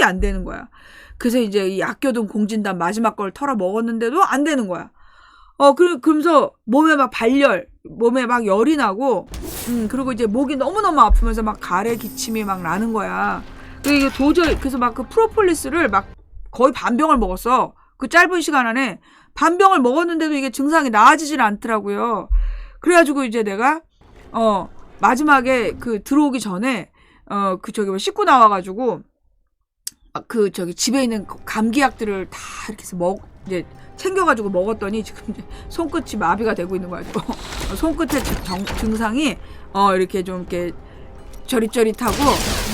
흡입이 안 되는 거야. 그래서 이제 이 아껴둔 공진단 마지막 걸 털어 먹었는데도 안 되는 거야. 그러면서 몸에 막 발열, 몸에 막 열이 나고, 그리고 이제 목이 너무너무 아프면서 막 가래 기침이 막 나는 거야. 이게 도저히, 그래서 막 그 프로폴리스를 막 거의 반병을 먹었어. 그 짧은 시간 안에 반병을 먹었는데도 이게 증상이 나아지질 않더라고요. 그래가지고 이제 내가, 마지막에 들어오기 전에, 씻고 나와가지고, 집에 있는 감기약들을 다 이렇게 해서 이제 챙겨가지고 먹었더니 지금 이제 손끝이 마비가 되고 있는 거야. 손끝의 증상이, 이렇게 좀 이렇게 저릿저릿하고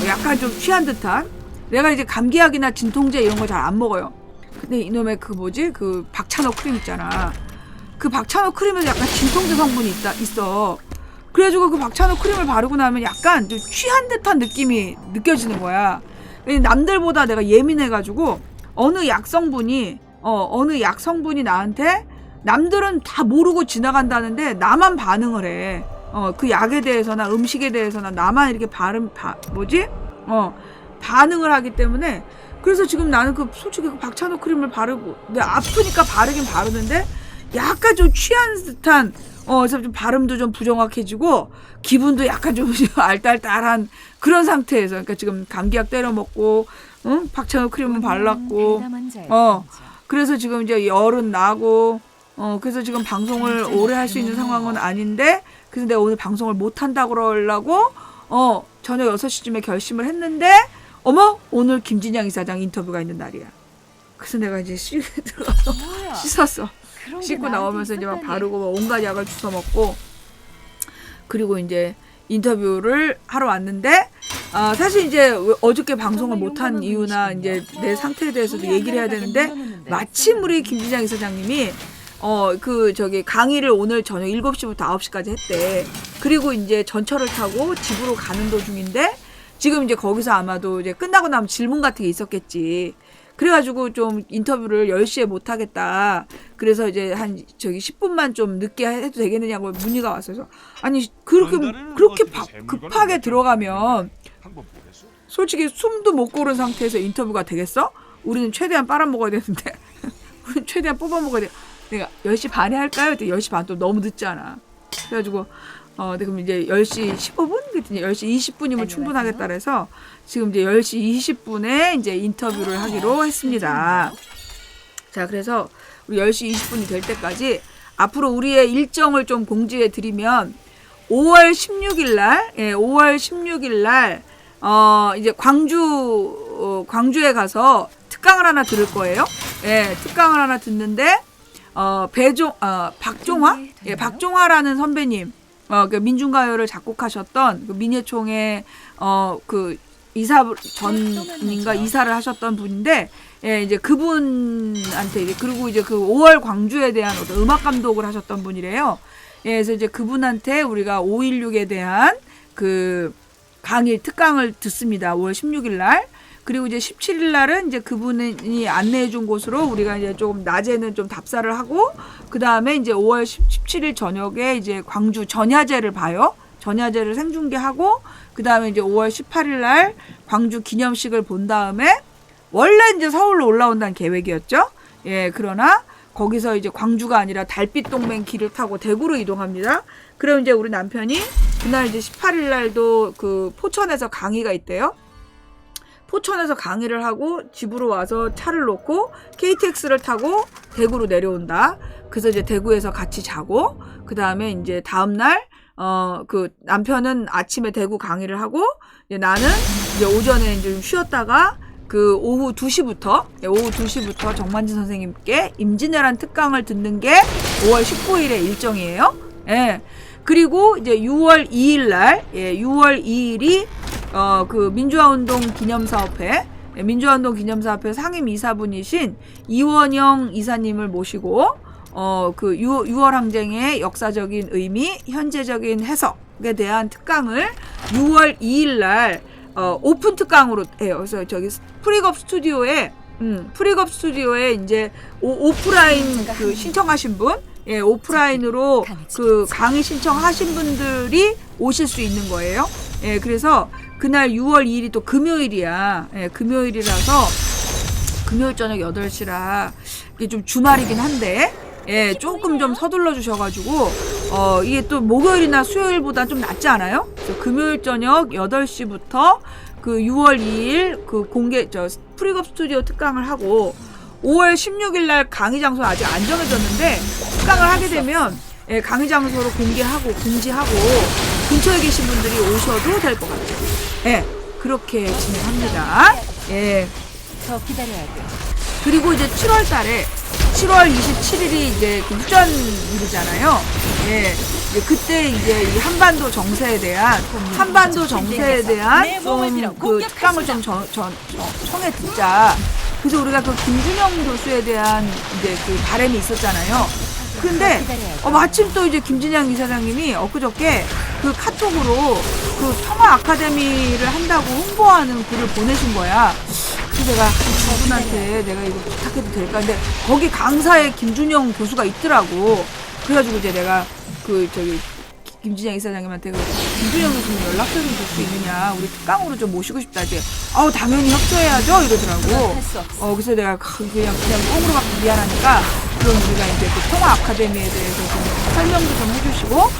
약간 좀 취한 듯한. 내가 이제 감기약이나 진통제 이런 거 잘 안 먹어요. 근데 이놈의 박찬호 크림 있잖아. 그 박찬호 크림에도 약간 진통제 성분이 있어. 그래가지고 그 박찬호 크림을 바르고 나면 약간 좀 취한 듯한 느낌이 느껴지는 거야. 남들보다 내가 예민해가지고 어느 약 성분이 나한테 남들은 다 모르고 지나간다는데 나만 반응을 해. 그 약에 대해서나 음식에 대해서나 나만 이렇게 반응을 하기 때문에. 그래서 지금 나는 솔직히 박찬호 크림을 바르고, 내가 아프니까 바르긴 바르는데 약간 좀 취한 듯한, 그래서 좀 발음도 좀 부정확해지고 기분도 약간 좀 알딸딸한 그런 상태에서, 그러니까 지금 감기약 때려 먹고, 박찬호 크림은 발랐고, 그래서 지금 이제 열은 나고, 그래서 지금 방송을 오래 할 수 있는 상황은 아닌데, 그래서 내가 오늘 방송을 못 한다 그러려고, 저녁 6시쯤에 결심을 했는데, 오늘 김진양 이사장 인터뷰가 있는 날이야. 그래서 내가 이제 들어가서 씻었어. 씻고 나오면서 이제 막 바르고 온갖 약을 주워 먹고, 그리고 이제 인터뷰를 하러 왔는데, 사실 이제 어저께 방송을 못한 이유나 이제 내 상태에 대해서도 얘기를 해야 되는데, 마침 우리 김진양 이사장님이 강의를 오늘 저녁 7시부터 9시까지 했대. 그리고 이제 전철을 타고 집으로 가는 도중인데, 지금 이제 거기서 아마도 이제 끝나고 나면 질문 같은 게 있었겠지. 그래가지고 좀 인터뷰를 10시에 못 하겠다. 그래서 이제 10분만 좀 늦게 해도 되겠느냐고 문의가 왔어서. 아니, 그렇게 급하게 들어가면 솔직히 숨도 못 고른 상태에서 인터뷰가 되겠어? 우리는 최대한 빨아먹어야 되는데. 우리는 최대한 뽑아먹어야 돼. 내가 10시 반에 할까요? 10시 반 또 너무 늦잖아. 그래가지고 그럼 이제 10시 15분? 그랬더니 10시 20분이면 충분하겠다 그래서 지금 이제 10시 20분에 이제 인터뷰를 하기로 했습니다. 자, 그래서 우리 10시 20분이 될 때까지 앞으로 우리의 일정을 좀 공지해 드리면 5월 16일 날, 5월 16일 날, 이제 광주에 가서 특강을 하나 들을 거예요. 특강을 하나 듣는데, 박종화라는 선배님, 민중가요를 작곡하셨던 민예총회 이사를 하셨던 분인데, 이제 그분한테 그리고 이제 5월 광주에 대한 어떤 음악 감독을 하셨던 분이래요. 그래서 이제 그분한테 우리가 5.16에 대한 특강을 듣습니다. 5월 16일 날. 그리고 이제 17일 날은 이제 그분이 안내해 준 곳으로 우리가 이제 조금 낮에는 좀 답사를 하고, 그 다음에 이제 5월 17일 저녁에 이제 광주 전야제를 봐요. 전야제를 생중계하고, 그 다음에 이제 5월 18일 날 광주 기념식을 본 다음에 원래 이제 서울로 올라온다는 계획이었죠. 그러나 거기서 이제 광주가 아니라 달빛 동맹 길을 타고 대구로 이동합니다. 그럼 이제 우리 남편이 그날 이제 18일 날도 포천에서 강의가 있대요. 포천에서 강의를 하고 집으로 와서 차를 놓고 KTX를 타고 대구로 내려온다. 그래서 이제 대구에서 같이 자고, 그 다음에 이제 다음날, 남편은 아침에 대구 강의를 하고, 이제 나는 이제 오전에 이제 좀 쉬었다가, 오후 2시부터 정만진 선생님께 임진왜란 특강을 듣는 게 5월 19일의 일정이에요. 그리고 이제 6월 2일이 민주화운동 기념사업회 상임이사분이신 이원영 이사님을 모시고, 6월 항쟁의 역사적인 의미, 현재적인 해석에 대한 특강을 6월 2일 날, 오픈 특강으로 해요. 그래서 프리겁 스튜디오에 이제 오프라인 신청하신 분, 오프라인으로 강의 신청하신 분들이 오실 수 있는 거예요. 그래서 그날 6월 2일이 또 금요일이야. 예, 금요일이라서 금요일 저녁 8시라 이게 좀 주말이긴 한데 예, 조금 좀 서둘러 주셔가지고 이게 또 목요일이나 수요일보다 좀 낫지 않아요? 그래서 금요일 저녁 8시부터 그 6월 2일 그 공개 프리급 스튜디오 특강을 하고 5월 16일 날 강의 장소 아직 안 정해졌는데 특강을 하게 되면 예, 강의 장소로 공지하고 근처에 계신 분들이 오셔도 될 것 같아요. 예, 그렇게 진행합니다. 예. 더 기다려야 돼. 그리고 이제 7월 달에 7월 27일이 이제 그 휴전일이잖아요. 예. 이제 그때 이제 이 한반도 정세에 대한 좀 그 특강을 좀 청해 듣자. 그래서 우리가 그 김준영 교수에 대한 이제 그 바람이 있었잖아요. 근데 마침 또 이제 김진양 이사장님이 엊그저께 그 카톡으로 그 평화 아카데미를 한다고 홍보하는 글을 보내신 거야. 그래서 내가 저분한테 내가 이거 부탁해도 될까? 근데 거기 강사에 김준영 교수가 있더라고. 그래가지고 이제 내가 그 김진양 이사장님한테 김준영 교수님 연락처 좀 줄 수 있느냐? 우리 특강으로 좀 모시고 싶다. 이제 당연히 협조해야죠 이러더라고. 그래서 내가 그냥 꽁으로 받고 미안하니까 그럼 우리가 이제 그 평화 아카데미에 대해서 좀 설명도 좀 해주시고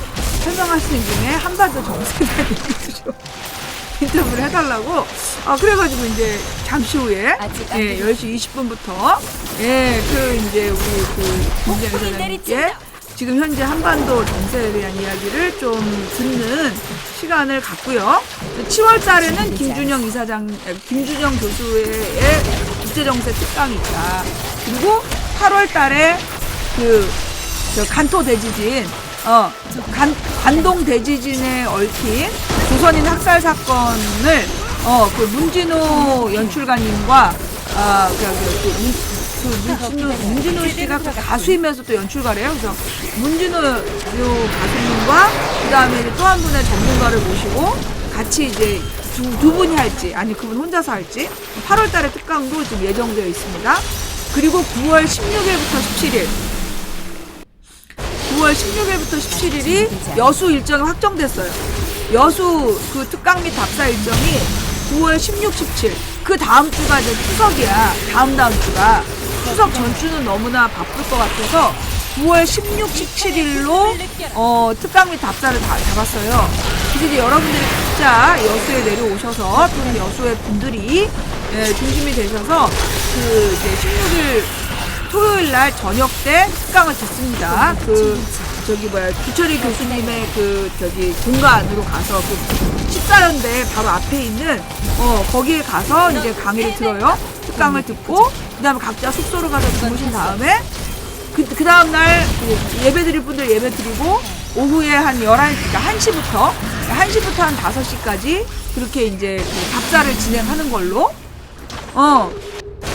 설명하시는 김에 한반도 정세에 대해서 인터뷰를 해달라고. 그래가지고 이제 잠시 후에 10시 20분부터 이제 우리 그 김진양 이사장님께 지금 현재 한반도 정세에 대한 이야기를 좀 듣는 시간을 갖고요. 7월 달에는 김준영 교수의 국제정세 특강이 있다. 그리고 8월 달에 간토 대지진, 관동 대지진에 얽힌 조선인 학살 사건을 그 문진호 연출가님과 문진호 씨가 가수이면서 또 연출가래요. 그래서 문진호 가수님과 그 다음에 또 한 분의 전문가를 모시고 같이 이제 두 분이 할지 아니 그분 혼자서 할지 8월 달에 특강도 지금 예정되어 있습니다. 그리고 9월 16일부터 17일이 여수 일정이 확정됐어요. 여수 그 특강 및 답사 일정이 9월 16, 17. 그 다음 주가 이제 추석이야. 다음 주가. 추석 전주는 너무나 바쁠 것 같아서 9월 16, 17일로 특강 및 답사를 다 잡았어요. 그래서 이제 여러분들이 각자 여수에 내려오셔서 또는 여수의 분들이 중심이 되셔서 그 이제 16일 토요일 날 저녁 때 특강을 듣습니다. 기철이 교수님의 공간으로 가서 식사연대 바로 앞에 있는 거기에 가서 이제 강의를 들어요. 특강을 듣고 그 다음에 각자 숙소로 가서 주무신 다음에 그 다음날 예배 드릴 분들 예배 드리고 오후에 한 1시부터 한 5시까지 그렇게 이제 답사를 진행하는 걸로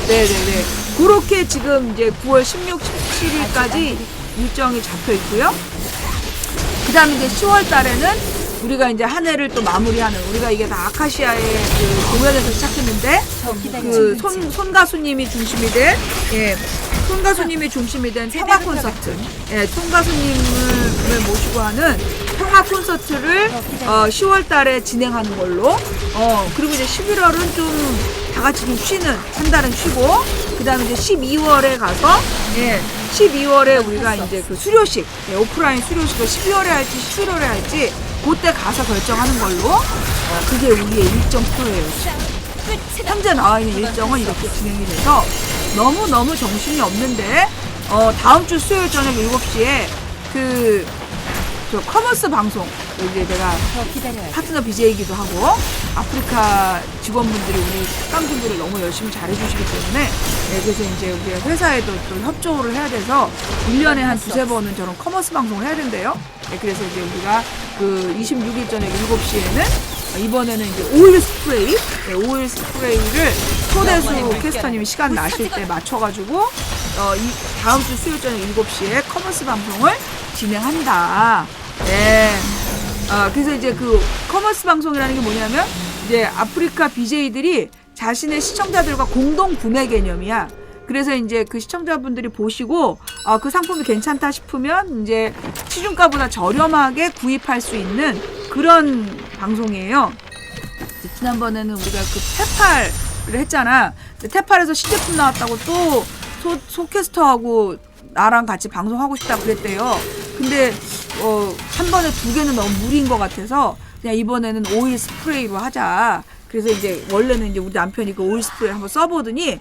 네네네 그렇게 지금 이제 9월 16, 17일까지 일정이 잡혀 있고요. 그 다음에 이제 10월 달에는 우리가 이제 한 해를 또 마무리하는 우리가 이게 다 아카시아의 그 공연에서 시작했는데 그 손 가수님이 중심이 된 평화 콘서트 손 가수님을 모시고 하는 평화 콘서트를 10월 달에 진행하는 걸로 그리고 이제 11월은 좀 다 같이 좀 쉬는 한 달은 쉬고 그 다음에 이제 12월에 가서 12월에 우리가 이제 그 수료식 오프라인 수료식을 12월에 할지 11월에 할지 그때 가서 결정하는 걸로 그게 우리의 일정표예요. 현재 나와 있는 일정은 이렇게 진행이 돼서 너무너무 정신이 없는데 다음 주 수요일 저녁 7시에 커머스 방송 이제 내가 파트너 BJ이기도 하고 아프리카 직원분들이 우리 특강분들을 너무 열심히 잘해주시기 때문에 그래서 이제 우리가 회사에도 또 협조를 해야 돼서 1년에 한 2-3번은 저런 커머스 방송을 해야 된대요. 그래서 이제 우리가 그 26일 저녁 7시에는 이번에는 이제 오일 스프레이를 소대수 캐스터님이 시간 나실 때 맞춰가지고 다음 주 수요일 저녁 7시에 커머스 방송을 진행한다. 그래서 이제 그 커머스 방송이라는 게 뭐냐면 이제 아프리카 BJ들이 자신의 시청자들과 공동 구매 개념이야. 그래서 이제 그 시청자분들이 보시고 그 상품이 괜찮다 싶으면 이제 시중가보다 저렴하게 구입할 수 있는 그런 방송이에요. 지난번에는 우리가 그 테팔을 했잖아. 테팔에서 신제품 나왔다고 또 소캐스터하고 나랑 같이 방송하고 싶다 그랬대요. 근데 한 번에 2개는 너무 무리인 것 같아서 그냥 이번에는 오일 스프레이로 하자. 그래서 이제 원래는 이제 우리 남편이 그 오일 스프레이 한번 써보더니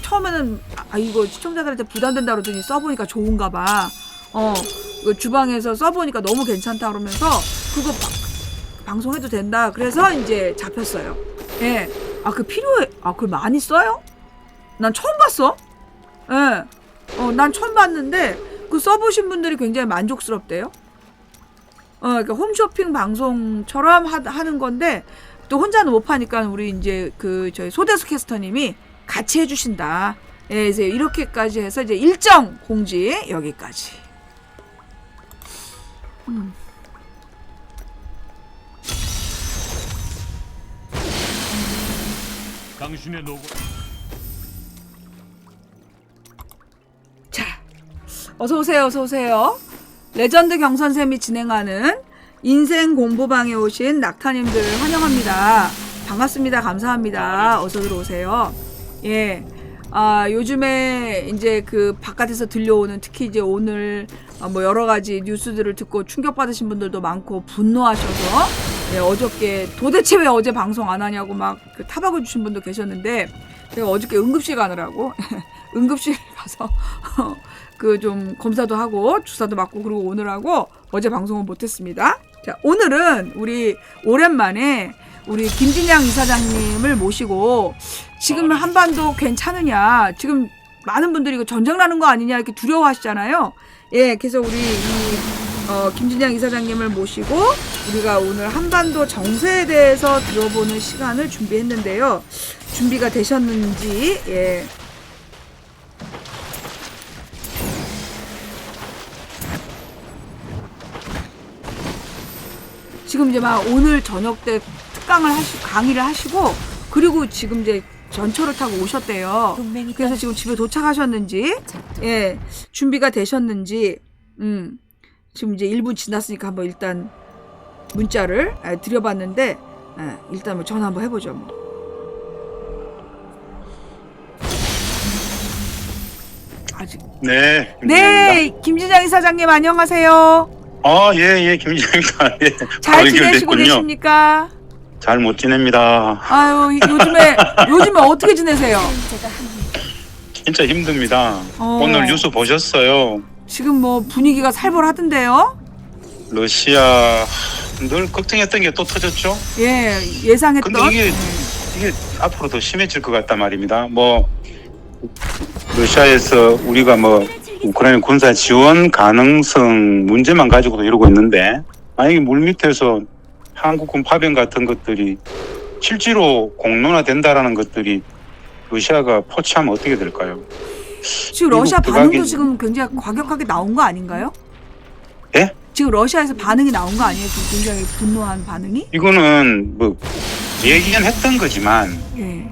처음에는 이거 시청자들한테 부담된다 그러더니 써보니까 좋은가 봐. 이거 주방에서 써보니까 너무 괜찮다 그러면서 그거 방송해도 된다. 그래서 이제 잡혔어요. 예. 그 필요해. 그걸 많이 써요? 난 처음 봤어. 예. 난 처음 봤는데 그 써보신 분들이 굉장히 만족스럽대요. 그러니까 홈쇼핑 방송처럼 하는 건데 또 혼자는 못 파니까 우리 이제 저희 소대수 캐스터님이 같이 해주신다. 예, 이제 이렇게까지 해서 이제 일정 공지 여기까지. 당신의 노고. 자, 어서 오세요. 레전드 경선쌤이 진행하는 인생 공부방에 오신 낙타님들 환영합니다. 반갑습니다. 감사합니다. 어서 들어오세요. 예. 요즘에 이제 그 바깥에서 들려오는 특히 이제 오늘 뭐 여러 가지 뉴스들을 듣고 충격받으신 분들도 많고 분노하셔서 어저께 도대체 왜 어제 방송 안 하냐고 막 타박을 주신 분도 계셨는데 제가 어저께 응급실 가느라고 응급실 가서 좀 검사도 하고 주사도 맞고 그리고 오늘하고 어제 방송은 못했습니다. 자, 오늘은 우리 오랜만에 우리 김진양 이사장님을 모시고 지금 한반도 괜찮으냐, 지금 많은 분들이 이거 전쟁 나는 거 아니냐 이렇게 두려워하시잖아요. 예, 그래서 우리 김진양 이사장님을 모시고 우리가 오늘 한반도 정세에 대해서 들어보는 시간을 준비했는데요. 준비가 되셨는지, 예. 지금 이제 막 오늘 저녁 때 강의를 하시고 그리고 지금 이제 전철을 타고 오셨대요. 그래서 지금 집에 도착하셨는지, 예, 준비가 되셨는지, 지금 이제 1분 지났으니까 한번 일단 문자를 드려봤는데, 일단 뭐 전화 한번 해보죠. 뭐. 아직. 네. 네, 김진양 이사장님 안녕하세요. 예, 김진영입니다. 예. 잘 지내시고 계십니까? 잘 못 지냅니다. 아유, 요즘에 어떻게 지내세요? 진짜 힘듭니다. 오늘 뉴스 보셨어요? 지금 뭐 분위기가 살벌하던데요? 러시아 늘 걱정했던 게 또 터졌죠? 예, 예상했던. 근데 이게 앞으로 더 심해질 것 같단 말입니다. 뭐 러시아에서 우리가 뭐 우크라이나 군사 지원 가능성 문제만 가지고도 이러고 있는데 만약에 물밑에서 한국군 파병 같은 것들이 실제로 공론화된다라는 것들이 러시아가 포착하면 어떻게 될까요? 지금 러시아 반응도 지금 굉장히 과격하게 나온 거 아닌가요? 예? 지금 러시아에서 반응이 나온 거 아니에요? 지금 굉장히 분노한 반응이? 이거는 뭐 얘기는 했던 거지만 예.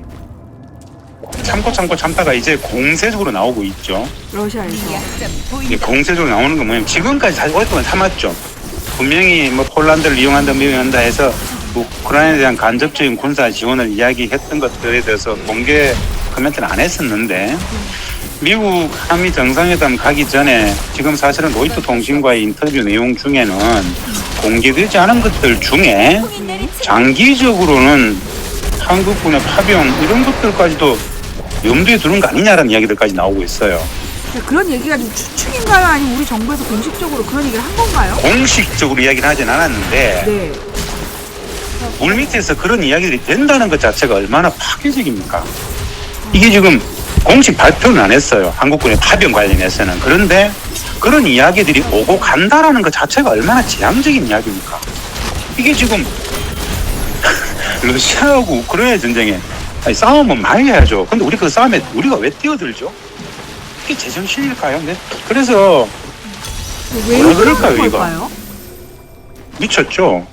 참고 참다가 이제 공세적으로 나오고 있죠. 러시아에서. 이게 공세적으로 나오는 건 뭐냐면 지금까지 사실 오랫동안 참았죠. 분명히 뭐 폴란드를 이용한다 해서 우크라이나에 대한 간접적인 군사 지원을 이야기했던 것들에 대해서 공개 코멘트는 안 했었는데 미국 한미 정상회담 가기 전에 지금 사실은 로이터 통신과의 인터뷰 내용 중에는 공개되지 않은 것들 중에 장기적으로는 한국군의 파병 이런 것들까지도 염두에 두는 거 아니냐라는 이야기들까지 나오고 있어요. 그런 얘기가 좀 추측인가요? 아니면 우리 정부에서 공식적으로 그런 얘기를 한 건가요? 공식적으로 이야기는 하진 않았는데 네. 물밑에서 그런 이야기들이 된다는 것 자체가 얼마나 파괴적입니까? 이게 지금 공식 발표는 안 했어요. 한국군의 파병 관련해서는. 그런데 그런 이야기들이 오고 간다라는 것 자체가 얼마나 재앙적인 이야기입니까? 이게 지금 러시아하고 우크라이나 전쟁에 싸움은 많이 해야죠. 근데 우리 그 싸움에 우리가 왜 뛰어들죠? 이게 제정신일까요? 네. 그래서 뭐라 그럴까요, 이거? 미쳤죠?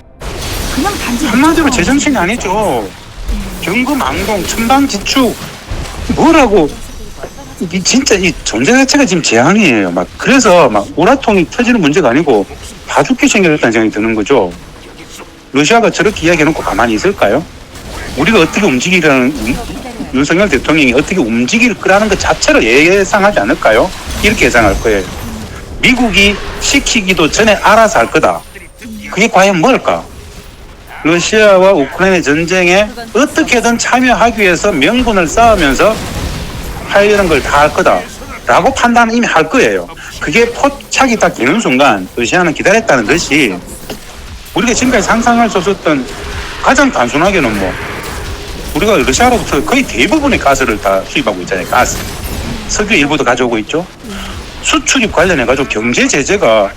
그냥 단지 한마디로 제정신이 아니죠. 경금항공, 천방지축 뭐라고 이 진짜 이 존재 자체가 지금 재앙이에요. 막 그래서 막 오라통이 터지는 문제가 아니고 바둑기 생겼다는 생각이 드는 거죠. 러시아가 저렇게 이야기해놓고 가만히 있을까요? 우리가 어떻게 움직이라는 윤석열 대통령이 어떻게 움직일 거라는 것 자체를 예상하지 않을까요? 이렇게 예상할 거예요. 미국이 시키기도 전에 알아서 할 거다. 그게 과연 뭘까? 러시아와 우크라이나 전쟁에 어떻게든 참여하기 위해서 명분을 쌓으면서 하려는 걸 다 할 거다라고 판단은 이미 할 거예요. 그게 포착이 딱 되는 순간 러시아는 기다렸다는 것이 우리가 지금까지 상상할 수 없었던 가장 단순하게는 뭐 우리가 러시아로부터 거의 대부분의 가스를 다 수입하고 있잖아요. 가스. 석유 일부도 가져오고 있죠. 수출입 관련해가지고 경제 제재가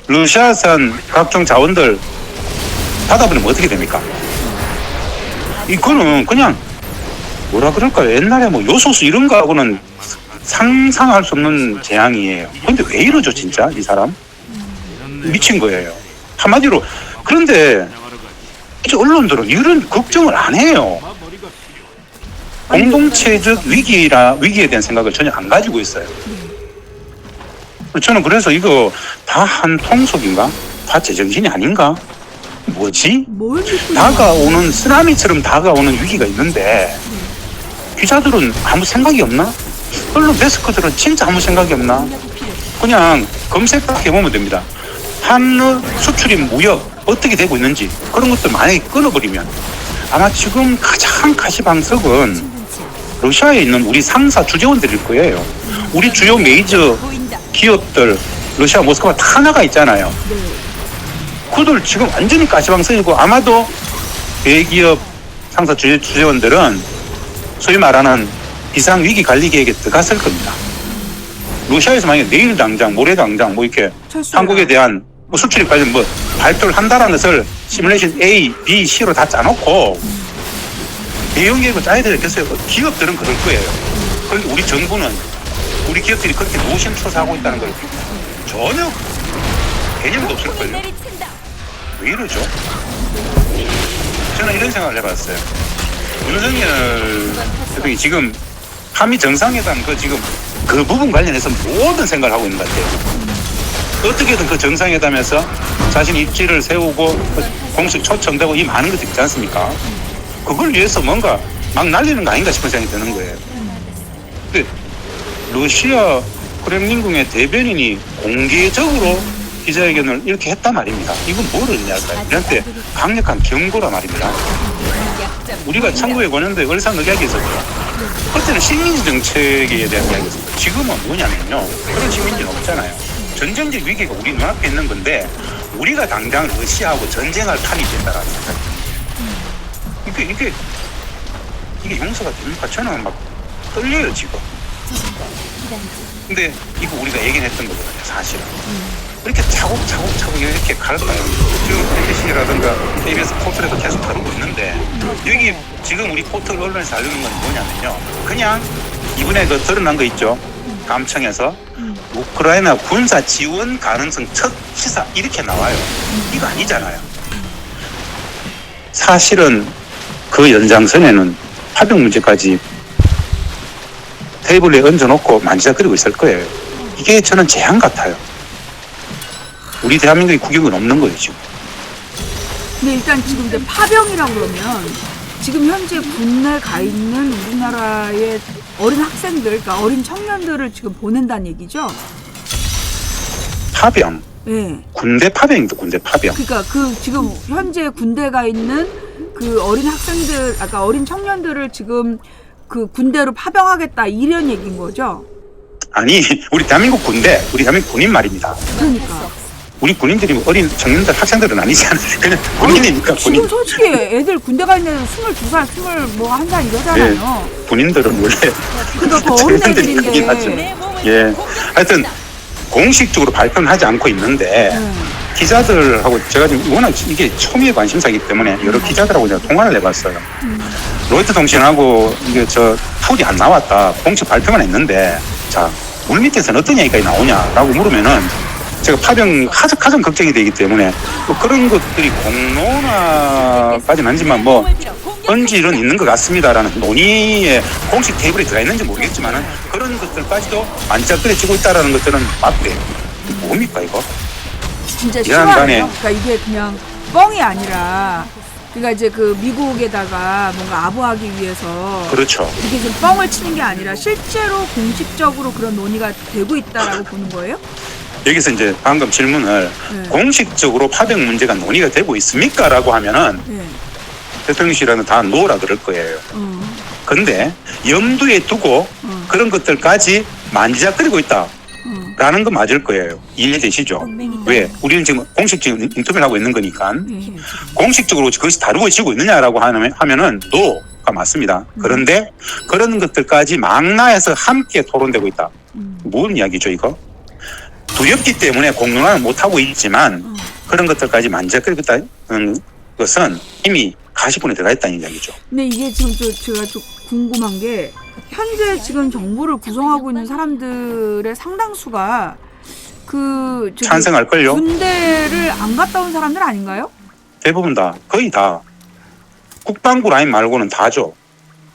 러시아산 각종 자원들 받아버리면 어떻게 됩니까? 이거는 그냥 뭐라 그럴까요? 옛날에 뭐 요소수 이런 거하고는 상상할 수 없는 재앙이에요. 근데 왜 이러죠 진짜 이 사람? 미친 거예요. 한마디로. 그런데 이제 언론들은 이런 걱정을 안 해요. 공동체적 위기에 대한 생각을 전혀 안 가지고 있어요. 저는 그래서 이거 다 한 통속인가? 다 제정신이 아닌가? 뭐지? 뭘 믿고 다가오는 쓰나미처럼 다가오는 위기가 있는데 기자들은 아무 생각이 없나? 언론 데스크들은 진짜 아무 생각이 없나? 그냥 검색 딱 해보면 됩니다. 한러 수출입 무역 어떻게 되고 있는지 그런 것들 만약에 끊어버리면 아마 지금 가장 가시방석은 러시아에 있는 우리 상사 주재원들일 거예요. 우리 주요 메이저 기업들 러시아 모스크바 다 나가 있잖아요. 그들 지금 완전히 가시방석이고 아마도 대기업 상사 주재원들은 소위 말하는 비상위기관리 계획에 들어갔을 겁니다. 러시아에서 만약에 내일 당장 모레 당장 뭐 이렇게 철수해라. 한국에 대한 뭐 수출입 관련 뭐 발표를 한다라는 것을 시뮬레이션 A, B, C로 다 짜놓고 대응 계획을 짜야 되겠어요. 기업들은 그럴 거예요. 그런데 우리 정부는 우리 기업들이 그렇게 노심초사하고 있다는 걸 전혀 개념도 없을걸요. 왜 이러죠? 저는 이런 생각을 해봤어요. 윤석열 대통령이 지금 한미 정상회담 그 부분 관련해서 모든 생각을 하고 있는 것 같아요. 어떻게든 그 정상회담에서 자신 입지를 세우고 공식 초청되고 이 많은 것들 있지 않습니까? 그걸 위해서 뭔가 막 날리는 거 아닌가 싶은 생각이 드는 거예요. 근데 러시아 크렘린궁의 대변인이 공개적으로 기자회견을 이렇게 했단 말입니다. 이건 뭐를 의미할까요? 우리한테 강력한 경고라 말입니다. 우리가 1905년도에 을사늑약이 있었죠. 그때는 식민지 정책에 대한 이야기였습니다. 지금은 뭐냐면요. 그런 식민지는 없잖아요. 전쟁적 위기가 우리 눈앞에 있는 건데 우리가 당장 러시아하고 전쟁할 판이 된다라는 생각이에요. 이게 용서가 됩니까? 저는 막 떨려요 지금. 근데 이거 우리가 얘기했던 거거든요 사실은. 이렇게 차곡차곡 이렇게 갈까요? 지금 MBC라든가 KBS 포털에도 계속 다루고 있는데 여기 지금 우리 포털 언론에서 알려는 건 뭐냐면요. 그냥 이번에 그 드러난 거 있죠. 감청에서 우크라이나 군사 지원 가능성 첫 시사 이렇게 나와요. 이거 아니잖아요. 사실은 그 연장선에는 파병 문제까지 테이블에 얹어놓고 만지작거리고 있을 거예요. 이게 저는 재앙 같아요. 우리 대한민국의 국익은 없는 거예요 지금. 근데 일단 지금 이제 파병이라고 그러면 지금 현재 군내에 가 있는 우리나라의 어린 학생들, 그러니까 어린 청년들을 지금 보낸다는 얘기죠? 파병. 네. 군대 파병입니다. 군대 파병. 그러니까 그 지금 현재 군대에 가 있는 그 어린 학생들, 아까 어린 청년들을 지금 그 군대로 파병하겠다 이런 얘기인 거죠? 아니 우리 대한민국 군인 말입니다. 그러니까. 우리 군인들이 어린 청년들 학생들은 아니잖아요. 그냥 군인이니까 군인. 지금 솔직히 애들 군대 가 있는 애들 22살, 21살 이러잖아요. 예, 군인들은 원래 그러니까 그 어린 청년들이 크긴 하죠. 애들인데. 예, 하여튼 공식적으로 발표는 하지 않고 있는데 기자들하고 제가 지금 워낙 이게 초미의 관심사이기 때문에 여러 기자들하고 제가 통화를 해봤어요. 로이터 통신하고 이게 풀이 안 나왔다. 공식 발표만 했는데 자 물 밑에서는 어떤 얘기가 나오냐라고 물으면은 제가 파병 가장 걱정이 되기 때문에 뭐 그런 것들이 공론화까지는 아니지만 뭐 언질은 있는 것 같습니다라는 논의에 공식 테이블에 들어가 있는지 모르겠지만은 그런 것들까지도 만지작거려지고 있다라는 것들은 맞대요. 뭡니까 이거? 진짜 이런 심하네요. 간에 그러니까 이게 그냥 뻥이 아니라 그러니까 이제 그 미국에다가 뭔가 아부하기 위해서 그렇죠. 이렇게 좀 뻥을 치는 게 아니라 실제로 공식적으로 그런 논의가 되고 있다라고 보는 거예요? 여기서 이제 방금 질문을 네. 공식적으로 파병 문제가 논의가 되고 있습니까? 라고 하면은 네. 대통령실에는 다 노라 그럴 거예요. 근데 염두에 두고 그런 것들까지 만지작거리고 있다. 라는 거 맞을 거예요. 이해되시죠? 왜? 우리는 지금 공식적인 인터뷰를 하고 있는 거니까 공식적으로 그것이 다루어지고 있느냐라고 하면은 노가 맞습니다. 그런데 그런 것들까지 망라해서 함께 토론되고 있다. 무슨 이야기죠 이거? 두렵기 때문에 공론화는 못하고 있지만 그런 것들까지 만지작거리고 있다는 것은 이미 가시분에 들어가 있다는 이야기죠. 근데 이게 지금 제가 좀 궁금한 게 현재 지금 정부를 구성하고 있는 사람들의 상당수가 그 찬성할걸요? 군대를 안 갔다 온 사람들 아닌가요? 대부분 다 거의 다 국방부 라인 말고는 다죠.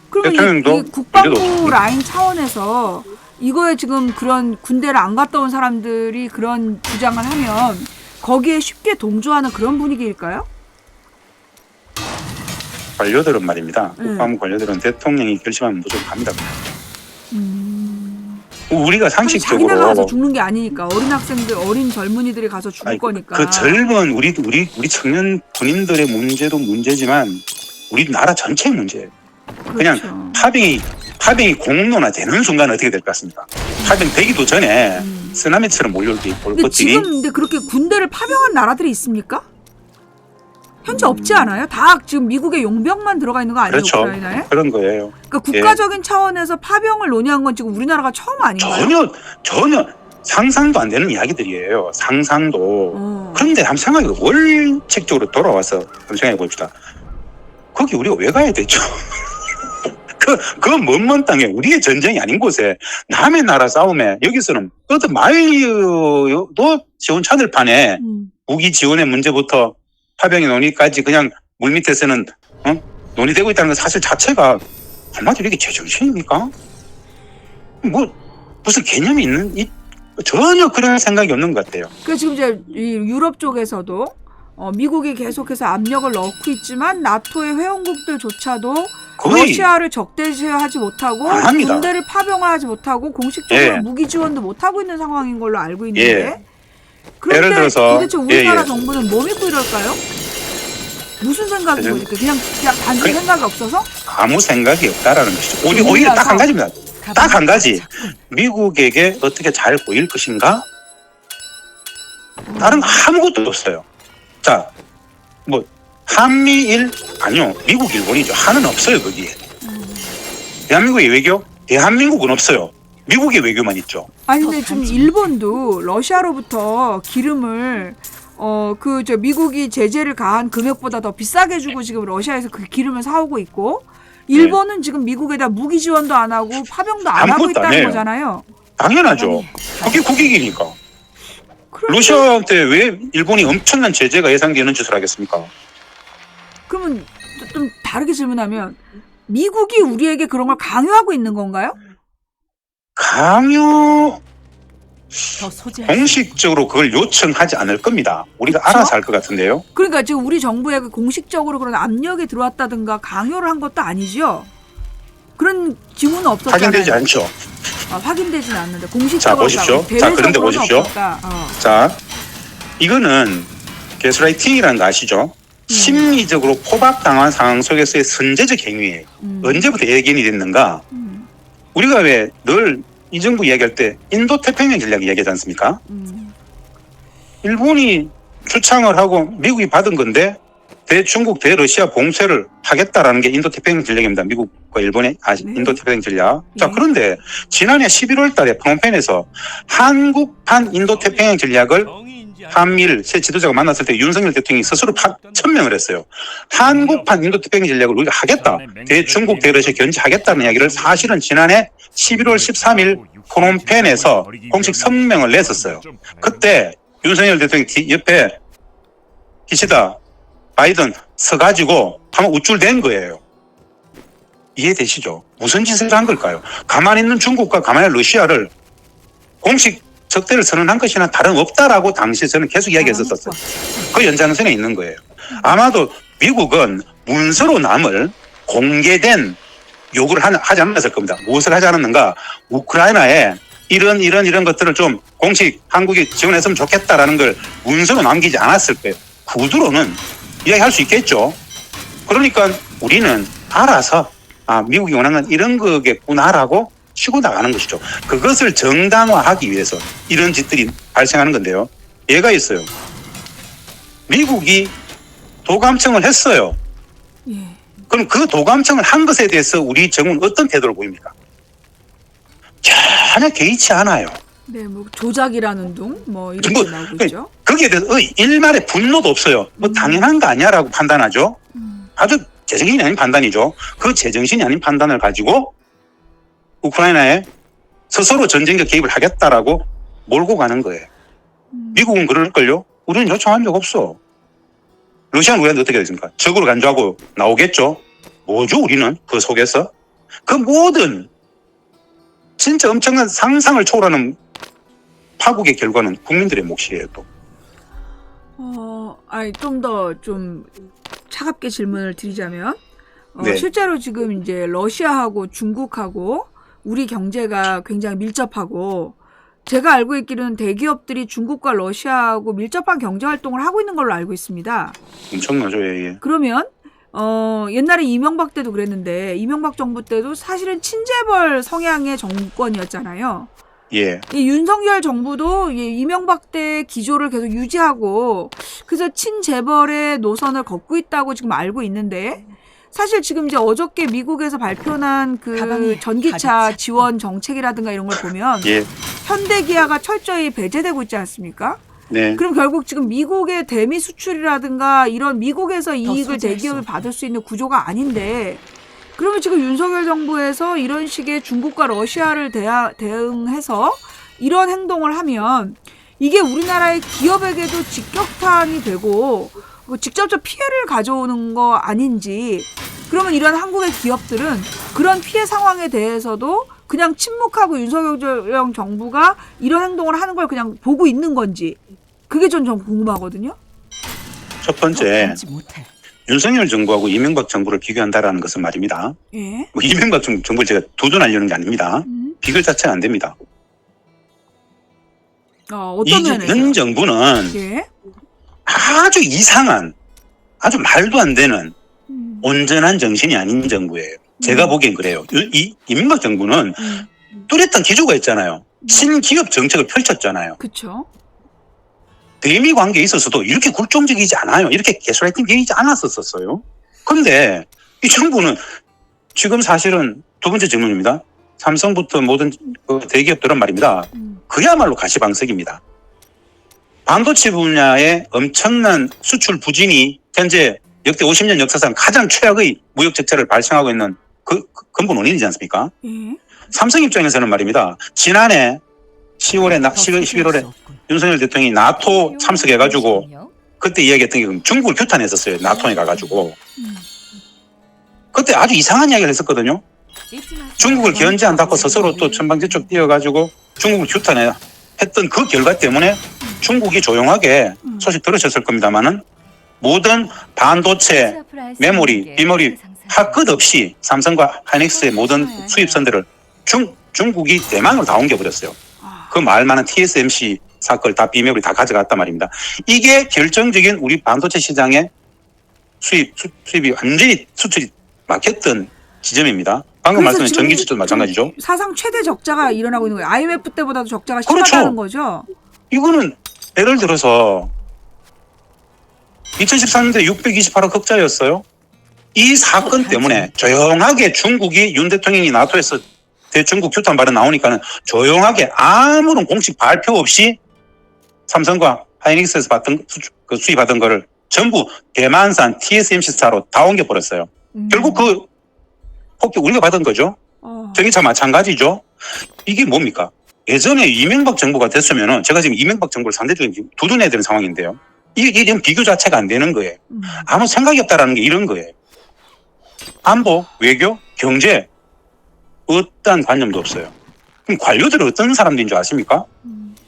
그러면 대통령도 이 국방부 이래도 라인 차원에서 이거에 지금 그런 군대를 안 갔다 온 사람들이 그런 주장을 하면 거기에 쉽게 동조하는 그런 분위기일까요? 관료들은 말입니다. 국방부 관료들은 대통령이 결심하면 무조건 갑니다. 우리가 상식적으로 자기네가 가서 죽는 게 아니니까 어린 학생들, 어린 젊은이들이 가서 죽을 거니까. 그 젊은 우리 청년 군인들의 문제도 문제지만 우리 나라 전체의 문제예요. 그냥 그렇죠. 파병이 공론화되는 순간 어떻게 될 것 같습니까? 파병 되기도 전에 쓰나미처럼 몰려올 근데 것들이 지금 근데 그렇게 군대를 파병한 나라들이 있습니까? 현재 없지 않아요? 다 지금 미국의 용병만 들어가 있는 거 아니에요? 그렇죠. 우크라이나에? 그런 거예요. 그러니까 국가적인 차원에서 파병을 논의한 건 지금 우리나라가 처음 아닌가요? 전혀 상상도 안 되는 이야기들이에요. 상상도. 그런데 한번 생각해 원칙적으로 돌아와서 한번 생각해 봅시다. 거기 우리가 왜 가야 되죠? 그 먼 땅에 우리의 전쟁이 아닌 곳에 남의 나라 싸움에 여기서는 어떤 마이도 지원 차들판에 무기 지원의 문제부터 파병의 논의까지 그냥 물밑에서는 논의되고 있다는 건 사실 자체가 한마디로 이게 제정신입니까? 뭐 무슨 개념이 있는 전혀 그런 생각이 없는 것 같아요. 그 지금 이제 이 유럽 쪽에서도 미국이 계속해서 압력을 넣고 있지만 나토의 회원국들조차도 거의 러시아를 적대시하지 못하고 안 합니다. 군대를 파병을 하지 못하고 공식적으로 예. 무기 지원도 못하고 있는 상황인 걸로 알고 있는데 예. 그런데 예를 들어서 도대체 우리나라 예. 정부는 뭐 믿고 이럴까요? 무슨 생각이 그죠. 보니까 그냥 단순히 생각이 없어서? 아무 생각이 없다라는 것이죠. 오히려 딱 한 가지입니다. 딱 한 가지. 미국에게 어떻게 잘 보일 것인가? 다른 아무것도 없어요. 자, 뭐 한미일 아니요. 미국 일본이죠. 한은 없어요 거기에. 대한민국의 외교? 대한민국은 없어요. 미국의 외교만 있죠. 아니 근데 지금 일본도 러시아로부터 기름을 미국이 제재를 가한 금액보다 더 비싸게 주고 지금 러시아에서 그 기름을 사오고 있고 일본은 지금 미국에다 무기 지원도 안 하고 파병도 안 하고 아무것도 안 있다는 해요. 거잖아요. 당연하죠. 그게 국익이니까. 그런데 러시아한테 왜 일본이 엄청난 제재가 예상되는 짓을 하겠습니까? 그러면 좀 다르게 질문하면 미국이 우리에게 그런 걸 강요하고 있는 건가요? 강요 더 소재할 공식적으로 그걸 요청하지 않을 겁니다. 우리가 알아서 할 것 같은데요. 그러니까 지금 우리 정부에 공식적으로 그런 압력이 들어왔다든가 강요를 한 것도 아니죠. 그런 징후는 없었잖아요. 확인되지 않죠. 확인되지는 않는데 공식적으로 자, 보십시오. 없다. 자, 그런데 대외적으로는 보십시오. 없었다. 자, 이거는 게스라이팅이라는 거 아시죠? 심리적으로 포박당한 상황 속에서의 선제적 행위예요. 언제부터 예견이 됐는가? 우리가 왜 늘 이 정부 이야기할 때 인도태평양 전략 이야기하지 않습니까? 일본이 주창을 하고 미국이 받은 건데 대중국, 대러시아 봉쇄를 하겠다라는 게 인도태평양 전략입니다. 미국과 일본의 인도태평양 전략. 자, 네. 그런데 지난해 11월 달에 프놈펜에서 한국판 인도태평양 전략을 한미일 새 지도자가 만났을 때 윤석열 대통령이 스스로 천명을 했어요. 한국판 인도태평양 전략을 우리가 하겠다. 대중국, 대러시아 견제하겠다는 이야기를 사실은 지난해 11월 13일 프놈펜에서 공식 성명을 냈었어요. 그때 윤석열 대통령이 옆에 기시다, 바이든 서가지고 한번 우쭐댄 거예요. 이해되시죠? 무슨 짓을 한 걸까요? 가만히 있는 중국과 가만히 있는 러시아를 공식 적대를 선언한 것이나 다름없다라고 당시에 저는 계속 이야기했었어요. 그 연장선에 있는 거예요. 아마도 미국은 문서로 남을 공개된 요구를 하지 않았을 겁니다. 무엇을 하지 않았는가? 우크라이나에 이런 것들을 좀 공식 한국이 지원했으면 좋겠다라는 걸 문서로 남기지 않았을 거예요. 구두로는 이야기할 수 있겠죠. 그러니까 우리는 알아서 미국이 원하는 건 이런 거겠구나라고 치고 나가는 것이죠. 그것을 정당화하기 위해서 이런 짓들이 발생하는 건데요. 예가 있어요. 미국이 도감청을 했어요. 예. 그럼 그 도감청을 한 것에 대해서 우리 정부는 어떤 태도를 보입니까? 전혀 개의치 않아요. 네, 뭐 조작이라는 둥, 뭐 이렇게 나오고 있죠. 거기에 대해서 일말의 분노도 없어요. 뭐 당연한 거 아니야라고 판단하죠. 아주 제정신이 아닌 판단이죠. 그 제정신이 아닌 판단을 가지고 우크라이나에 스스로 전쟁적 개입을 하겠다라고 몰고 가는 거예요. 미국은 그럴걸요? 우리는 요청한 적 없어. 러시아는 우리한테 어떻게 되겠습니까? 적으로 간주하고 나오겠죠? 뭐죠, 우리는? 그 속에서? 그 모든 진짜 엄청난 상상을 초월하는 파국의 결과는 국민들의 몫이에요, 또. 좀 더 좀 차갑게 질문을 드리자면, 네. 실제로 지금 이제 러시아하고 중국하고 우리 경제가 굉장히 밀접하고, 제가 알고 있기로는 대기업들이 중국과 러시아하고 밀접한 경제 활동을 하고 있는 걸로 알고 있습니다. 엄청나죠, 예. 그러면 옛날에 이명박 때도 그랬는데, 이명박 정부 때도 사실은 친재벌 성향의 정권이었잖아요. 예. 이 윤석열 정부도 이명박 때 기조를 계속 유지하고, 그래서 친재벌의 노선을 걷고 있다고 지금 알고 있는데, 사실 지금 이제 어저께 미국에서 발표한 그 가방이 전기차 가득 지원 정책이라든가 이런 걸 보면 예. 현대기아가 철저히 배제되고 있지 않습니까? 네. 그럼 결국 지금 미국의 대미 수출이라든가 이런 미국에서 이익을 소지할 대기업이 수 받을 수 있는 구조가 아닌데, 그러면 지금 윤석열 정부에서 이런 식의 중국과 러시아를 대응해서 이런 행동을 하면 이게 우리나라의 기업에게도 직격탄이 되고 직접적 피해를 가져오는 거 아닌지. 그러면 이런 한국의 기업들은 그런 피해 상황에 대해서도 그냥 침묵하고 윤석열 정부가 이런 행동을 하는 걸 그냥 보고 있는 건지, 그게 좀 궁금하거든요. 첫 번째, 참지 못해. 윤석열 정부하고 이명박 정부를 비교한다라는 것은 말입니다. 예. 뭐 이명박 정부를 제가 두둔하려는 게 아닙니다. 비교 자체가 안 됩니다. 어떤 면에서? 현 정부는 예. 아주 이상한, 아주 말도 안 되는 온전한 정신이 아닌 정부예요. 제가 보기엔 그래요. 이명박 정부는 뚜렷한 기조가 있잖아요. 친기업 정책을 펼쳤잖아요. 그쵸. 대미 관계에 있어서도 이렇게 굴종적이지 않아요. 이렇게 개소라이팅 되지 않았었어요. 그런데 이 정부는 지금 사실은 두 번째 질문입니다. 삼성부터 모든 대기업들은 말입니다. 그야말로 가시방석입니다. 반도체 분야의 엄청난 수출 부진이 현재 역대 50년 역사상 가장 최악의 무역 적자를 발생하고 있는 그 근본 원인이지 않습니까? 예. 삼성 입장에서는 말입니다. 지난해 11월에 윤석열 대통령이 나토 참석해가지고 그때 이야기했던 게 중국을 규탄했었어요. 나토에 가가지고. 그때 아주 이상한 이야기를 했었거든요. 중국을 견제한다고 스스로 또 천방지축 뛰어가지고 중국을 규탄했던 그 결과 때문에 중국이 조용하게 소식 들으셨을 겁니다만은 모든 반도체, 메모리, 비메모리 할 것 없이 삼성과 하이닉스의 모든 수입선들을 중국이 대만으로 다 옮겨버렸어요. 그 말 많은 TSMC 사건 다 비메모리 다 가져갔단 말입니다. 이게 결정적인 우리 반도체 시장의 수입이 완전히 수출이 막혔던 지점입니다. 방금 말씀하신 전기차도 마찬가지죠. 사상 최대 적자가 일어나고 있는 거예요. IMF 때보다도 적자가 그렇죠. 심하다는 거죠. 이거는 예를 들어서 2013년도에 628억 흑자였어요. 이 사건 때문에 조용하게 중국이 윤 대통령이 나토에서 대중국 규탄 발언 나오니까는 조용하게 아무런 공식 발표 없이 삼성과 하이닉스에서 수입받은 거를 전부 대만산 TSMC사로 다 옮겨버렸어요. 결국 그 폭격 우리가 받은 거죠. 전기차 마찬가지죠. 이게 뭡니까? 예전에 이명박 정부가 됐으면은 제가 지금 이명박 정부를 상대적으로 두둔해야 되는 상황인데요. 이런 비교 자체가 안 되는 거예요. 아무 생각이 없다라는 게 이런 거예요. 안보, 외교, 경제 어떠한 관념도 없어요. 그럼 관료들은 어떤 사람들인 줄 아십니까?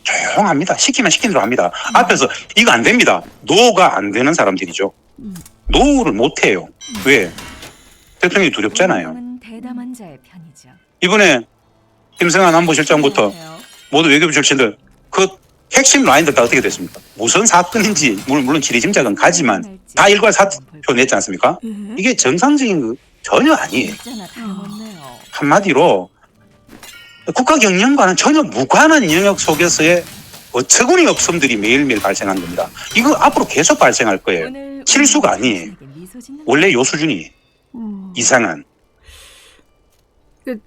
조용합니다. 시키면 시킨 대로 합니다. 앞에서 이거 안 됩니다. 노가 안 되는 사람들이죠. 노를 못 해요. 왜? 대통령이 두렵잖아요. 대담한 자의 편이죠. 이번에 김성한 안보실장부터 모두 외교부 출신들 그 핵심 라인들 다 어떻게 됐습니까? 무슨 사건인지 물론 지리짐작은 가지만 다 일괄사표 냈지 않습니까? 이게 정상적인 거 전혀 아니에요. 진짜나 다름없네요. 한마디로 국가 경영과는 전혀 무관한 영역 속에서의 어처구니 없음들이 매일매일 발생하는 겁니다. 이거 앞으로 계속 발생할 거예요. 실수가 아니에요. 원래 요 수준이에요. 이상한.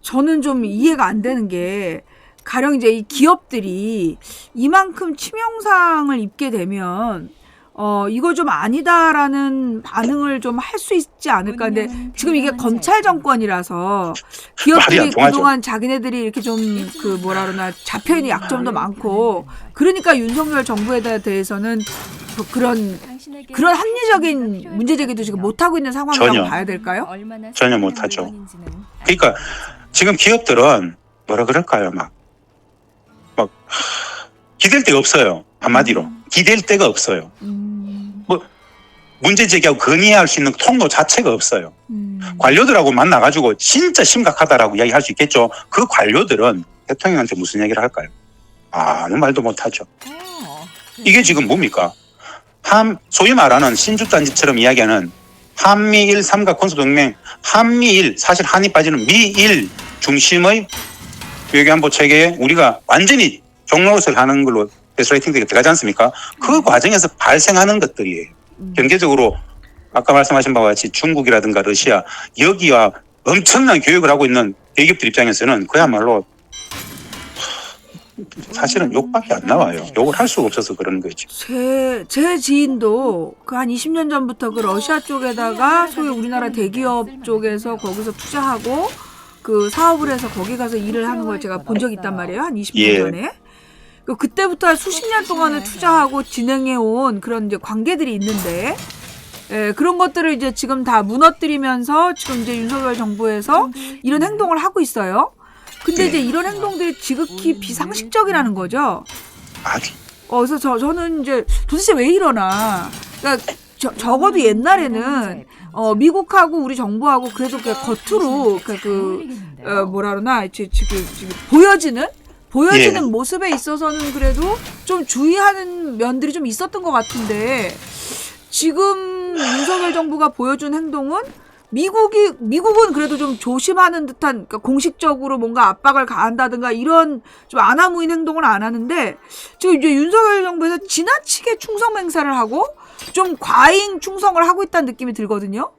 저는 좀 이해가 안 되는 게 가령 이제 이 기업들이 이만큼 치명상을 입게 되면 이거 좀 아니다라는 반응을 좀 할 수 있지 않을까. 근데 지금 이게 검찰 정권이라서 기업들이 그동안 자기네들이 이렇게 좀 그 뭐라 그러나 잡혀있는 약점도 많고 그러니까 윤석열 정부에 대해서는 그런 합리적인 문제 제기도 지금 못하고 있는 상황이라고 봐야 될까요? 전혀 못하죠. 그러니까 지금 기업들은 뭐라 그럴까요? 막 기댈 데가 없어요. 한마디로. 기댈 데가 없어요. 뭐 문제 제기하고 건의할 수 있는 통로 자체가 없어요. 관료들하고 만나가지고 진짜 심각하다라고 이야기할 수 있겠죠. 그 관료들은 대통령한테 무슨 얘기를 할까요? 아무 말도 못하죠. 이게 지금 뭡니까? 소위 말하는 신주단지처럼 이야기하는 한미일 삼각 군사동맹, 한미일 사실 한이 빠지는 미일 중심의 외교안보 체계에 우리가 완전히 종로릇을 하는 걸로 베스트라이팅 되게 들어가지 않습니까? 그 과정에서 발생하는 것들이에요. 경제적으로 아까 말씀하신 바와 같이 중국이라든가 러시아 여기와 엄청난 교육을 하고 있는 대기업들 입장에서는 그야말로 사실은 욕밖에 안 나와요. 욕을 할 수가 없어서 그런 거죠. 제 지인도 그 한 20년 전부터 그 러시아 쪽에다가 소위 우리나라 대기업 쪽에서 거기서 투자하고 그 사업을 해서 거기 가서 일을 하는 걸 제가 본 적이 있단 말이에요. 한 20년 전에. 그때부터 수십 년 동안을 투자하고 진행해온 그런 이제 관계들이 있는데, 그런 것들을 이제 지금 다 무너뜨리면서 지금 이제 윤석열 정부에서 이런 행동을 하고 있어요. 근데 이제 이런 행동들이 지극히 비상식적이라는 거죠. 그래서 저는 이제 도대체 왜 이러나. 그러니까 적어도 옛날에는 미국하고 우리 정부하고 그래도 겉으로 뭐라 그러나 지금 보여지는 모습에 있어서는 그래도 좀 주의하는 면들이 좀 있었던 것 같은데 지금 윤석열 정부가 보여준 행동은 미국은 그래도 좀 조심하는 듯한, 그러니까 공식적으로 뭔가 압박을 가한다든가 이런 좀 아나무인 행동을 안 하는데 지금 이제 윤석열 정부에서 지나치게 충성 맹세를 하고 좀 과잉 충성을 하고 있다는 느낌이 들거든요.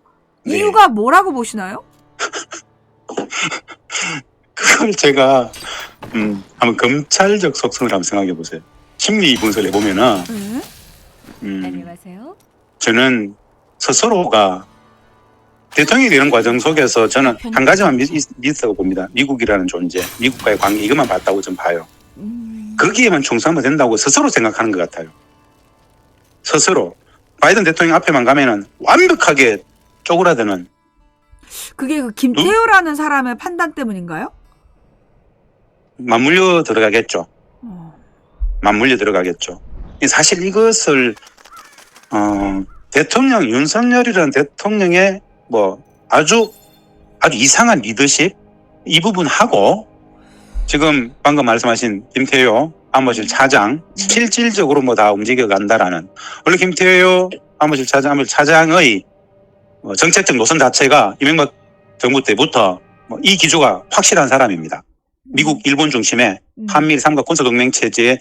네. 이유가 뭐라고 보시나요? 그걸 제가 한번 검찰적 속성을 한번 생각해 보세요. 심리 분석을 해보면은 안녕하세요. 저는 스스로가 대통령이 되는 과정 속에서 저는 한 가지만 믿었다고 봅니다. 미국이라는 존재, 미국과의 관계 이것만 봤다고 좀 봐요. 거기에만 충성하면 된다고 스스로 생각하는 것 같아요. 스스로. 바이든 대통령 앞에만 가면은 완벽하게 쪼그라드는. 그게 그 김태효라는 사람의 판단 때문인가요? 맞물려 들어가겠죠. 맞물려 들어가겠죠. 사실 이것을 대통령 윤석열이라는 대통령의 뭐 아주 이상한 리더십 이 부분하고 지금 방금 말씀하신 김태효 안보실 차장 실질적으로 뭐 다 움직여 간다라는, 원래 김태효 안보실 차장의 정책적 노선 자체가 이명박 정부 때부터 이 기조가 확실한 사람입니다. 미국, 일본 중심의 한미일 삼각 군사동맹 체제에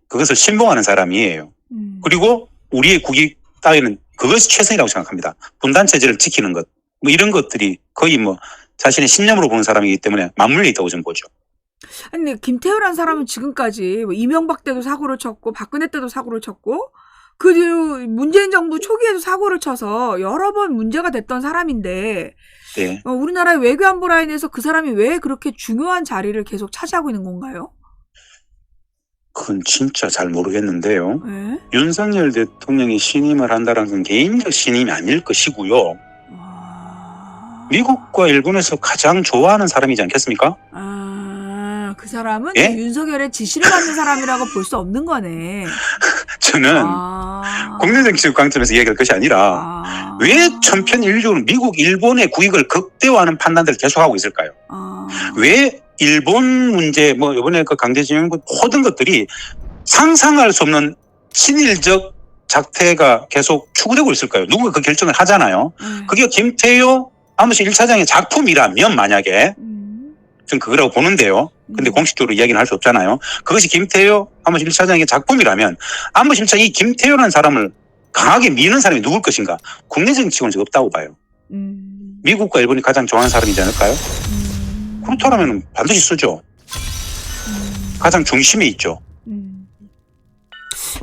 그것을 신봉하는 사람이에요. 그리고 우리의 국익 따위는 그것이 최선이라고 생각합니다. 분단 체제를 지키는 것, 뭐 이런 것들이 거의 뭐 자신의 신념으로 보는 사람이기 때문에 맞물려 있다고 저는 보죠. 아니, 근데 김태효라는 사람은 지금까지 뭐 이명박 때도 사고를 쳤고 박근혜 때도 사고를 쳤고 그 뒤로 문재인 정부 초기에도 사고를 쳐서 여러 번 문제가 됐던 사람인데 네. 우리나라의 외교안보 라인에서 그 사람이 왜 그렇게 중요한 자리를 계속 차지하고 있는 건가요? 그건 진짜 잘 모르겠는데요. 네? 윤석열 대통령이 신임을 한다는 건 개인적 신임이 아닐 것이고요. 미국과 일본에서 가장 좋아하는 사람이지 않겠습니까? 그 사람은 예? 윤석열의 지시를 받는 사람이라고 볼 수 없는 거네. 저는 국내 정치적 관점에서 얘기할 것이 아니라 왜 천편일률적으로 미국, 일본의 국익을 극대화하는 판단들을 계속하고 있을까요? 왜 일본 문제, 뭐 이번에 그 강제징용 모든 것들이 상상할 수 없는 친일적 작태가 계속 추구되고 있을까요? 누구가 그 결정을 하잖아요. 그게 김태효 아무시 1차장의 작품이라면 만약에 전 그거라고 보는데요. 근데 공식적으로 이야기는 할 수 없잖아요. 그것이 김태효 아무시 1차장의 작품이라면 아무시 1차장이 이 김태효라는 사람을 강하게 미는 사람이 누굴 것인가? 국내 정치권은 없다고 봐요. 미국과 일본이 가장 좋아하는 사람이지 않을까요? 그렇다면 반드시 쓰죠. 가장 중심에 있죠.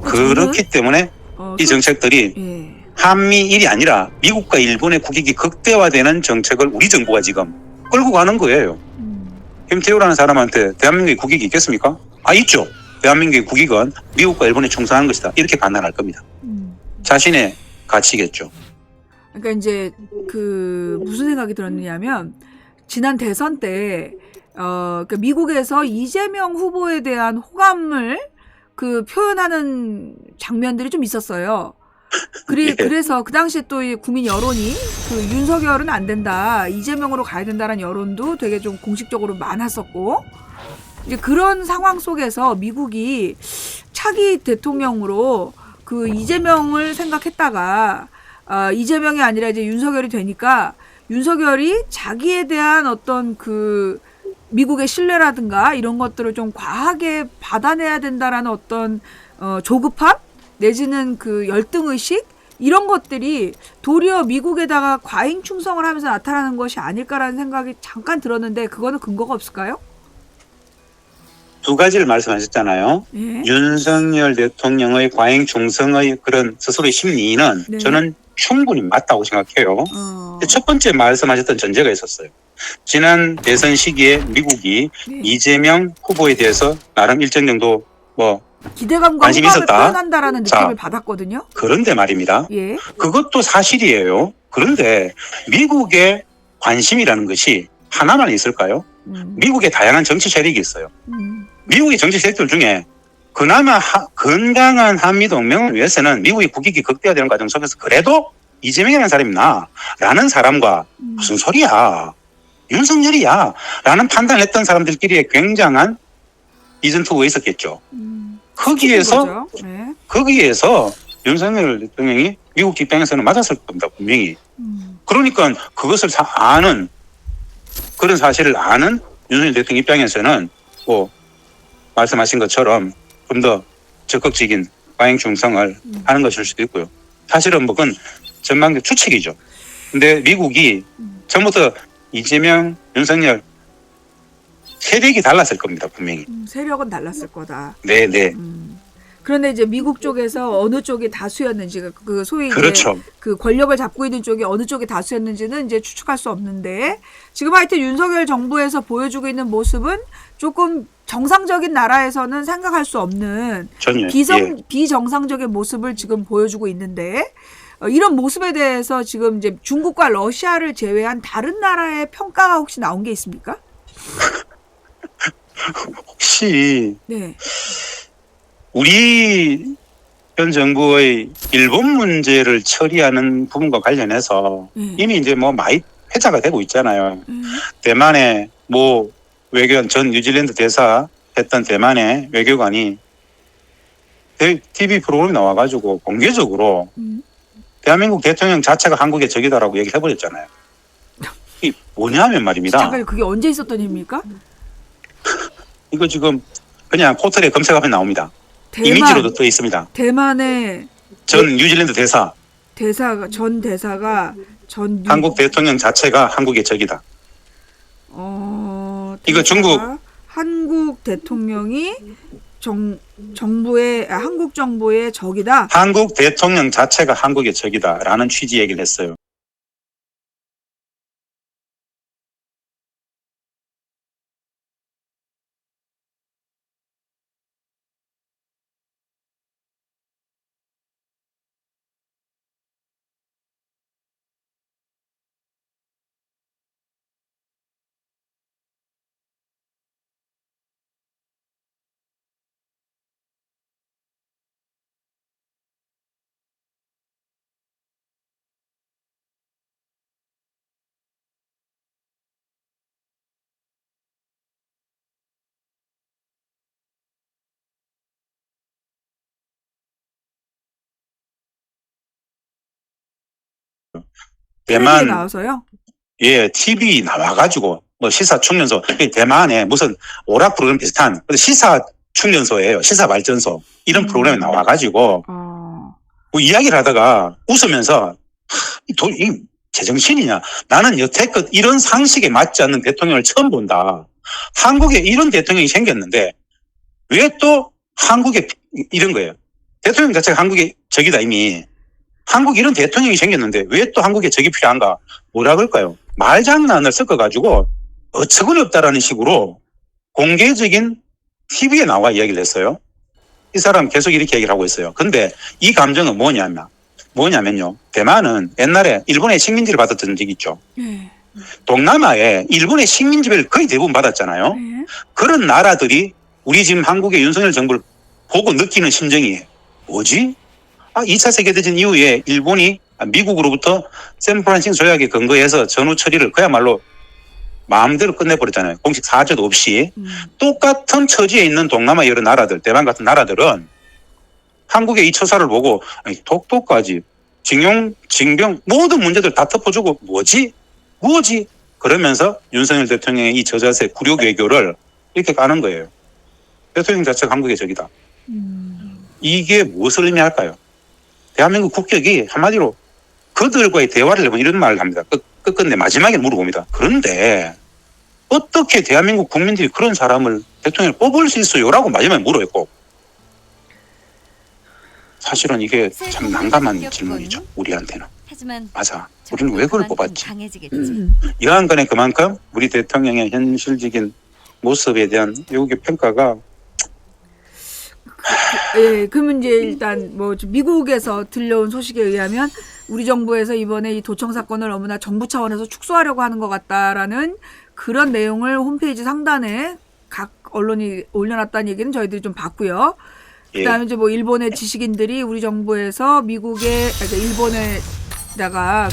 그렇기 때문에 이 정책들이 한미일이 아니라 미국과 일본의 국익이 극대화되는 정책을 우리 정부가 지금 끌고 가는 거예요. 김태우라는 사람한테 대한민국의 국익이 있겠습니까? 있죠. 대한민국의 국익은 미국과 일본에 충성하는 것이다. 이렇게 판단할 겁니다. 자신의 가치겠죠. 그러니까 이제 그 무슨 생각이 들었느냐면 지난 대선 때 그러니까 미국에서 이재명 후보에 대한 호감을 그 표현하는 장면들이 좀 있었어요. 그래서 그 당시에 또 이 국민 여론이 그 윤석열은 안 된다, 이재명으로 가야 된다는 여론도 되게 좀 공식적으로 많았었고, 이제 그런 상황 속에서 미국이 차기 대통령으로 그 이재명을 생각했다가 이재명이 아니라 이제 윤석열이 되니까 윤석열이 자기에 대한 어떤 그 미국의 신뢰라든가 이런 것들을 좀 과하게 받아내야 된다라는 어떤 조급함 내지는 그 열등의식 이런 것들이 도리어 미국에다가 과잉 충성을 하면서 나타나는 것이 아닐까라는 생각이 잠깐 들었는데 그거는 근거가 없을까요? 두 가지를 말씀하셨잖아요. 예. 윤석열 대통령의 과잉 충성의 그런 스스로의 심리는 네. 저는 충분히 맞다고 생각해요. 첫 번째 말씀하셨던 전제가 있었어요. 지난 대선 시기에 미국이 네. 이재명 후보에 대해서 나름 일정 정도 기대감과 관심이 호감을 있었다. 표현한다라는 느낌을 받았거든요. 그런데 말입니다. 예. 그것도 사실이에요. 그런데 미국의 관심이라는 것이 하나만 있을까요? 미국의 다양한 정치 세력이 있어요. 미국의 정치 세력들 중에 그나마 건강한 한미동맹을 위해서는 미국의 국익이 극대화되는 과정 속에서 그래도 이재명이라는 사람이 라는 사람과 무슨 소리야, 윤석열이야 라는 판단을 했던 사람들끼리의 굉장한 이전투가 있었겠죠. 거기에서 네. 거기에서 윤석열 대통령이 미국 입장에서는 맞았을 겁니다. 분명히. 그러니까 그것을 아는, 그런 사실을 아는 윤석열 대통령 입장에서는 말씀하신 것처럼 좀 더 적극적인 과잉 충성을 하는 것일 수도 있고요. 사실은 그건 전망적 추측이죠. 근데 미국이 처음부터 이재명, 윤석열 세력이 달랐을 겁니다. 분명히. 세력은 달랐을 거다. 네. 그런데 이제 미국 쪽에서 어느 쪽이 다수였는지, 그 소위 그렇죠. 이제 그 권력을 잡고 있는 쪽이 어느 쪽이 다수였는지는 이제 추측할 수 없는데, 지금 하여튼 윤석열 정부에서 보여주고 있는 모습은 조금 정상적인 나라에서는 생각할 수 없는 전혀, 비정상적인 모습을 지금 보여주고 있는데, 이런 모습에 대해서 지금 이제 중국과 러시아를 제외한 다른 나라의 평가가 혹시 나온 게 있습니까? 혹시 네. 우리 현 정부의 일본 문제를 처리하는 부분과 관련해서 이미 이제 많이 회자가 되고 있잖아요. 대만의 외교관, 전 뉴질랜드 대사 했던 대만의 외교관이 TV 프로그램에 나와가지고 공개적으로 대한민국 대통령 자체가 한국의 적이다라고 얘기해버렸잖아요. 이게 뭐냐면 말입니다. 잠깐, 그게 언제 있었던 일입니까? 이거 지금 그냥 포털에 검색하면 나옵니다. 이미지로도 떠 있습니다. 대만의 전 뉴질랜드 전 대사가 한국 대통령 자체가 한국의 적이다. 이거 중국 한국 대통령이 한국 정부의 적이다. 한국 대통령 자체가 한국의 적이다라는 취지 얘기를 했어요. 텔레비에 대만 나와서요? 예 TV 나와가지고 뭐 시사 충전소 대만에 무슨 오락 프로그램 비슷한 시사 충전소예요. 시사 발전소 이런 프로그램에 나와가지고 뭐 이야기를 하다가 웃으면서 이 제정신이냐? 나는 여태껏 이런 상식에 맞지 않는 대통령을 처음 본다. 한국에 이런 대통령이 생겼는데 왜 또 한국에 이런 거예요. 대통령 자체가 한국의 적이다 이미. 한국에 이런 대통령이 생겼는데 왜 또 한국에 적이 필요한가? 뭐라 그럴까요? 말장난을 섞어가지고 어처구니 없다라는 식으로 공개적인 TV에 나와 이야기를 했어요. 이 사람 계속 이렇게 얘기를 하고 있어요. 근데 이 감정은 뭐냐면요. 대만은 옛날에 일본의 식민지를 받았던 적이 있죠. 네. 동남아에 일본의 식민지를 거의 대부분 받았잖아요. 네. 그런 나라들이 우리 지금 한국의 윤석열 정부를 보고 느끼는 심정이 뭐지? 2차 세계대전 이후에 일본이 미국으로부터 샌프란시스코 조약에 근거해서 전후 처리를 그야말로 마음대로 끝내버렸잖아요. 공식 사죄도 없이. 똑같은 처지에 있는 동남아 여러 나라들, 대만 같은 나라들은 한국의 이 처사를 보고 독도까지 징용, 징병 모든 문제들 다 덮어주고 뭐지? 그러면서 윤석열 대통령의 이 저자세 굴욕 외교를 이렇게 까는 거예요. 대통령 자체가 한국의 적이다. 이게 무엇을 의미할까요? 대한민국 국격이 한마디로 그들과의 대화를 해보면 이런 말을 합니다. 끝끝내 마지막에 물어봅니다. 그런데 어떻게 대한민국 국민들이 그런 사람을 대통령을 뽑을 수 있어요? 라고 마지막에 물어요. 사실은 이게 참 난감한 질문이죠. 우리한테는. 하지만 맞아. 우리는 왜 그걸 뽑았지? 강해지겠지. 여하간에 그만큼 우리 대통령의 현실적인 모습에 대한 외국의 평가가 예, 그러면 이제 일단 뭐 미국에서 들려온 소식에 의하면 우리 정부에서 이번에 이 도청 사건을 너무나 정부 차원에서 축소하려고 하는 것 같다라는 그런 내용을 홈페이지 상단에 각 언론이 올려놨다는 얘기는 저희들이 좀 봤고요. 그다음에 이제 뭐 일본의 지식인들이 우리 정부에서 그러니까 일본에다가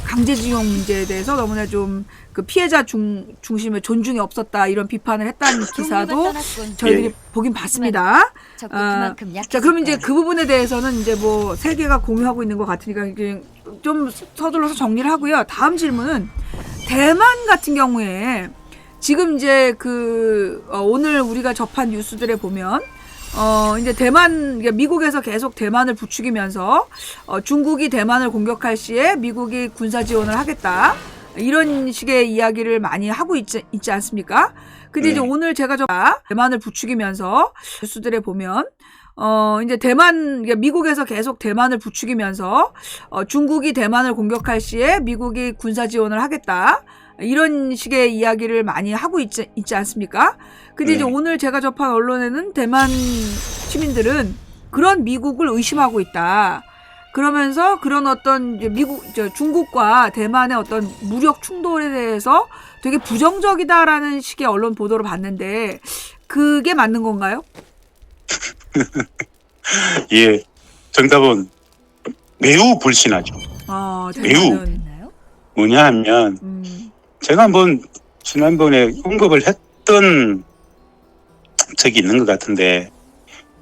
강제징용 문제에 대해서 너무나 좀 그 피해자 중심의 존중이 없었다 이런 비판을 했다는 기사도 저희들이 보긴 봤습니다. 자, 그럼 이제 그 부분에 대해서는 이제 뭐 세계가 공유하고 있는 것 같으니까 이제 좀 서둘러서 정리를 하고요. 다음 질문은 대만 같은 경우에 지금 이제 오늘 우리가 접한 뉴스들에 보면 이제 미국에서 계속 대만을 부추기면서 중국이 대만을 공격할 시에 미국이 군사 지원을 하겠다. 이런 식의 이야기를 많이 하고 있지 않습니까? 근데 이제 오늘 제가 대만을 부추기면서 뉴스들에 보면 이제 미국에서 계속 대만을 부추기면서 중국이 대만을 공격할 시에 미국이 군사 지원을 하겠다. 이런 식의 이야기를 많이 하고 있지 않습니까? 근데 이제 오늘 제가 접한 언론에는 대만 시민들은 그런 미국을 의심하고 있다. 그러면서 그런 어떤 중국과 대만의 어떤 무력 충돌에 대해서 되게 부정적이다라는 식의 언론 보도를 봤는데 그게 맞는 건가요? 예, 정답은 매우 불신하죠. 매우. 뭐냐 하면 제가 한번 지난번에 언급을 했던 적이 있는 것 같은데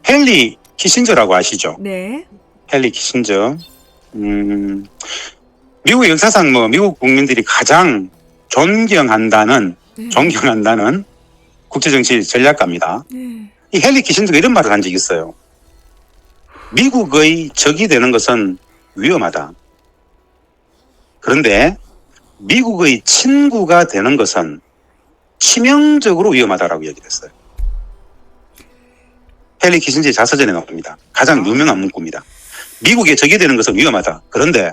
헨리 키신저라고 아시죠? 네. 헨리 키신저. 미국 역사상 미국 국민들이 가장 존경한다는 국제정치 전략가입니다. 네. 이 헨리 키신저가 이런 말을 한 적이 있어요. 미국의 적이 되는 것은 위험하다. 그런데 미국의 친구가 되는 것은 치명적으로 위험하다라고 얘기를 했어요. 헨리 키신저의 자서전에 나옵니다. 가장 유명한 문구입니다. 미국의 적이 되는 것은 위험하다. 그런데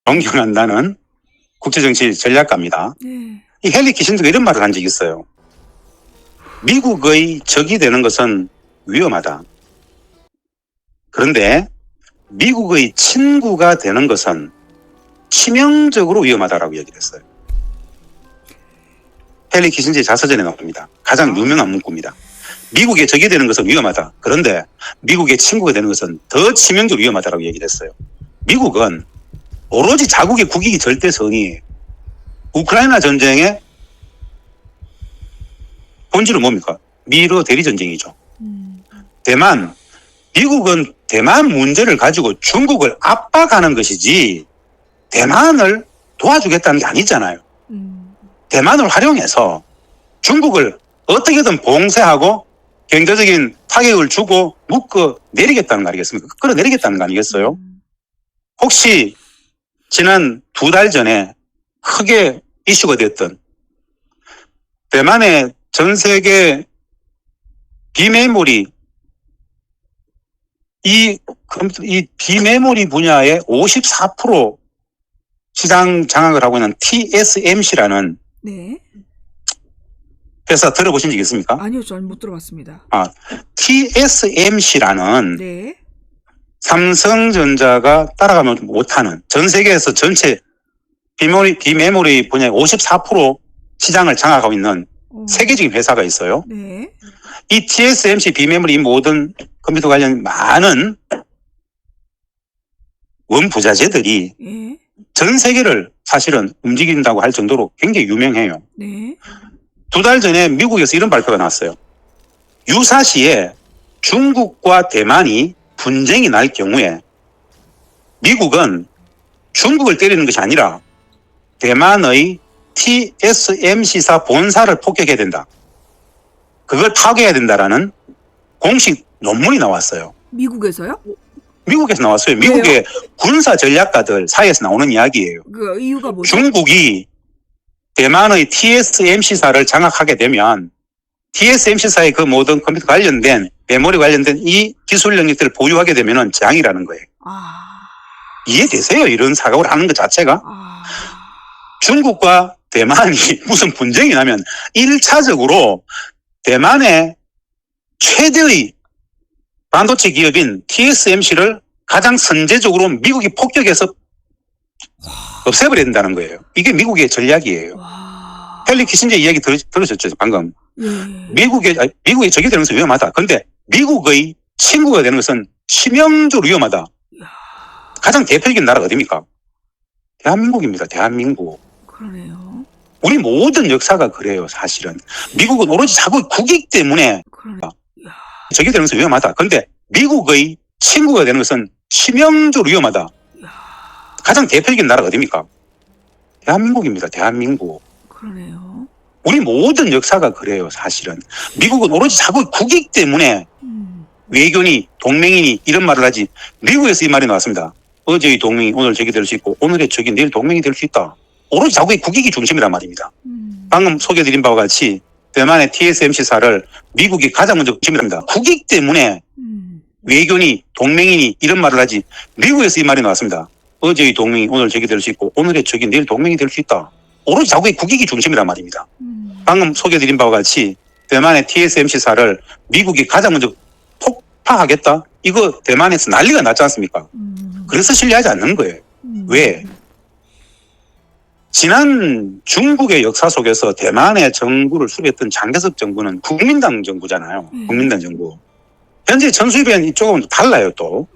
존경한다는 국제정치 전략가입니다. 네. 이 헨리 키신저가 이런 말을 한 적이 있어요. 미국의 적이 되는 것은 위험하다. 그런데 미국의 친구가 되는 것은 치명적으로 위험하다라고 얘기를 했어요. 헨리 키신저의 자서전에 나옵니다. 가장 유명한 문구입니다. 미국에 적이 되는 것은 위험하다. 그런데 미국의 친구가 되는 것은 더 치명적으로 위험하다라고 얘기를 했어요. 미국은 오로지 자국의 국익이 절대선이에요. 우크라이나 전쟁의 본질은 뭡니까? 미러 대리전쟁이죠. 미국은 대만 문제를 가지고 중국을 압박하는 것이지 대만을 도와주겠다는 게 아니잖아요. 대만을 활용해서 중국을 어떻게든 봉쇄하고 경제적인 타격을 주고 묶어 내리겠다는 거 아니겠습니까? 끌어내리겠다는 거 아니겠어요? 혹시 지난 2달 전에 크게 이슈가 됐던 대만의 전 세계 비메모리 이 비메모리 분야의 54% 시장 장악을 하고 있는 TSMC라는 네. 회사 들어보신 적 있습니까? 아니요, 전 못 들어봤습니다. TSMC라는 네. 삼성전자가 따라가면 못하는 전 세계에서 전체 비메모리 분야의 54% 시장을 장악하고 있는 세계적인 회사가 있어요. 네. 이 TSMC 비메모리 모든 컴퓨터 관련 많은 원부자재들이 예. 전 세계를 사실은 움직인다고 할 정도로 굉장히 유명해요. 네. 2달 전에 미국에서 이런 발표가 나왔어요. 유사시에 중국과 대만이 분쟁이 날 경우에 미국은 중국을 때리는 것이 아니라 대만의 TSMC사 본사를 폭격해야 된다. 그걸 파괴해야 된다라는 공식 논문이 나왔어요. 미국에서요? 미국에서 나왔어요. 미국의 군사 전략가들 사이에서 나오는 이야기예요. 그 이유가 뭐죠? 중국이 대만의 TSMC사를 장악하게 되면 TSMC사의 그 모든 컴퓨터 관련된 메모리 관련된 이 기술 영역들을 보유하게 되면 재앙이라는 거예요. 이해되세요? 이런 사고를 하는 것 자체가? 중국과 대만이 무슨 분쟁이 나면 1차적으로 대만의 최대의 반도체 기업인 TSMC를 가장 선제적으로 미국이 폭격해서 없애버려야 된다는 거예요. 이게 미국의 전략이에요. 헨리 키신저 이야기 들으셨죠? 방금. 미국의 적이 되는 것은 위험하다. 그런데 미국의 친구가 되는 것은 치명적으로 위험하다. 가장 대표적인 나라가 어디입니까? 대한민국입니다. 대한민국. 그러네요. 우리 모든 역사가 그래요. 사실은. 미국은 오로지 자국 국익 때문에 적이 되는 것은 위험하다. 그런데 미국의 친구가 되는 것은 치명적으로 위험하다. 가장 대표적인 나라가 어디입니까? 대한민국입니다. 대한민국. 그러네요. 우리 모든 역사가 그래요. 사실은. 미국은 오로지 자국 국익 때문에 외교니 동맹이니 이런 말을 하지. 미국에서 이 말이 나왔습니다. 어제의 동맹이 오늘 적이 될 수 있고 오늘의 적이 내일 동맹이 될 수 있다. 오로지 자국의 국익이 중심이란 말입니다. 방금 소개해드린 바와 같이 대만의 TSMC사를 미국이 가장 먼저 중심이랍니다. 국익 때문에 외교니 동맹이니 이런 말을 하지. 미국에서 이 말이 나왔습니다. 어제의 동맹이 오늘 적이 될 수 있고 오늘의 적이 내일 동맹이 될 수 있다. 오로지 자국의 국익이 중심이란 말입니다. 방금 소개해드린 바와 같이 대만의 TSMC사를 미국이 가장 먼저 폭파하겠다? 이거 대만에서 난리가 났지 않습니까? 그래서 신뢰하지 않는 거예요. 왜? 지난 중국의 역사 속에서 대만의 정부를 수립했던 장개석 정부는 국민당 정부잖아요. 국민당 정부. 현재 전수입은 이쪽은 달라요 또.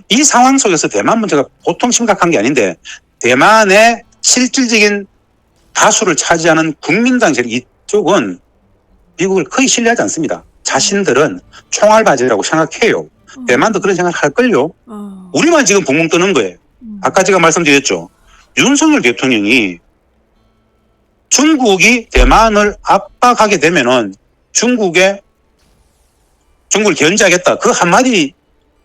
이 상황 속에서 대만 문제가 보통 심각한 게 아닌데 대만의 실질적인 다수를 차지하는 국민당 이쪽은 미국을 거의 신뢰하지 않습니다. 자신들은 총알바지라고 생각해요. 대만도 그런 생각을 할걸요. 우리만 지금 붕붕 뜨는 거예요. 아까 제가 말씀드렸죠. 윤석열 대통령이 중국이 대만을 압박하게 되면은 중국을 견제하겠다. 그 한마디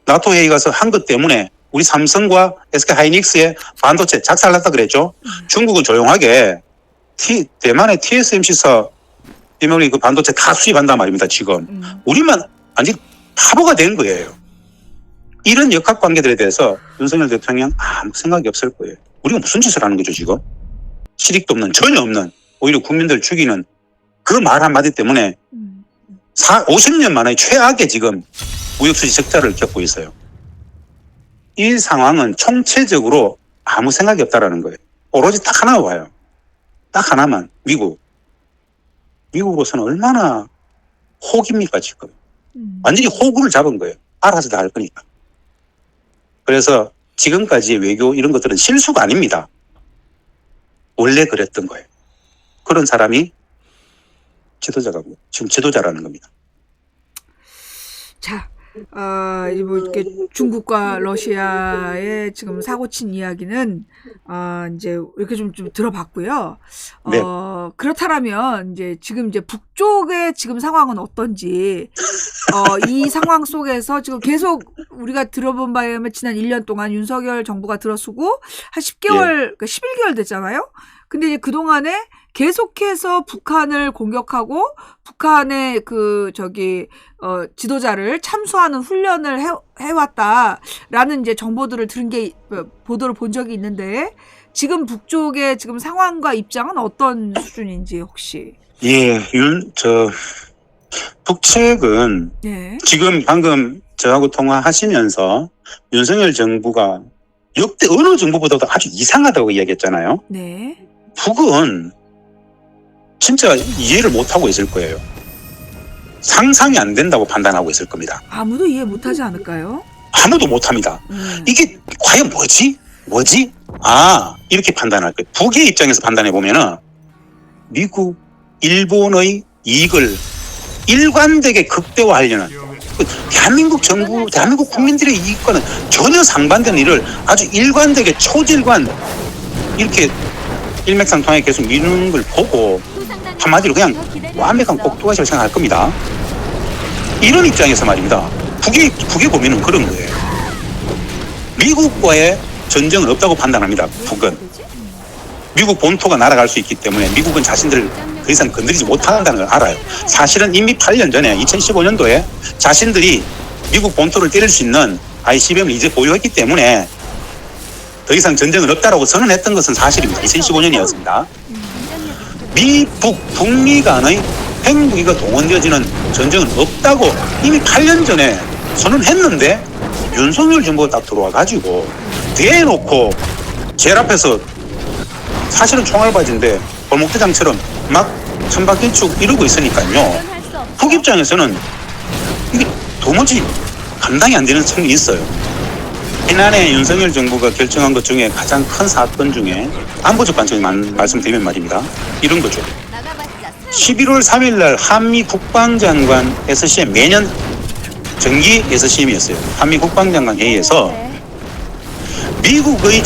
나토 회의 가서 한 것 때문에 우리 삼성과 SK 하이닉스의 반도체 작살났다 그랬죠. 중국은 조용하게 대만의 TSMC사 그 반도체 다 수입한단 말입니다. 지금 우리만 완전 바보가 된 거예요. 이런 역학관계들에 대해서 윤석열 대통령 아무 생각이 없을 거예요. 우리가 무슨 짓을 하는 거죠 지금? 실익도 없는 전혀 없는 오히려 국민들 죽이는 그 말 한마디 때문에 50년 만에 최악의 지금 무역수지 적자를 겪고 있어요. 이 상황은 총체적으로 아무 생각이 없다라는 거예요. 오로지 딱 하나 봐요. 딱 하나만. 미국. 미국으로서는 얼마나 호기입니까 지금. 완전히 호구를 잡은 거예요. 알아서 다 할 거니까. 그래서 지금까지 외교 이런 것들은 실수가 아닙니다. 원래 그랬던 거예요. 그런 사람이 지도자가고 지금 지도자라는 겁니다. 자, 이제 뭐 이렇게 중국과 러시아의 지금 사고친 이야기는 이제 이렇게 좀 들어봤고요. 네. 그렇다면 이제 지금 이제 북쪽의 지금 상황은 어떤지, 이 상황 속에서 지금 계속 우리가 들어본 바에 의하면 지난 1년 동안 윤석열 정부가 들어서고 한 10개월, 그러니까 11개월 됐잖아요. 근데 이제 그동안에 계속해서 북한을 공격하고 북한의 지도자를 참수하는 훈련을 해왔다라는 이제 정보들을 들은 게, 보도를 본 적이 있는데, 지금 북쪽의 지금 상황과 입장은 어떤 수준인지 혹시? 예, 북측은 네. 지금 방금 저하고 통화하시면서 윤석열 정부가 역대 어느 정부보다도 아주 이상하다고 이야기했잖아요. 네. 북은 진짜 이해를 못하고 있을 거예요. 상상이 안 된다고 판단하고 있을 겁니다. 아무도 이해 못하지 않을까요? 아무도 못합니다. 이게 과연 뭐지? 이렇게 판단할 거예요. 북의 입장에서 판단해 보면은 미국, 일본의 이익을 일관되게 극대화하려는 대한민국 정부, 대한민국 국민들의 이익과는 전혀 상반되는 일을 아주 일관되게 초질관 이렇게 일맥상통하게 계속 미루는 걸 보고 한마디로 그냥 완벽한 꼭두가시를 생각할 겁니다. 이런 입장에서 말입니다. 북의 고민은 그런 거예요. 미국과의 전쟁은 없다고 판단합니다. 북은. 미국 본토가 날아갈 수 있기 때문에 미국은 자신들을 더 이상 건드리지 못한다는 걸 알아요. 사실은 이미 8년 전에 2015년도에 자신들이 미국 본토를 때릴 수 있는 ICBM을 이제 보유했기 때문에 더 이상 전쟁은 없다라고 선언했던 것은 사실입니다. 2015년이었습니다. 북미 간의 핵무기가 동원되어지는 전쟁은 없다고 이미 8년 전에 선언했는데 윤석열 정부가 딱 들어와가지고 대놓고 제일 앞에서 사실은 총알바지인데 골목대장처럼 막 천박일축 이러고 있으니까요. 북 입장에서는 이게 도무지 감당이 안 되는 측면이 있어요. 지난해 윤석열 정부가 결정한 것 중에 가장 큰 사건 중에 안보적 관점을 말씀드리면 말입니다. 이런 거죠. 11월 3일 날 한미 국방장관 SCM 매년 정기 SCM이었어요. 한미 국방장관 회의에서 미국의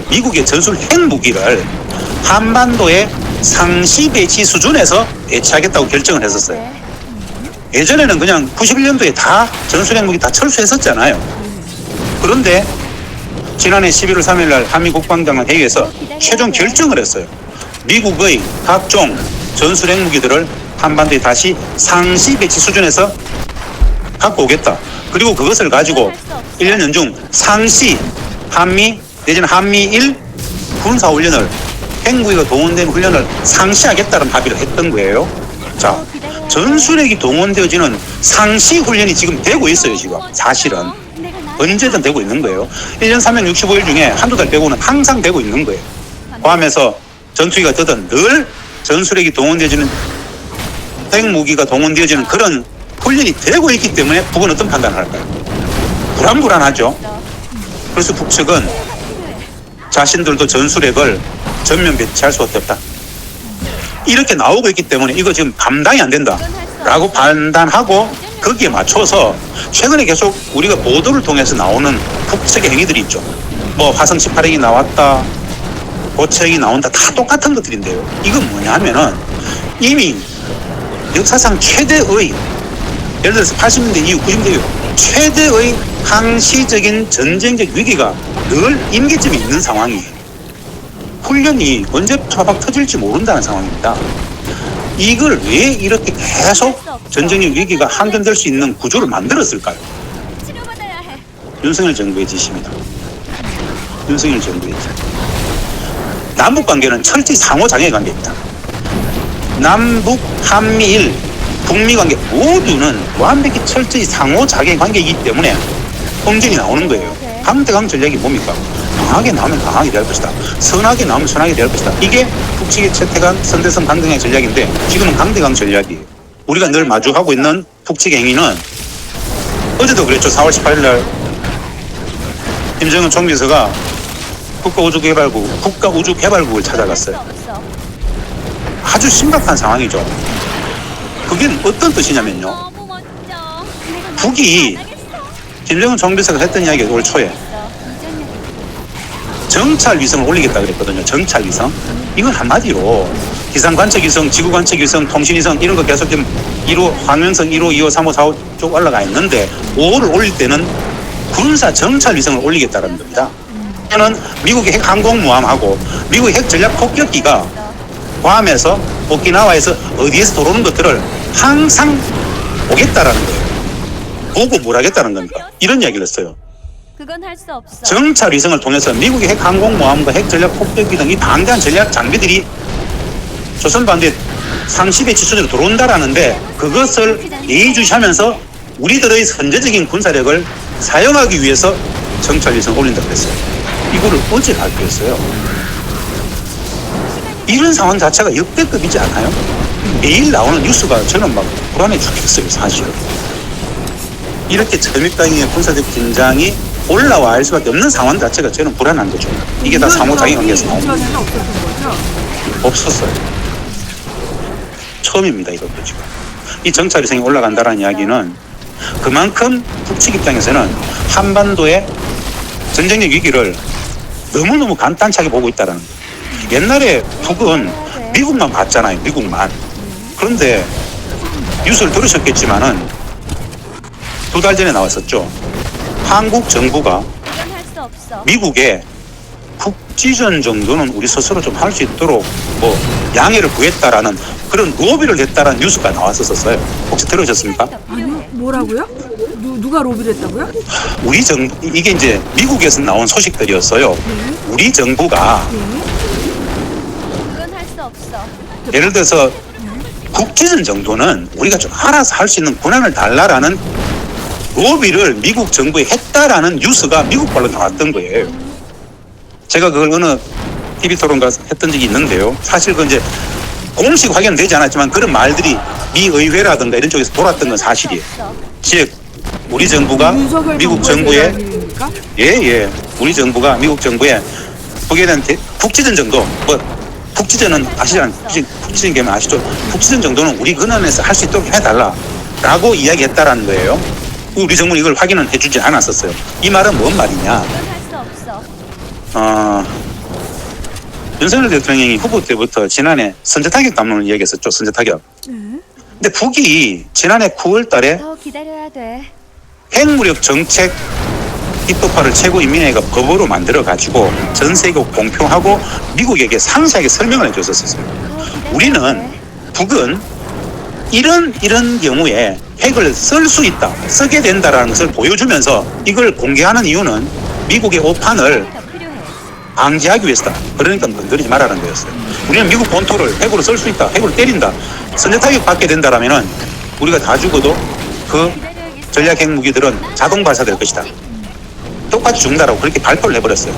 미국의 전술 핵무기를 한반도의 상시 배치 수준에서 배치하겠다고 결정을 했었어요. 예전에는 그냥 91년도에 다 전술 핵무기 다 철수했었잖아요. 그런데 지난해 11월 3일 날 한미 국방장관 회의에서 최종 결정을 했어요. 미국의 각종 전술 핵무기들을 한반도에 다시 상시 배치 수준에서 갖고 오겠다. 그리고 그것을 가지고 1년 연중 상시 한미 내지는 한미일 군사훈련을 핵무기가 동원된 훈련을 상시하겠다는 합의를 했던 거예요. 자, 전술핵이 동원되어지는 상시 훈련이 지금 되고 있어요. 지금 사실은 언제든 되고 있는 거예요. 1년 365일 중에 한두 달 빼고는 항상 되고 있는 거예요. 포함해서 전투기가 뜨든 늘 전술핵이 동원되어지는 핵무기가 동원되어지는 그런 훈련이 되고 있기 때문에 북은 어떤 판단을 할까요? 불안하죠. 그래서 북측은 자신들도 전술핵을 전면 배치할 수밖에 없다. 이렇게 나오고 있기 때문에 이거 지금 감당이 안 된다라고 판단하고 거기에 맞춰서 최근에 계속 우리가 보도를 통해서 나오는 북측의 행위들이 있죠. 뭐 화성 18핵이 나왔다, 고체핵이 나온다, 다 똑같은 것들인데요. 이건 뭐냐 하면은 이미 역사상 최대의, 예를 들어서 80년대 이후 90년대 이후 최대의 항시적인 전쟁적 위기가 늘 임계점에 있는 상황이에요. 훈련이 언제 파박 터질지 모른다는 상황입니다. 이걸 왜 이렇게 계속 전쟁적 위기가 항변될 수 있는 구조를 만들었을까요? 윤석열 정부의 지시입니다. 윤석열 정부의 지시. 남북관계는 철저히 상호작용의 관계입니다. 남북, 한미일, 북미관계 모두는 완벽히 철저히 상호작용의 관계이기 때문에 공전이 나오는 거예요. 강대강 전략이 뭡니까? 강하게 나오면 강하게 될 것이다. 선하게 나오면 선하게 될 것이다. 이게 북측의 채택한 선대성 강등의 전략인데 지금은 강대강 전략이에요. 우리가 늘 마주하고 있는 북측의 행위는 어제도 그랬죠. 4월 18일 날 김정은 총비서가 국가우주개발국을 찾아갔어요. 아주 심각한 상황이죠. 그게 어떤 뜻이냐면요. 너무 멋져. 북이 김정은 총비서가 했던 이야기가 올 초에 정찰 위성을 올리겠다 그랬거든요. 정찰 위성. 이건 한마디로 기상 관측 위성, 지구 관측 위성, 통신 위성 이런 거 계속 좀 1호 황명성 1호, 2호, 3호, 4호 쭉 올라가 있는데 5호를 올릴 때는 군사 정찰 위성을 올리겠다는 겁니다. 저는 미국의 핵 항공모함하고 미국의 핵 전략 폭격기가 괌에서 오키나와에서 어디에서 들어오는 것들을 항상 보겠다라는 거예요. 보고 뭘 하겠다는 겁니까? 이런 이야기를 했어요. 그건 할 수 없어. 정찰 위성을 통해서 미국의 핵 항공모함과 핵 전략 폭격기 등 이 방대한 전략 장비들이 조선반도에 상시배 지천으로 들어온다라는데 그것을 예의주시하면서 우리들의 선제적인 군사력을 사용하기 위해서 정찰 위성을 올린다고 했어요. 이거를 어제 발표했어요. 이런 상황 자체가 역대급이지 않아요? 매일 나오는 뉴스가 저는 막 불안해 죽겠어요, 사실은. 이렇게 점입당의 군사적 긴장이 올라와 할 수밖에 없는 상황 자체가 저는 불안한 거죠. 이게 다 상호작용 관계에서 나오는 거예요. 없었던 거죠? 없었어요. 처음입니다, 이것도 지금. 이 정찰 위성이 올라간다는 이야기는 그만큼 북측 입장에서는 한반도의 전쟁적 위기를 너무너무 간단하게 보고 있다는 거예요. 옛날에 북은 미국만 봤잖아요, 미국만. 그런데 뉴스를 들으셨겠지만은 2달 전에 나왔었죠. 한국 정부가 그건 할 수 없어. 미국의 국지전 정도는 우리 스스로 좀 할 수 있도록 뭐 양해를 구했다라는 그런 로비를 했다라는 뉴스가 나왔었어요. 혹시 들으셨습니까? 아니요. 뭐라고요? 누가 로비를 했다고요? 우리 정부 이게 이제 미국에서 나온 소식들이었어요. 우리 정부가 그건 할 수 없어. 예를 들어서 국지전 정도는 우리가 좀 알아서 할 수 있는 권한을 달라라는 로비를 미국 정부에 했다라는 뉴스가 미국발로 나왔던 거예요. 제가 그걸 어느 TV 토론가 했던 적이 있는데요. 사실 그 이제 공식 확인되지 않았지만 그런 말들이 미 의회라든가 이런 쪽에서 돌았던 건 사실이에요. 즉 우리 정부가 미국 정부에 예예 우리 정부가 미국 정부에 거기에 대한 국지전 정도 뭐 국지전은 아시잖아요. 국지전 개념 아시죠? 국지전 정도는 우리 근원에서 할 수 있도록 해달라라고 이야기했다라는 거예요. 우리 정부는 이걸 확인은 해주지 않았었어요. 이 말은 뭔 말이냐? 그건 할 수 없어. 윤석열 대통령이 후보 때부터 지난해 선제타격 담론을 이야기했었죠. 선제타격. 근데 북이 지난해 9월 달에 더 기다려야 돼. 핵무력 정책 입법화를 최고인민회의가 법으로 만들어가지고 전 세계 공표하고 미국에게 상세하게 설명을 해줬었어요. 더 기다려야 우리는 돼. 북은 이런 경우에 핵을 쓸 수 있다, 쓰게 된다라는 것을 보여주면서 이걸 공개하는 이유는 미국의 오판을 더 필요해. 방지하기 위해서다. 그러니까 건드리지 말라는 거였어요. 우리는 미국 본토를 핵으로 쓸 수 있다, 핵으로 때린다, 선제타격 받게 된다라면은 우리가 다 죽어도 그 기다려야겠어. 전략 핵무기들은 자동 발사될 것이다. 똑같이 죽는다라고 그렇게 발표를 해버렸어요.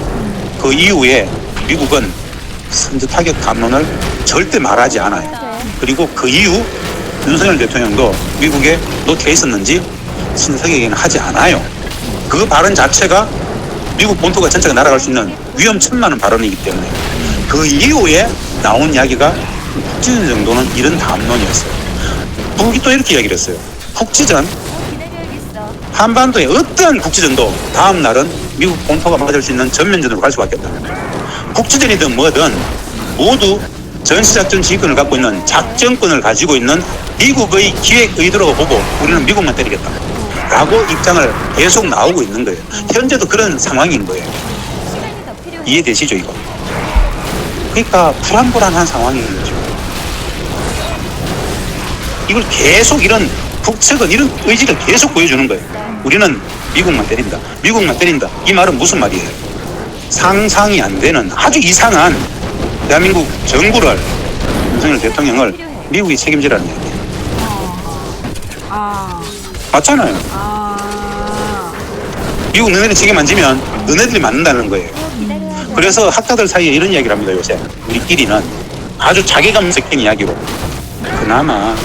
그 이후에 미국은 선제타격 담론을 절대 말하지 않아요. 그리고 그 이후 윤석열 대통령도 미국에 노트가 있었는지 선제타격에는 하지 않아요. 그 발언 자체가 미국 본토가 전체가 날아갈 수 있는 위험천만한 발언이기 때문에 그 이후에 나온 이야기가 국지전 정도는 이런 담론이었어요. 북이 또 이렇게 이야기를 했어요. 국지전 더 기다려야겠어. 한반도의 어떠한 국지전도 다음 날은 미국 본토가 맞을 수 있는 전면전으로 갈 수밖에 없다. 국지전이든 뭐든 모두 전시작전 지휘권을 갖고 있는 작전권을 가지고 있는 미국의 기획 의도라고 보고 우리는 미국만 때리겠다 라고 입장을 계속 나오고 있는 거예요. 현재도 그런 상황인 거예요. 시간이 더 필요해. 이해되시죠 이거? 그러니까 불안불안한 상황인 거죠. 이걸 계속 이런 북측은 이런 의지를 계속 보여주는 거예요. 우리는 미국만 때린다. 미국만 때린다. 이 말은 무슨 말이에요? 상상이 안 되는 아주 이상한 대한민국 정부를 윤석열 대통령을 미국이 책임지라는 얘기예요. 아, 맞잖아요. 아. 미국 너네들 책임 안 지면 너네들이 맞는다는 거예요. 기다려야 돼. 그래서 학자들 사이에 이런 이야기를 합니다. 요새 우리끼리는 아주 자괴감 섞인 이야기로 그나마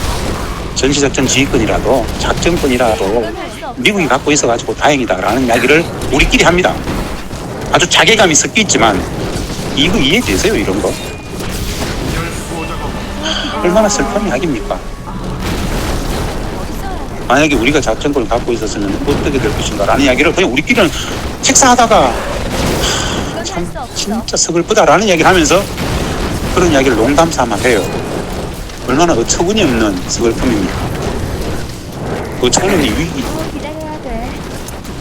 전시작전 지휘권이라도 작전권이라도 미국이 갖고 있어가지고 다행이다라는 이야기를 우리끼리 합니다. 아주 자괴감이 섞여 있지만 이거 이해되세요? 이런 거 얼마나 슬픈 이야기입니까? 만약에 우리가 작전권을 갖고 있었으면 어떻게 될 것인가라는 이야기를 그냥 우리끼리는 식사하다가 참 진짜 서글프다라는 이야기를 하면서 그런 이야기를 농담 삼아 해요. 얼마나 어처구니 없는 서글픔입니까? 어처구니 없는 위기. 기다려야 돼.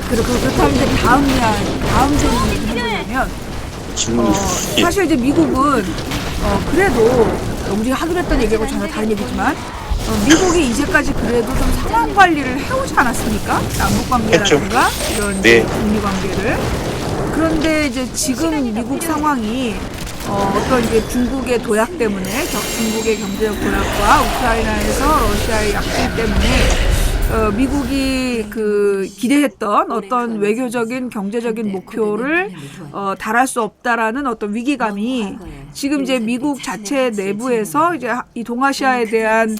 그렇다면 이제 다음 질문이 뭐냐면 질문이 예. 사실 이제 미국은 그래도 우리가 하기로 했던 얘기하고 전혀 다른 얘기지만 미국이 이제까지 그래도 좀 상황 관리를 해오지 않았습니까? 남북 관계라든가 이런 네. 북미 관계를. 그런데 이제 지금 미국 상황이 어떤 이제 중국의 도약 때문에 중국의 경제적 도약과 우크라이나에서 러시아의 약질 때문에 미국이 그 기대했던 어떤 외교적인 경제적인 목표를 달할 수 없다라는 어떤 위기감이 지금 이제 미국 자체 내부에서 이제 이 동아시아에 대한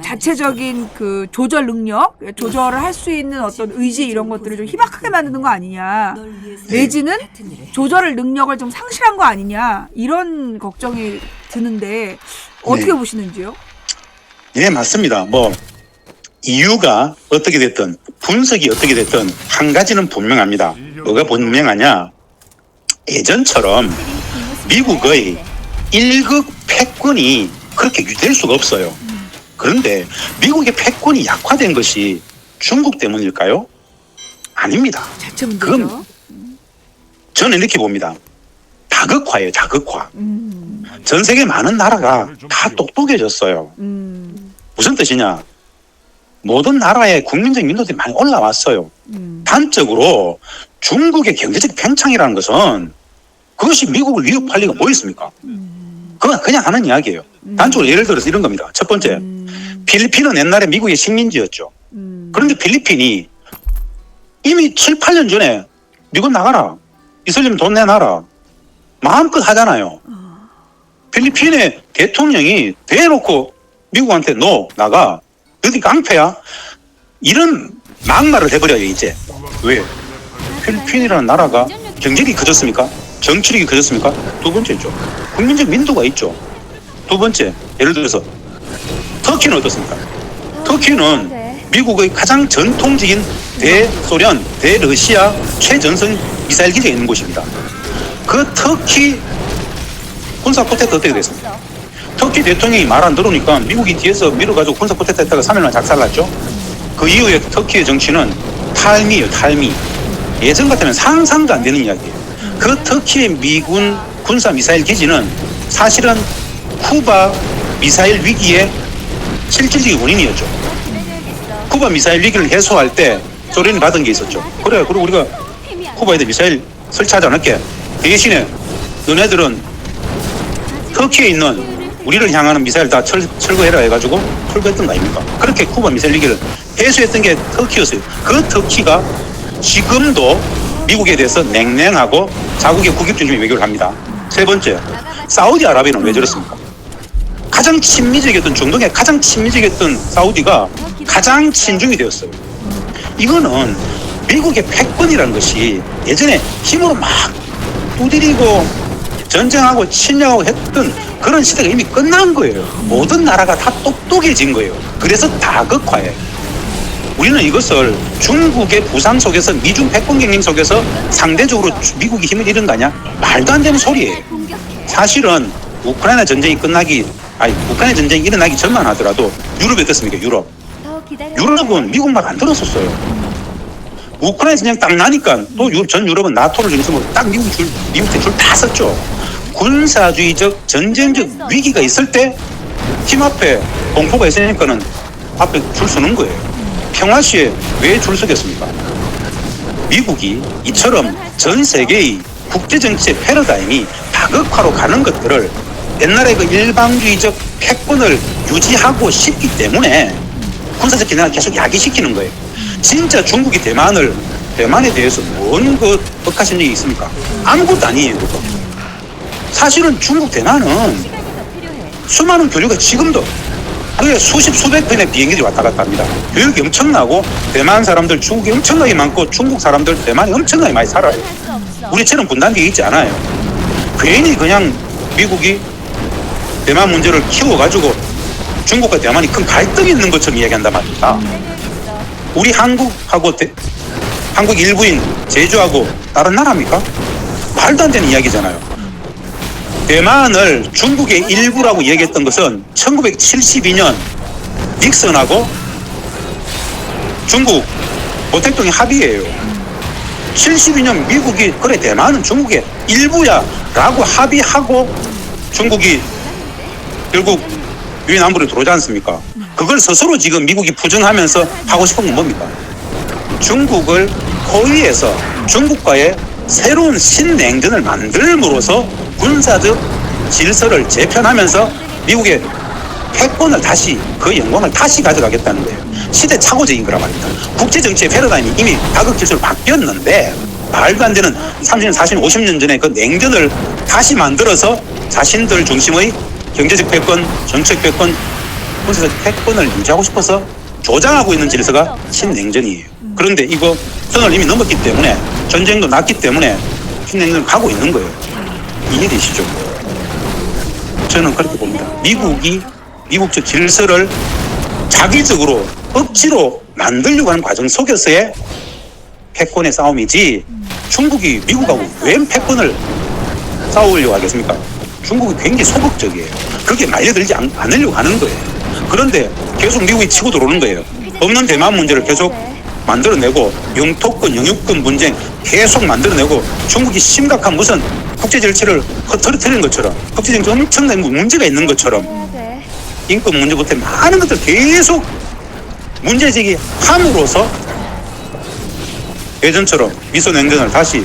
자체적인 그 조절 능력, 조절을 할 수 있는 어떤 의지 이런 것들을 좀 희박하게 만드는 거 아니냐, 내지는 조절 능력을 좀 상실한 거 아니냐 이런 걱정이 드는데 어떻게 네. 보시는지요? 네, 맞습니다. 뭐 이유가 어떻게 됐든 분석이 어떻게 됐든 한 가지는 분명합니다. 뭐가 분명하냐? 예전처럼 미국의 일극 패권이 그렇게 유지될 수가 없어요. 그런데 미국의 패권이 약화된 것이 중국 때문일까요? 아닙니다. 자체 문제죠. 그건 저는 이렇게 봅니다. 다극화예요, 다극화. 전 세계 많은 나라가 다 똑똑해졌어요. 무슨 뜻이냐? 모든 나라의 국민적 민도들이 많이 올라왔어요. 단적으로 중국의 경제적 팽창이라는 것은 그것이 미국을 위협할 리가 뭐 있습니까? 그건 그냥 하는 이야기예요. 단적으로 예를 들어서 이런 겁니다. 첫 번째, 필리핀은 옛날에 미국의 식민지였죠. 그런데 필리핀이 이미 7, 8년 전에 미국 나가라, 이슬림 돈 내놔라 마음껏 하잖아요. 필리핀의 대통령이 대놓고 미국한테 너 나가, 너희 깡패야, 이런 막말을 해버려요. 이제 왜? 필리핀이라는 나라가 경제력이 커졌습니까? 정치력이 커졌습니까? 두 번째죠, 국민적 민도가 있죠. 두 번째, 예를 들어서 터키는 어떻습니까? 터키는 미국의 가장 전통적인 대소련, 대러시아 최전선 미사일 기지가 있는 곳입니다. 그 터키 군사 포테트 어떻게 됐습니까? 터키 대통령이 말 안 들으니까 미국이 뒤에서 밀어가지고 군사 포테트 했다가 3일만 작살났죠. 그 이후에 터키의 정치는 탈미예요, 탈미. 예전 같으면 상상도 안 되는 이야기예요. 그 터키의 미군 군사 미사일 기지는 사실은 쿠바 미사일 위기의 실질적인 원인이었죠. 쿠바 미사일 위기를 해소할 때 소련이 받은 게 있었죠. 그래, 그리고 우리가 쿠바에 미사일 설치하지 않을게. 대신에 너네들은 터키에 있는 우리를 향하는 미사일 다 철거해라 해가지고 철거했던 거 아닙니까? 그렇게 쿠바 미사일 위기를 해소했던 게 터키였어요. 그 터키가 지금도 미국에 대해서 냉랭하고 자국의 국익중심 외교를 합니다. 세 번째, 사우디아라비아는 왜 저렇습니까? 가장 친미적이었던, 중동에 가장 친미적이었던 사우디가 가장 친중이 되었어요. 이거는 미국의 패권이라는 것이 예전에 힘으로 막 두드리고 전쟁하고 침략하고 했던 그런 시대가 이미 끝난 거예요. 모든 나라가 다 똑똑해진 거예요. 그래서 다극화예요. 우리는 이것을 중국의 부상 속에서, 미중 패권 경쟁 속에서 상대적으로 미국이 힘을 잃은 거 아니야? 말도 안 되는 소리예요. 사실은 우크라이나 전쟁이 우크라이나 전쟁이 일어나기 전만 하더라도 유럽이 어떻습니까? 유럽은 미국 말 안 들었었어요. 우크라이나 전쟁 딱 나니까 또 전 유럽은 나토를 중심으로 딱 미국한테 줄 다 썼죠. 군사주의적 전쟁적 위기가 있을 때 힘 앞에 공포가 있으니까는 앞에 줄 서는 거예요. 평화시에 왜 줄 서겠습니까? 미국이 이처럼 전 세계의 국제정치의 패러다임이 다극화로 가는 것들을 옛날에 그 일방주의적 패권을 유지하고 싶기 때문에 군사적 기능을 계속 야기시키는 거예요. 진짜 중국이 대만을 대만에 대해서 뭔 그 억하신 일이 있습니까? 아무것도 아니에요. 그거. 사실은 중국 대만은 시간이 더 필요해. 수많은 교류가 지금도 그게 수백 편의 비행기들이 왔다 갔다 합니다. 교육이 엄청나고 대만 사람들 중국이 엄청나게 많고 중국 사람들 대만이 엄청나게 많이 살아요. 할 수 없어. 우리처럼 분단되어 있지 않아요. 괜히 그냥 미국이 대만 문제를 키워가지고 중국과 대만이 큰 갈등이 있는 것처럼 이야기한단 말입니다. 기다려야겠어. 우리 한국하고 한국 일부인 제주하고 다른 나라입니까? 말도 안 되는 이야기잖아요. 대만을 중국의 일부라고 얘기했던 것은 1972년 닉슨하고 중국 모택동의 합의예요. 72년 미국이 그래 대만은 중국의 일부야 라고 합의하고 중국이 결국 유엔 안보리에 들어오지 않습니까? 그걸 스스로 지금 미국이 부정하면서 하고 싶은 건 뭡니까? 중국을 호위해서 중국과의 새로운 신냉전을 만들므로써 군사적 질서를 재편하면서 미국의 패권을 다시 그 영광을 다시 가져가겠다는 거예요. 시대착오적인 거란 말입니다. 국제정치의 패러다임이 이미 다극질서로 바뀌었는데 말도 안 되는 30년, 40년, 50년 전에 그 냉전을 다시 만들어서 자신들 중심의 경제적 패권, 정책 패권, 군사적 패권을 유지하고 싶어서 조장하고 있는 질서가 신냉전이에요. 그런데 이거 선을 이미 넘었기 때문에 전쟁도 났기 때문에 신냉전을 가고 있는 거예요. 이해되시죠? 저는 그렇게 봅니다. 미국이 미국적 질서를 자기적으로 억지로 만들려고 하는 과정 속에서의 패권의 싸움이지 중국이 미국하고 왜 패권을 싸우려고 하겠습니까? 중국이 굉장히 소극적이에요. 그렇게 말려들지 않으려고 하는 거예요. 그런데 계속 미국이 치고 들어오는 거예요. 없는 대만 문제를 계속 만들어내고 영토권, 영유권 분쟁 계속 만들어내고 중국이 심각한 무슨 국제 절차를 흐트러뜨리는 것처럼 국제정치 엄청난 문제가 있는 것처럼 해야 돼. 인권 문제부터 많은 것들 계속 문제 제기함으로써 예전처럼 미소 냉전을 다시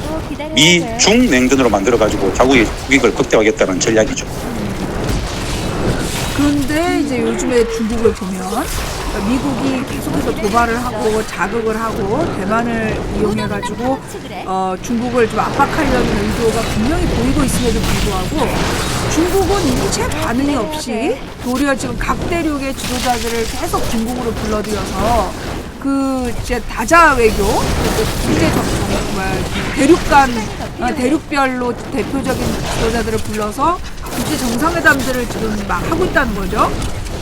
또 기다려야 돼. 미중 냉전으로 만들어가지고 자국의 국익을 극대화하겠다는 전략이죠. 그런데 이제 요즘에 중국을 보면 미국이 계속해서 도발을 하고 자극을 하고 대만을 이용해가지고 중국을 좀 압박하려는 의도가 분명히 보이고 있음에도 불구하고 중국은 일체 반응이 없이 도리어 지금 각 대륙의 지도자들을 계속 중국으로 불러들여서 그 이제 다자 외교, 국제 대륙별로 대표적인 지도자들을 불러서 국제 정상회담들을 지금 막 하고 있다는 거죠.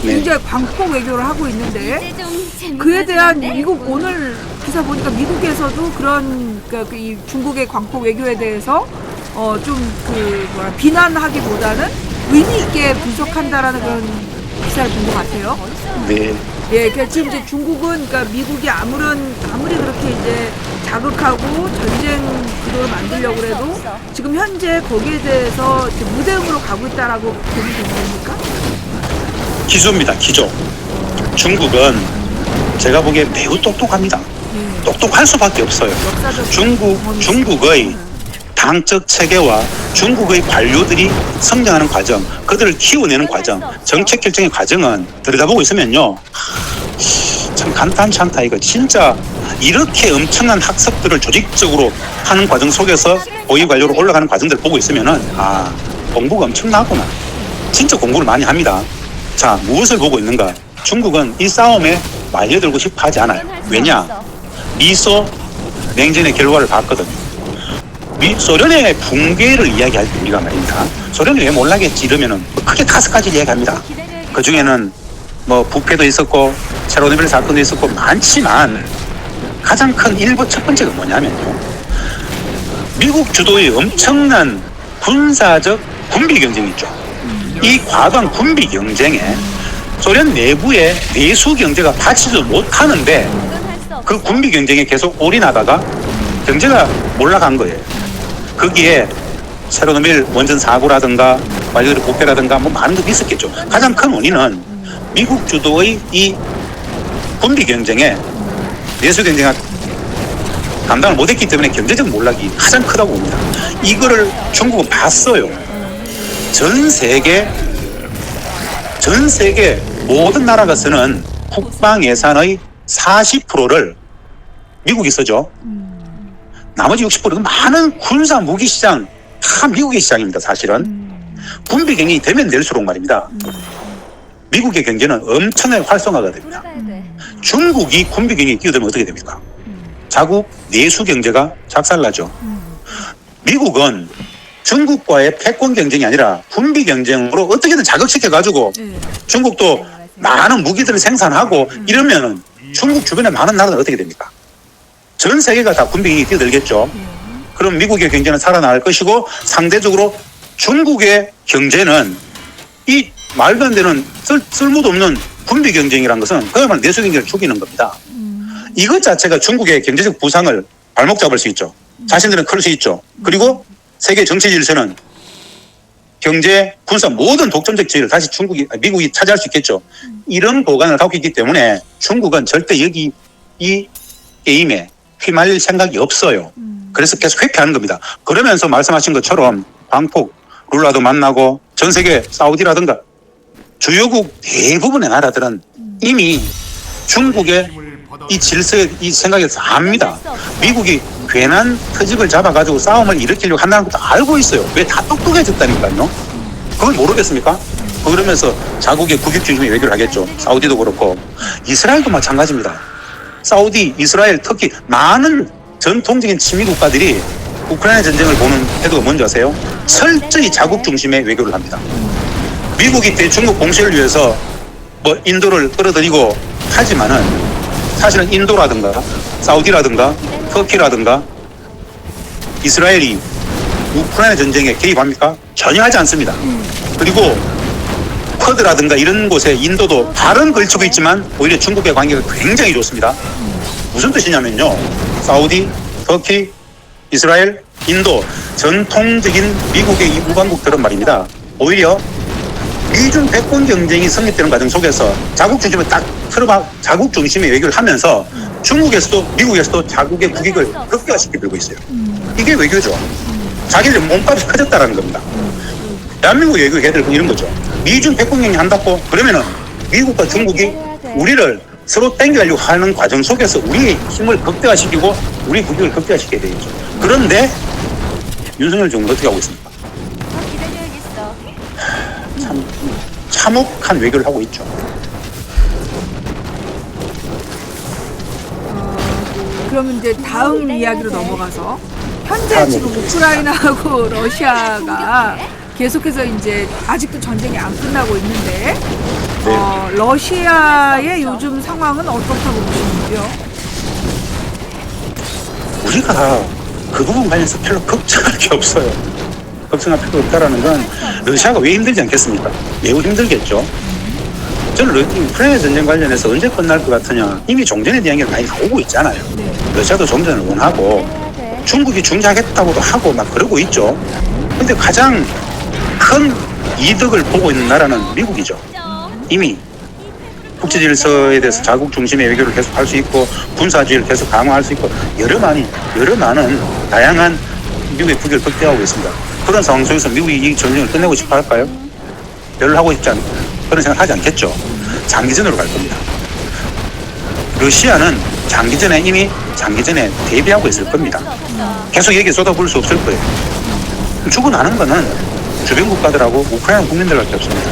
네. 굉장히 광폭 외교를 하고 있는데 이제 좀 재밌어지는데? 그에 대한 미국 오늘 기사 보니까 미국에서도 그런 그러니까 이 중국의 광폭 외교에 대해서 비난하기보다는 의미 있게 분석한다라는 그런 기사를 본 것 같아요. 네. 예, 그러니까 지금 이제 중국은 그러니까 미국이 아무리 그렇게 이제 자극하고 전쟁 구도를 만들려고 해도 지금 현재 거기에 대해서 이제 무대응으로 가고 있다라고 보면 되는 겁니까? 기조입니다. 기조. 중국은 제가 보기에 매우 똑똑합니다. 똑똑할 수밖에 없어요. 중국의 당적 체계와 중국의 관료들이 성장하는 과정, 그들을 키워내는 과정, 정책 결정의 과정은 들여다보고 있으면요. 참 간단치 않다. 이거 진짜 이렇게 엄청난 학습들을 조직적으로 하는 과정 속에서 고위 관료로 올라가는 과정들을 보고 있으면은 공부가 엄청나구나. 진짜 공부를 많이 합니다. 자, 무엇을 보고 있는가? 중국은 이 싸움에 말려들고 싶어 하지 않아요. 왜냐? 미소 냉전의 결과를 봤거든요. 소련의 붕괴를 이야기할 때 우리가 말입니다. 소련이 왜 몰라겠지 이러면은 크게 5가지를 이야기합니다. 그 중에는 뭐 부패도 있었고 체르노빌 사건도 있었고 많지만 가장 큰 첫 번째가 뭐냐면요. 미국 주도의 엄청난 군사적 군비 경쟁이 있죠. 이 과도한 군비 경쟁에 소련 내부의 내수 경제가 받치지 못하는데 그 군비 경쟁에 계속 올인하다가 경제가 몰락한 거예요. 거기에 체르노빌 원전 사고라든가 관료들의 부패라든가 뭐 많은 것도 있었겠죠. 가장 큰 원인은 미국 주도의 이 군비 경쟁에 내수 경쟁이 감당을 못했기 때문에 경제적 몰락이 가장 크다고 봅니다. 이거를 중국은 봤어요. 전 세계 모든 나라가 쓰는 국방 예산의 40%를 미국이 쓰죠. 나머지 60%는 많은 군사 무기 시장 다 미국의 시장입니다. 사실은 군비 경쟁이 되면 될수록 말입니다. 미국의 경제는 엄청나게 활성화가 됩니다. 돌아가야 돼. 중국이 군비 경쟁에 끼어들면 어떻게 됩니까? 자국 내수 경제가 작살나죠. 미국은 중국과의 패권 경쟁이 아니라 군비 경쟁으로 어떻게든 자극시켜가지고 네. 중국도 많은 무기들을 생산하고 이러면은 중국 주변에 많은 나라는 어떻게 됩니까? 전 세계가 다 군비 경쟁에 끼어들겠죠. 그럼 미국의 경제는 살아날 것이고 상대적으로 중국의 경제는 이 말도 안 되는 쓸모도 없는 군비 경쟁이라는 것은 그야말로 내수 경제를 죽이는 겁니다. 이것 자체가 중국의 경제적 부상을 발목 잡을 수 있죠. 자신들은 클 수 있죠. 그리고 세계 정치 질서는 경제, 군사 모든 독점적 지위를 다시 미국이 차지할 수 있겠죠. 이런 보관을 갖고 있기 때문에 중국은 절대 여기 이 게임에 휘말릴 생각이 없어요. 그래서 계속 회피하는 겁니다. 그러면서 말씀하신 것처럼 광폭, 룰라도 만나고 전 세계 사우디라든가 주요국 대부분의 나라들은 이미 중국의 이 질서, 이 생각에서 압니다. 미국이 괜한 터집을 잡아가지고 싸움을 일으키려고 한다는 것도 알고 있어요. 왜 다 똑똑해졌다니까요. 그걸 모르겠습니까? 그러면서 자국의 국익 중심의 외교를 하겠죠. 사우디도 그렇고 이스라엘도 마찬가지입니다. 사우디, 이스라엘, 터키 많은 전통적인 친미 국가들이 우크라이나 전쟁을 보는 태도가 뭔지 아세요? 철저히 자국 중심의 외교를 합니다. 미국이 대중국 공세를 위해서 뭐 인도를 끌어들이고 하지만은 사실은 인도라든가 사우디라든가 터키라든가 이스라엘이 우크라이나 전쟁에 개입합니까? 전혀 하지 않습니다. 그리고 커드라든가 이런 곳에 인도도 발은 걸치고 있지만 오히려 중국의 관계가 굉장히 좋습니다. 무슨 뜻이냐면요. 사우디, 터키, 이스라엘, 인도 전통적인 미국의 이 우방국들은 말입니다. 오히려 미중 패권 경쟁이 성립되는 과정 속에서 자국 중심을 딱 틀어봐 자국 중심의 외교를 하면서 중국에서도 미국에서도 자국의 국익을 극대화시키고 있어요. 이게 외교죠. 자기들 몸값이 커졌다라는 겁니다. 대한민국 외교 해야 될 건 이런 거죠. 미중 패권 경쟁 한다고 그러면은 미국과 중국이 우리를 서로 땡겨가려고 하는 과정 속에서 우리의 힘을 극대화시키고 우리 국익을 극대화시켜야 되겠죠. 그런데 윤석열 정부는 어떻게 하고 있습니까? 기다려야겠어. 참 참혹한 외교를 하고 있죠. 그러면 이제 다음 이야기로 넘어가서 현재 지금 우크라이나하고 러시아가 계속해서 이제 아직도 전쟁이 안 끝나고 있는데 러시아의 요즘 상황은 어떻다고 보시는지요? 우리가 그 부분 관련해서 별로 걱정할 게 없어요. 걱정할 필요 없다라는 건 러시아가 왜 힘들지 않겠습니까? 매우 힘들겠죠. 저는 우크라이나 전쟁 관련해서 언제 끝날 것 같으냐. 이미 종전에 대한 게 많이 나오고 있잖아요. 러시아도 종전을 원하고 중국이 중재하겠다고도 하고 막 그러고 있죠. 근데 가장 큰 이득을 보고 있는 나라는 미국이죠. 이미 국제 질서에 대해서 자국 중심의 외교를 계속 할 수 있고 군사주의를 계속 강화할 수 있고 여러 많은 다양한 미국의 국익을 극대화하고 있습니다. 그런 상황 속에서 미국이 이 전쟁을 끝내고 싶어 할까요? 별로 하고 싶지 않고 그런 생각 하지 않겠죠. 장기전으로 갈 겁니다. 러시아는 장기전에 대비하고 있을 겁니다. 계속 얘기 쏟아부을 수 없을 거예요. 죽어나는 거는 주변 국가들하고 우크라이나 국민들밖에 없습니다.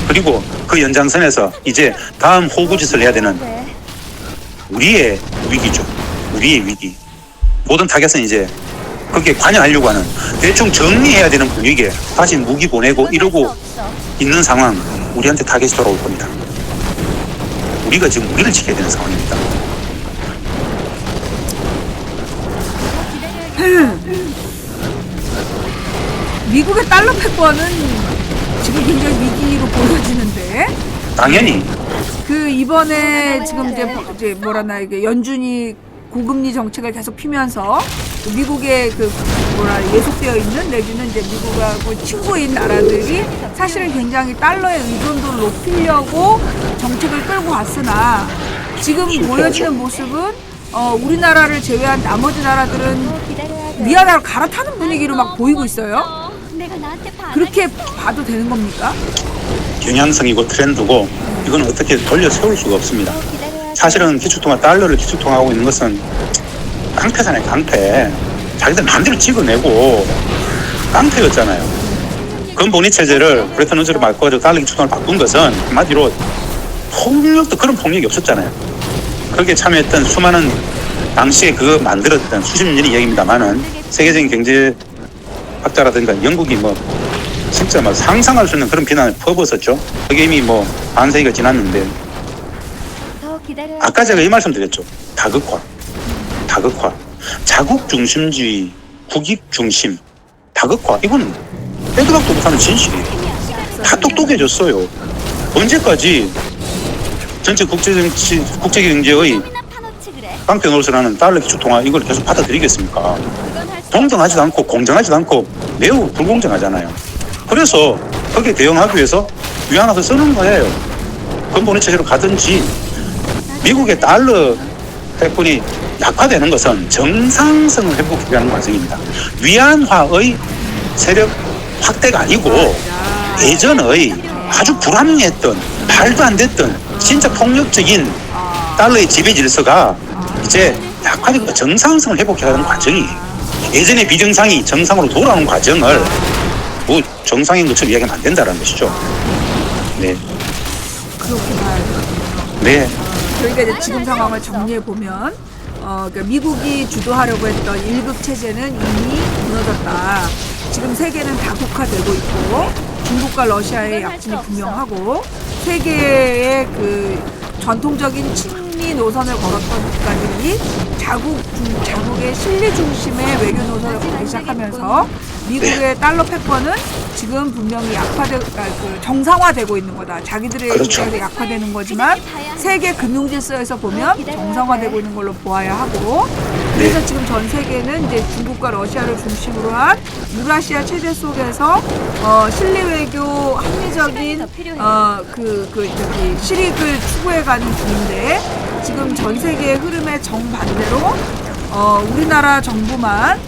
그리고 그 연장선에서 이제 다음 호구짓을 해야 되는 우리의 위기죠. 우리의 위기. 모든 타겟은 이제 거기에 관여하려고 하는 대충 정리해야 되는 분위기에 다시 무기 보내고 이러고 있는 상황 우리한테 타겟이 돌아올 겁니다. 우리가 지금 우리를 지켜야 되는 상황입니다. 미국의 달러 패권은 지금 굉장히 위기로 보여지는데 당연히 그 이번에 지금 이제 뭐라나 이게 연준이 고금리 정책을 계속 피면서 미국의 그 예속되어 있는 내지는 이제 미국하고 친구인 나라들이 사실은 굉장히 달러의 의존도를 높이려고 정책을 끌고 왔으나 지금 보여지는 모습은 우리나라를 제외한 나머지 나라들은 위안화를 갈아타는 분위기로 막 보이고 있어요. 그렇게 봐도 되는 겁니까? 경향성이고 트렌드고 이건 어떻게 돌려 세울 수가 없습니다. 사실은 기축통화 달러를 기축통화하고 있는 것은 깡패잖아요, 깡패. 자기들 마음대로 찍어내고 깡패였잖아요. 근본위 체제를 브레튼 우즈로 바꿔가지고 달러 기초통을 바꾼 것은 한마디로 폭력도 그런 폭력이 없었잖아요. 거기에 참여했던 수많은 당시에 그거 만들었던 수십 년의 이야기입니다만은 세계적인 경제학자라든가 영국이 뭐 진짜 막 상상할 수 있는 그런 비난을 퍼붓었죠. 그게 이미 뭐 반세기가 지났는데 더 기다려. 아까 제가 이 말씀 드렸죠. 다극화. 자국 중심주의, 국익 중심, 다극화. 이건 빼도 박도 못하는 진실이에요. 다 똑똑해졌어요. 언제까지 전체 국제경제의 깡패 노릇을 달러 기초통화 이걸 계속 받아들이겠습니까? 동등하지도 않고 공정하지도 않고 매우 불공정하잖아요. 그래서 거기에 대응하기 위해서 위안화를 쓰는 거예요. 근본의 체제로 가든지. 미국의 달러 패권이 약화되는 것은 정상성을 회복하기 위한 과정입니다. 위안화의 세력 확대가 아니고 예전의 아주 불합리했던 말도 안 됐던 진짜 폭력적인 달러의 지배 질서가 이제 약화되고 정상성을 회복해가는 과정이에요. 예전의 비정상이 정상으로 돌아오는 과정을 뭐 정상인 것처럼 이야기하면 안 된다는 것이죠. 네. 그렇게 봐야 돼요. 네. 저희가 이제 지금 상황을 정리해 보면, 그러니까 미국이 주도하려고 했던 1급 체제는 이미 무너졌다. 지금 세계는 다국화되고 있고, 중국과 러시아의 약진이 분명하고, 세계의 그 전통적인 친미 노선을 걸었던 국가들이 자국의 실리 중심의 외교 노선을 걸기 시작하면서 미국의 달러 패권은 지금 분명히 정상화되고 있는 거다. 자기들의 그렇죠. 입장에서 약화되는 거지만 세계 금융 질서에서 보면 정상화되고 있는 걸로 보아야 하고, 그래서 지금 전 세계는 이제 중국과 러시아를 중심으로 한 유라시아 체제 속에서 실리 외교 합리적인 실익을 추구해가는 중인데, 지금 전 세계의 흐름의 정반대로 우리나라 정부만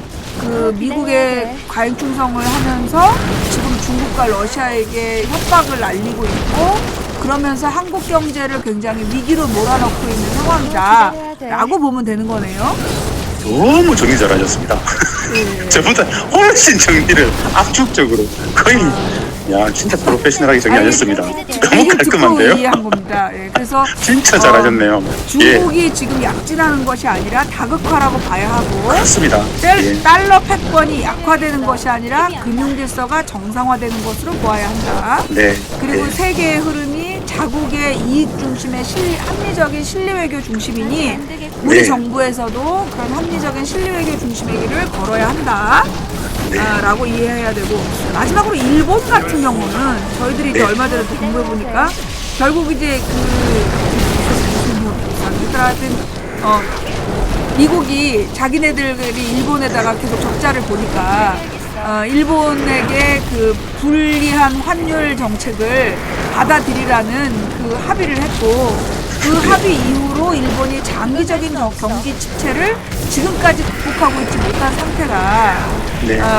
그 미국의 과잉 충성을 하면서 지금 중국과 러시아에게 협박을 날리고 있고, 그러면서 한국 경제를 굉장히 위기로 몰아넣고 있는 상황이다 라고 보면 되는 거네요. 너무 정리 잘하셨습니다. 네. 저보다 훨씬 정리를 압축적으로 거의 진짜 프로페셔널하게 정리하셨습니다. 너무 깔끔한데요? 이해한 겁니다. 예, 그래서 진짜 잘하셨네요. 중국이 지금 약진하는 것이 아니라 다극화라고 봐야 하고, 맞습니다. 달러 패권이 약화되는 것이 아니라 금융 질서가 정상화되는 것으로 보아야 한다. 네. 그리고 네. 세계의 흐름이 자국의 이익 중심의 합리적인 실리 외교 중심이니 우리 네. 정부에서도 그런 합리적인 실리 외교 중심의 길을 걸어야 한다. 라고 이해해야 되고, 마지막으로 일본 같은 경우는 저희들이 이제 얼마 전에 또 공부해 보니까 결국 이제 하여튼 미국이 자기네들이 일본에다가 계속 적자를 보니까 일본에게 그 불리한 환율 정책을 받아들이라는 그 합의를 했고, 그 합의 이후로 일본이 장기적인 경기 침체를 지금까지 극복하고 있지 못한 상태가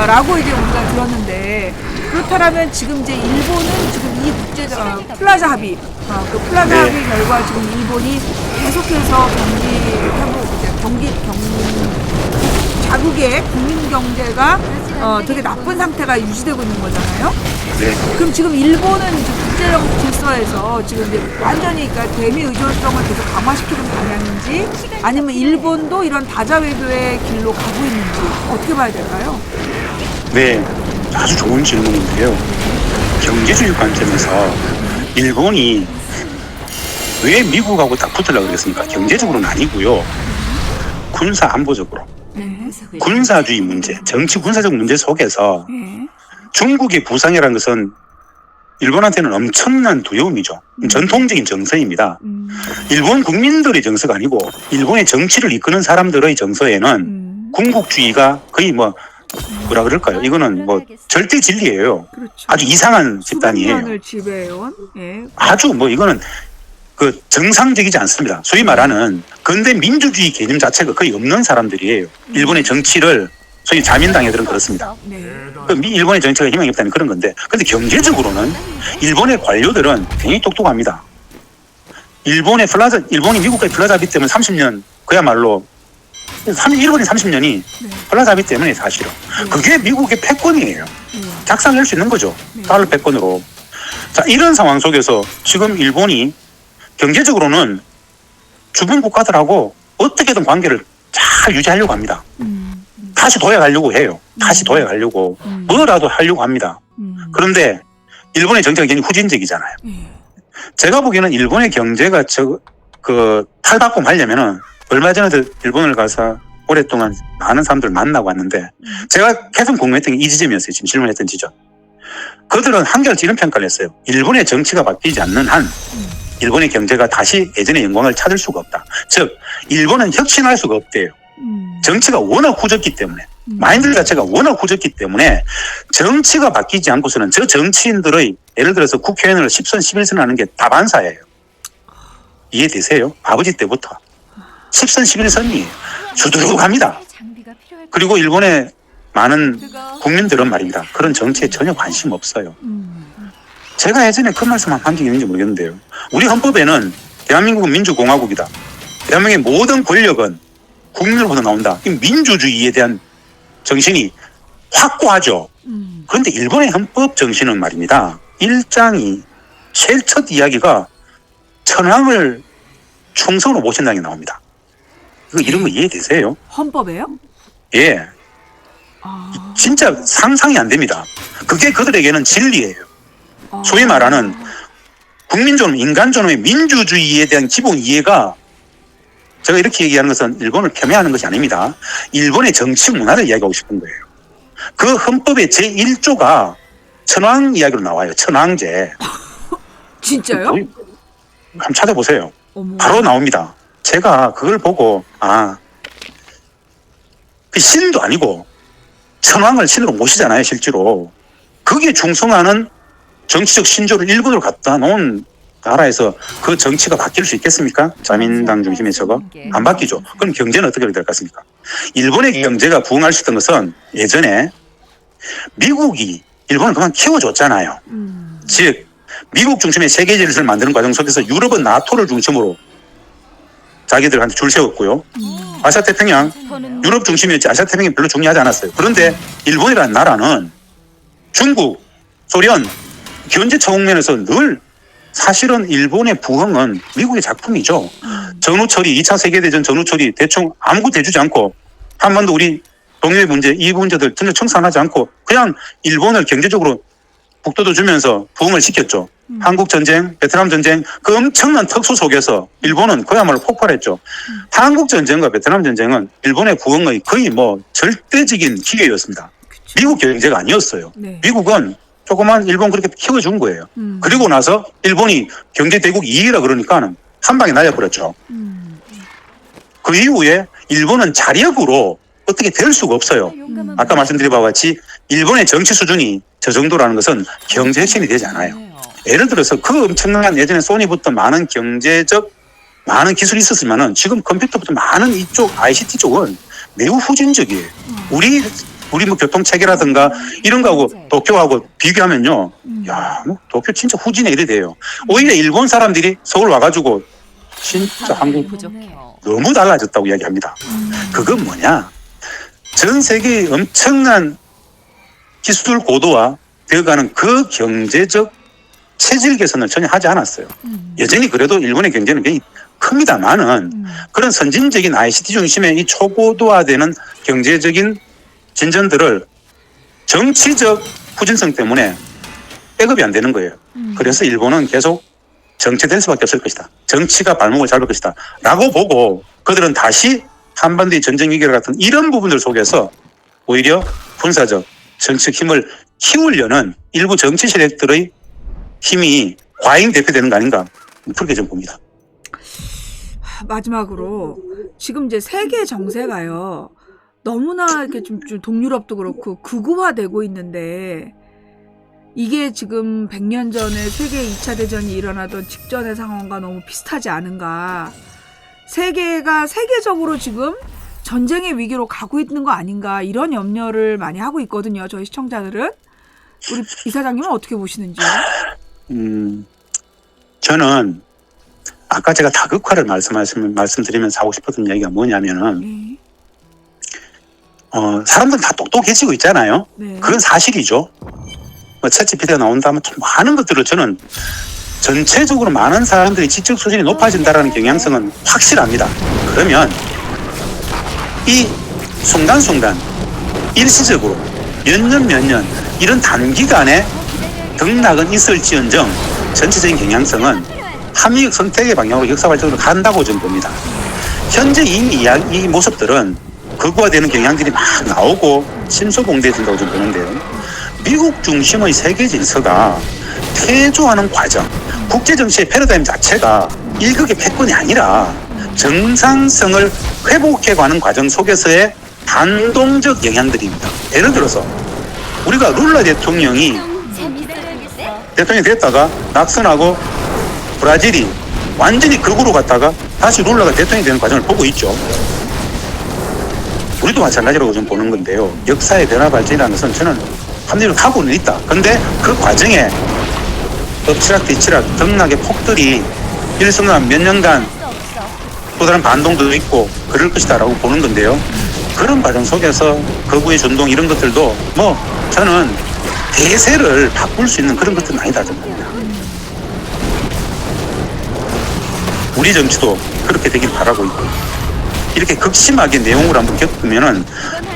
라고 이제 우리가 들었는데, 그렇다면 지금 이제 일본은 지금 이 국제 플라자 합의, 그 플라자 합의 결과 지금 일본이 계속해서 자국의 국민 경제가 되게 나쁜 상태가 유지되고 있는 거잖아요. 네. 그럼 지금 일본은 이제 국제적 질서에서 지금 이제 완전히 그러니까 대미 의존성을 계속 강화시키는 방향인지, 아니면 일본도 이런 다자 외교의 길로 가고 있는지 어떻게 봐야 될까요? 네, 아주 좋은 질문인데요. 경제주의 관점에서 일본이 왜 미국하고 딱 붙으려고 그랬습니까? 경제적으로는 아니고요. 군사 안보적으로. 군사주의 문제, 정치 군사적 문제 속에서 중국의 부상이라는 것은 일본한테는 엄청난 두려움이죠. 전통적인 정서입니다. 일본 국민들의 정서가 아니고 일본의 정치를 이끄는 사람들의 정서에는 군국주의가 거의 뭐라 그럴까요? 이거는 뭐 절대 진리예요. 그렇죠. 아주 이상한 집단이에요. 수백 년을 지배해온. 아주 이거는 그 정상적이지 않습니다. 소위 말하는 근대 민주주의 개념 자체가 거의 없는 사람들이에요. 일본의 정치를 소위 자민당애들은 그렇습니다. 일본의 정치가 희망이 없다는 그런 건데, 근데 경제적으로는 일본의 관료들은 굉장히 똑똑합니다. 일본이 미국과의 플라자 합의 때문에 30년 그야말로 일본이 30년이 네. 헐라잡이 때문에 사실은. 네. 그게 미국의 패권이에요. 네. 작살낼 수 있는 거죠. 네. 달러 패권으로. 자, 이런 상황 속에서 지금 일본이 경제적으로는 주변 국가들하고 어떻게든 관계를 잘 유지하려고 합니다. 다시 도약하려고 해요. 다시 도약하려고. 뭐라도 하려고 합니다. 그런데 일본의 정책이 굉장히 후진적이잖아요. 예. 제가 보기에는 일본의 경제가 탈바꿈하려면은 얼마 전에도 일본을 가서 오랫동안 많은 사람들 만나고 왔는데 제가 계속 궁금했던 게 이 지점이었어요. 지금 질문했던 지점. 그들은 한결같이 이런 평가를 했어요. 일본의 정치가 바뀌지 않는 한 일본의 경제가 다시 예전의 영광을 찾을 수가 없다. 즉 일본은 혁신할 수가 없대요. 정치가 워낙 후졌기 때문에 마인드 자체가 워낙 후졌기 때문에 정치가 바뀌지 않고서는 저 정치인들의 예를 들어서 국회의원을 10선 11선 하는 게 다반사예요. 이해되세요? 아버지 때부터 10선 11선이에요. 주두룩합니다. 장비가 필요할 그리고 일본의 많은 국민들은 말입니다. 그런 정치에 전혀 관심 없어요. 제가 예전에 그 말씀 한 적이 있는지 모르겠는데요. 우리 헌법에는 대한민국은 민주공화국이다. 대한민국의 모든 권력은 국민으로부터 나온다. 이 민주주의에 대한 정신이 확고하죠. 그런데 일본의 헌법 정신은 말입니다. 1장이 제일 첫 이야기가 천황을 충성으로 모신다는 게 나옵니다. 이런 거 이해되세요? 헌법에요? 예. 진짜 상상이 안 됩니다. 그게 그들에게는 진리예요. 소위 말하는 국민존엄, 인간존엄의 민주주의에 대한 기본 이해가 제가 이렇게 얘기하는 것은 일본을 폄훼하는 것이 아닙니다. 일본의 정치 문화를 이야기하고 싶은 거예요. 그 헌법의 제1조가 천황 이야기로 나와요. 천황제. 진짜요? 한번 찾아보세요. 어머. 바로 나옵니다. 제가 그걸 보고 그 신도 아니고 천황을 신으로 모시잖아요. 실제로. 거기에 충성하는 정치적 신조를 일본으로 갖다 놓은 나라에서 그 정치가 바뀔 수 있겠습니까? 자민당 중심의 저거? 안 바뀌죠. 그럼 경제는 어떻게 될 것 같습니까? 일본의 경제가 부흥할 수 있던 것은 예전에 미국이 일본을 그만 키워줬잖아요. 즉 미국 중심의 세계 질서를 만드는 과정 속에서 유럽은 나토를 중심으로 자기들한테 줄 세웠고요. 아시아태평양, 유럽 중심이었지 아시아태평양이 별로 중요하지 않았어요. 그런데 일본이라는 나라는 중국, 소련, 견제 측면에서 늘 사실은 일본의 부흥은 미국의 작품이죠. 전후처리, 2차 세계대전 전후처리 대충 아무것도 해주지 않고 한반도 우리 동해 문제, 이 문제들 전혀 청산하지 않고 그냥 일본을 경제적으로 북돋워 주면서 부흥을 시켰죠. 한국전쟁, 베트남전쟁 그 엄청난 특수 속에서 일본은 그야말로 폭발했죠. 한국전쟁과 베트남전쟁은 일본의 부흥의 거의 절대적인 기회였습니다. 미국 경제가 아니었어요. 네. 미국은 조그만 일본 그렇게 키워준 거예요. 그리고 나서 일본이 경제대국 2위라 그러니까는 한 방에 날려버렸죠. 그 이후에 일본은 자력으로 어떻게 될 수가 없어요. 아까 말씀드린 바와 같이 일본의 정치 수준이 저 정도라는 것은 경제 혁신이 되지 않아요. 예를 들어서 그 엄청난 예전에 소니부터 많은 많은 기술이 있었으면은 지금 컴퓨터부터 많은 이쪽 ICT 쪽은 매우 후진적이에요. 우리 교통 체계라든가 이런 거하고 도쿄하고 비교하면요. 야, 도쿄 진짜 후진에 이래 돼요. 오히려 일본 사람들이 서울 와가지고 진짜 한국 너무 달라졌다고 이야기합니다. 그건 뭐냐? 전 세계의 엄청난 기술 고도화 되어가는 그 경제적 체질 개선을 전혀 하지 않았어요. 여전히 그래도 일본의 경제는 굉장히 큽니다만은 그런 선진적인 ICT 중심의 이 초고도화되는 경제적인 진전들을 정치적 후진성 때문에 백업이 안 되는 거예요. 그래서 일본은 계속 정체될 수밖에 없을 것이다. 정치가 발목을 잡을 것이다. 라고 보고 그들은 다시 한반도의 전쟁 위기 같은 이런 부분들 속에서 오히려 군사적, 정치적 힘을 키우려는 일부 정치 세력들의 힘이 과잉 대표되는 거 아닌가 그렇게 좀 봅니다. 마지막으로 지금 이제 세계 정세가요. 너무나 이렇게 좀 동유럽도 그렇고 극우화되고 있는데 이게 지금 100년 전에 세계 2차 대전이 일어나던 직전의 상황과 너무 비슷하지 않은가. 세계가 세계적으로 지금 전쟁의 위기로 가고 있는 거 아닌가 이런 염려를 많이 하고 있거든요. 저희 시청자들은. 우리 이사장님은 어떻게 보시는지요? 저는 아까 제가 다극화를 말씀드리면서 하고 싶었던 얘기가 뭐냐면은 네. 사람들은 다 똑똑해지고 있잖아요. 네. 그건 사실이죠. 챗GPT가 나온다면 좀 많은 것들을 저는 전체적으로 많은 사람들이 지적 수준이 높아진다는 경향성은 확실합니다. 그러면 이 순간순간 일시적으로 몇 년 이런 단기간에 등락은 있을지언정 전체적인 경향성은 합리적 선택의 방향으로 역사 발전으로 간다고 저는 봅니다. 현재 이미 이 모습들은 극화되는 경향들이 막 나오고 심소봉대해진다고 저는 보는데요. 미국 중심의 세계 질서가 퇴조하는 과정, 국제정치의 패러다임 자체가 일극의 패권이 아니라 정상성을 회복해가는 과정 속에서의 반동적 영향들입니다. 예를 들어서 우리가 룰라 대통령이 대통령이 됐다가 낙선하고 브라질이 완전히 극으로 갔다가 다시 룰라가 대통령이 되는 과정을 보고 있죠. 우리도 마찬가지라고 좀 보는 건데요. 역사의 변화 발전이라는 것은 저는 합리적으로 하고는 있다. 근데 그 과정에 엎치락 뒤치락 등락의 폭들이 일순간 몇 년간 또 다른 반동도 있고 그럴 것이다라고 보는 건데요. 그런 과정 속에서 거부의 전동 이런 것들도 뭐 저는 대세를 바꿀 수 있는 그런 것들은 아니다 생각합니다. 우리 정치도 그렇게 되길 바라고 있고 이렇게 극심하게 내용을 한번 겪으면은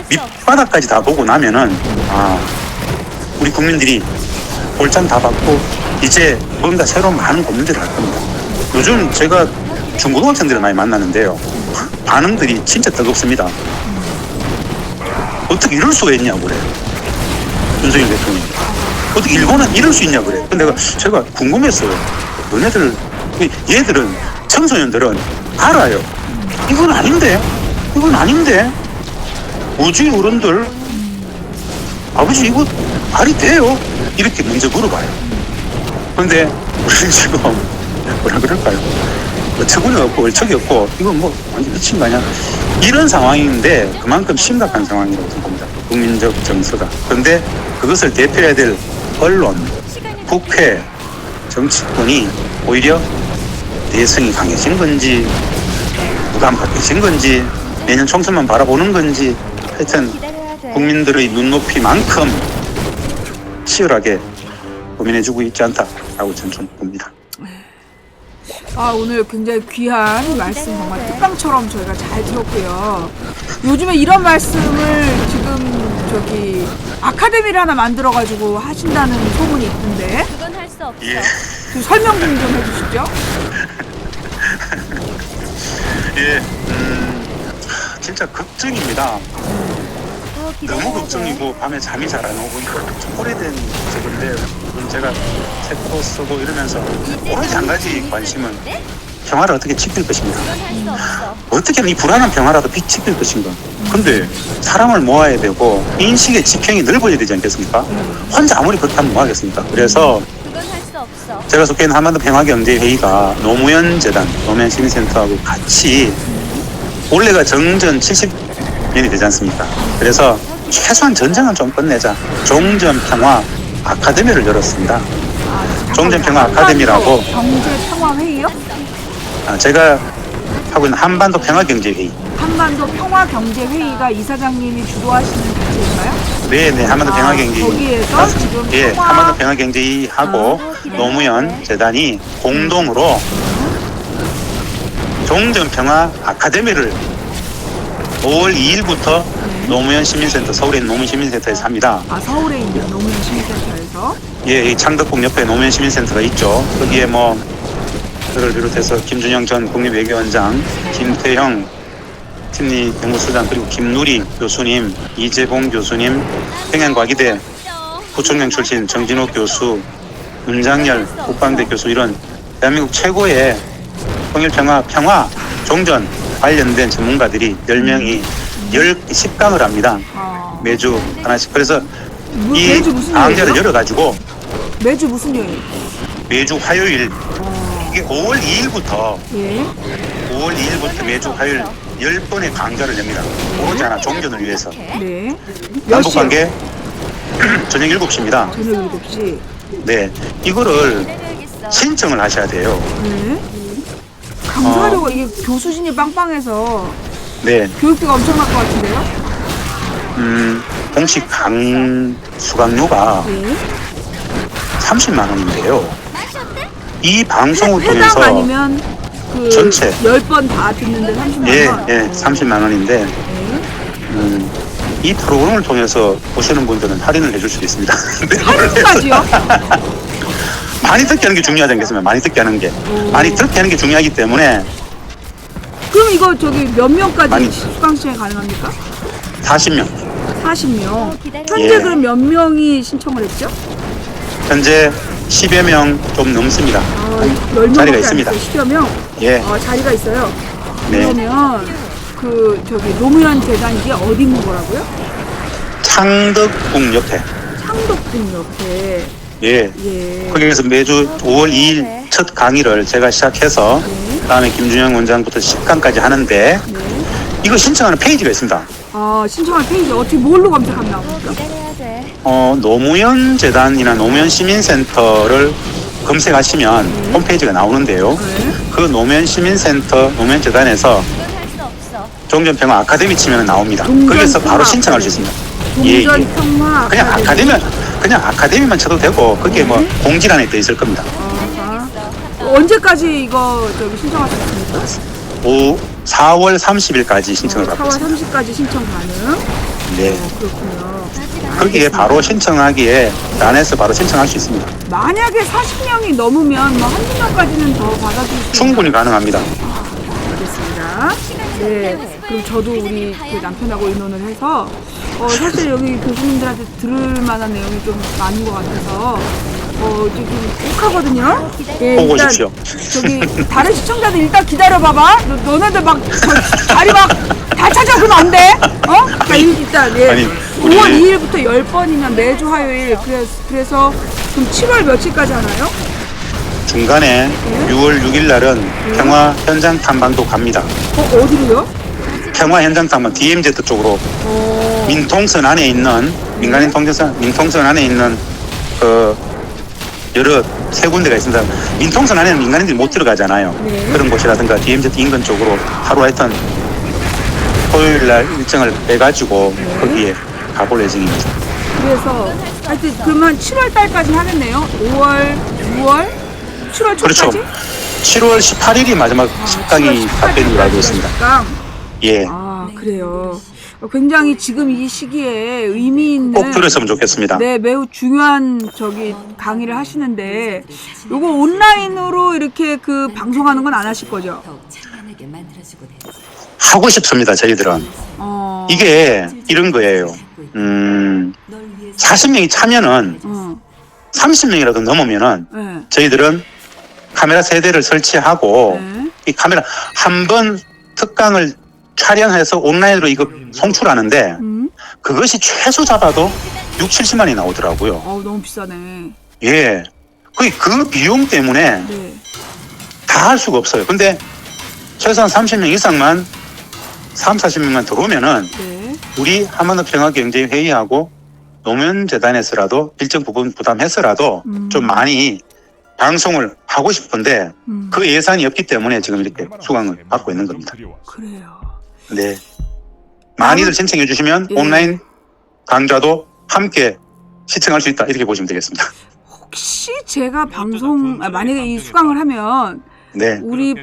밑바닥까지 다 보고 나면은 우리 국민들이 볼장 다 받고 이제 뭔가 새로운 많은 고민들을 할 겁니다. 요즘 제가 중고등학생들을 많이 만나는데요. 반응들이 진짜 뜨겁습니다. 어떻게 이럴 수가 있냐고 그래요. 윤석열 대통령. 어떻게 일본은 이럴 수 있냐고 그래요. 근데 제가 궁금했어요. 너네들, 얘들은, 청소년들은 알아요. 이건 아닌데? 이건 아닌데? 우주의 어른들, 아버지 이거 말이 돼요? 이렇게 먼저 물어봐요. 근데 우리는 지금 뭐라 그럴까요? 어처구니 없고 얼척이 없고 이건 뭐 완전 미친 거 아니야? 이런 상황인데 그만큼 심각한 상황이라고 봅니다. 국민적 정서가. 그런데 그것을 대표해야 될 언론, 국회, 정치권이 오히려 내성이 강해진 건지 무감각해진 건지 내년 총선만 바라보는 건지 하여튼 국민들의 눈높이만큼 치열하게 고민해주고 있지 않다라고 저는 좀 봅니다. 오늘 굉장히 귀한 말씀 정말 특강처럼 저희가 잘 들었고요. 요즘에 이런 말씀을 지금 저기 아카데미를 하나 만들어가지고 하신다는 소문이 있던데. 그건 할 수 없어. 예. 좀 설명 좀 해주시죠. 예, 진짜 걱정입니다. 너무 걱정이고 밤에 잠이 잘 안 오고 이거 좀 오래된 저건데 제가 책도 쓰고 이러면서 오로지 한 가지 관심은 평화를 어떻게 지킬 것인가. 그건 할 수 없어. 어떻게 하면 이 불안한 평화라도 지킬 것인가. 근데 사람을 모아야 되고 인식의 지평이 넓어야 되지 않겠습니까? 혼자 아무리 그렇다면 뭐 하겠습니까? 그래서 그건 할 수 없어. 제가 속해 있는 한반도 평화경제회의가 노무현 재단, 노무현 시민센터하고 같이 올해가 정전 70년이 되지 않습니까? 그래서 최소한 전쟁은 좀 끝내자. 종전평화 아카데미를 열었습니다. 종전평화 아카데미라고. 경제평화회의요? 제가 하고 있는 한반도 평화경제회의. 한반도 평화경제회의가 이사장님이 주도하시는 단체인가요? 네, 한반도 평화경제회의. 거기에서 맞습니다. 지금 예, 한반도 평화경제회의하고 노무현 재단이 공동으로 종전평화 아카데미를 5월 2일부터 노무현 시민센터, 서울에 있는 노무현 시민센터에서 합니다. 서울에 있는 노무현 시민센터에서? 예, 이 창덕궁 옆에 노무현 시민센터가 있죠. 거기에 뭐 저를 비롯해서 김준영 전 국립외교원장, 김태형 심리연구소장, 그리고 김누리 교수님, 이재봉 교수님, 평양과기대 부총장 출신 정진호 교수, 윤장열 국방대 교수, 이런 대한민국 최고의 통일평화, 종전 관련된 전문가들이 10명이 10강을 합니다. 매주 하나씩. 그래서 이 매주 무슨 강좌를 요일이요? 열어가지고 매주 무슨 요일? 매주 화요일, 이게 5월 2일부터 예. 5월 2일부터 매주 화요일 10번의 강좌를 냅니다. 오로지 하나 종전을 위해서. 네. 몇 시? 남북관계 저녁 7시입니다. 저녁 7시. 네, 이거를 기다려야겠어. 신청을 하셔야 돼요. 네. 강조하려고 이게 교수진이 빵빵해서 네, 교육비가 엄청날 것 같은데요? 공식 수강료가 네. 30만 원인데요. 이 방송을 해당 통해서 아니면 그 전체. 10번 다 듣는데 30만 예, 원? 예, 30만 원인데 네. 이 프로그램을 통해서 오시는 분들은 할인을 해줄 수도 있습니다. 할인까지요? 많이 듣게 하는 게 중요하지 않겠습니까? 많이 듣게 하는 게. 많이 듣게 하는 게 중요하기 때문에 그럼 이거 저기 몇 명까지 아니. 수강 시간이 가능합니까? 40명. 40명. 현재 예. 그럼 몇 명이 신청을 했죠? 현재 10여 명 좀 넘습니다. 10명밖에 자리가 있습니다. 10여 명? 예. 자리가 있어요. 네. 그러면 그 저기 노무현 재단 이게 어디 있는 거라고요? 창덕궁 옆에. 창덕궁 옆에. 예. 예. 거기에서 매주 5월 2일 첫 강의를 제가 시작해서 네. 그다음에 김준영 원장부터 10강까지 하는데 네. 이거 신청하는 페이지가 있습니다. 신청할 페이지 어떻게 뭘로 검색하면 나옵니까? 기다려야 돼. 노무현 재단이나 노무현 시민센터를 검색하시면 홈페이지가 나오는데요. 네. 그 노무현 시민센터, 노무현 재단에서 이건 할 수 없어. 종전평화 아카데미 치면 나옵니다. 종전평화 거기서 바로 신청할 수 아카데미. 있습니다. 예, 예. 동전평화 그냥 그냥 아카데미만 쳐도 되고 거기에 뭐 네. 공지란에 떠 있을 겁니다. 언제까지 이거 저기 신청할 수 있습니까? 4월 30일까지 신청을 받고 4월 있습니다. 30일까지 신청 가능? 네. 그렇군요. 거기에 바로 신청하기에 안에서 바로 신청할 수 있습니다. 만약에 40명이 넘으면 뭐 한두 명까지는 더 받아줄 수 충분히 가능합니다. 있겠습니다. 네. 그럼 저도 우리 그 남편하고 의논을 해서 사실 여기 교수님들한테 들을 만한 내용이 좀 많은 것 같아서 좀 욱하거든요. 예, 보고 일단 오십시오. 저기 다른 시청자들 일단 기다려봐봐. 너네들 막 자리 막 다 찾아 그러면 안 돼. 자, 일단 예. 아니, 우리- 5월 2일부터 10번이면 매주 화요일 그래서 그럼 7월 며칠까지 하나요? 중간에 6월 6일 날은 평화 현장 탐방도 갑니다. 어디로요? 평화 현장 탐방 DMZ 쪽으로 민통선 안에 있는 민간인 민통선 안에 있는 그 여러 세 군데가 있습니다. 민통선 안에는 민간인들이 못 들어가잖아요. 네. 그런 곳이라든가 DMZ 인근 쪽으로 하루 하여튼 토요일 날 일정을 빼가지고 거기에 가볼 예정입니다. 그래서 하여튼 그러면 7월 달까지 하겠네요. 5월, 6월, 7월 그렇죠. 초까지? 7월 18일이 마지막 10강이 답변인 걸로 알고 있습니다. 10강. 예. 그래요. 굉장히 지금 이 시기에 의미 있는 꼭 들었으면 좋겠습니다. 네, 매우 중요한 저기 강의를 하시는데 요거 온라인으로 이렇게 그 방송하는 건 안 하실 거죠? 하고 싶습니다, 저희들은. 이게 이런 거예요. 40명이 차면은 30명이라도 넘으면은 네. 저희들은 카메라 3대를 설치하고 네. 이 카메라 한 번 특강을 촬영해서 온라인으로 이거 송출하는데 그것이 최소 잡아도 6, 70만이 나오더라고요. 너무 비싸네. 예. 그 비용 때문에 네. 다 할 수가 없어요. 근데 최소한 30명 이상만 3, 40명만 들어오면은 네. 우리 한반도 평화경제회의하고 노무현재단에서라도 일정 부분 부담해서라도 좀 많이 방송을 하고 싶은데 그 예산이 없기 때문에 지금 이렇게 수강을 받고 있는 겁니다. 그래요. 네. 많이들 신청해 주시면 예. 온라인 강좌도 함께 시청할 수 있다 이렇게 보시면 되겠습니다. 혹시 제가 방송 만약에 이 수강을 하면 네. 우리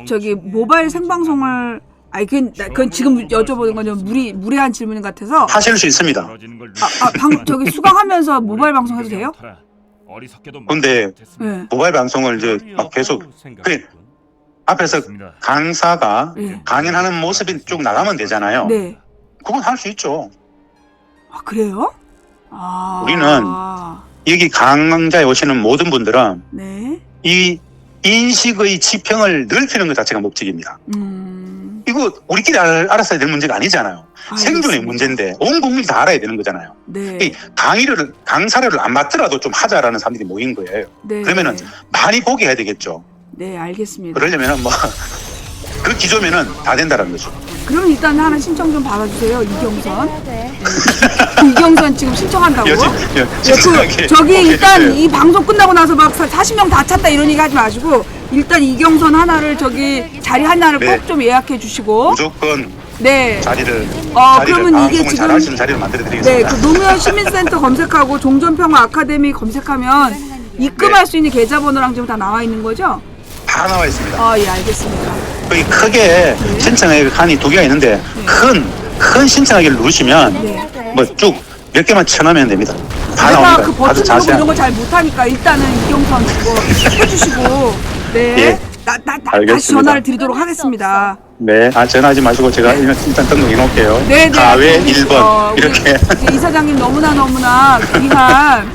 저기 모바일 생방송을 그건 지금 여쭤보는 건 좀 무례한 질문 같아서 하실 수 있습니다. 저기 수강하면서 모바일 방송 해도 돼요? 근데 네. 모바일 방송을 이제 막 계속 앞에서 강사가 네. 강연하는 모습이 쭉 나가면 되잖아요. 네. 그건 할 수 있죠. 그래요? 우리는 여기 강좌에 오시는 모든 분들은 네. 이 인식의 지평을 넓히는 것 자체가 목적입니다. 이거 우리끼리 알았어야 될 문제가 아니잖아요. 생존의 문제인데 온 국민이 다 알아야 되는 거잖아요. 네. 이 강사료를 안 받더라도 좀 하자라는 사람들이 모인 거예요. 네. 그러면은 많이 보게 해야 되겠죠. 네, 알겠습니다. 그러려면은 뭐 그 기조면은 다 된다는 거죠. 그럼 일단 하나 신청 좀 받아주세요. 이경선. 해야 돼. 이경선 지금 신청한다고요? 집중하게. 저기 오케이, 일단 해주세요. 이 방송 끝나고 나서 막 40명 다 찼다 이런 얘기 하지 마시고 일단 이경선 하나를 저기 자리 하나를 네. 꼭 좀 예약해 주시고 무조건 네. 자리를 그러면 이게 방송을 지금- 잘할 수 있는 자리를 만들어 드리겠습니다. 네, 그 노무현 시민센터 검색하고 종전평화 아카데미 검색하면 입금할 수 있는 계좌번호랑 지금 다 나와 있는 거죠? 다 나와 있습니다. 예, 알겠습니다. 거기 크게 신청하기 칸이 두 개가 있는데 큰 신청하기를 누르시면 네. 뭐 쭉 몇 개만 쳐넣으면 됩니다. 다 제가 나옵니다. 그 아주 버튼 누르고 자세한. 이런 거 잘 못하니까 일단은 이경선 그거 해주시고 네. 예. 다시 알겠습니다. 전화를 드리도록 하겠습니다. 네, 전화하지 마시고 제가 일단 등록해 놓을게요. 네, 네. 가외 1번 이렇게. 우리 이 사장님 너무나 귀한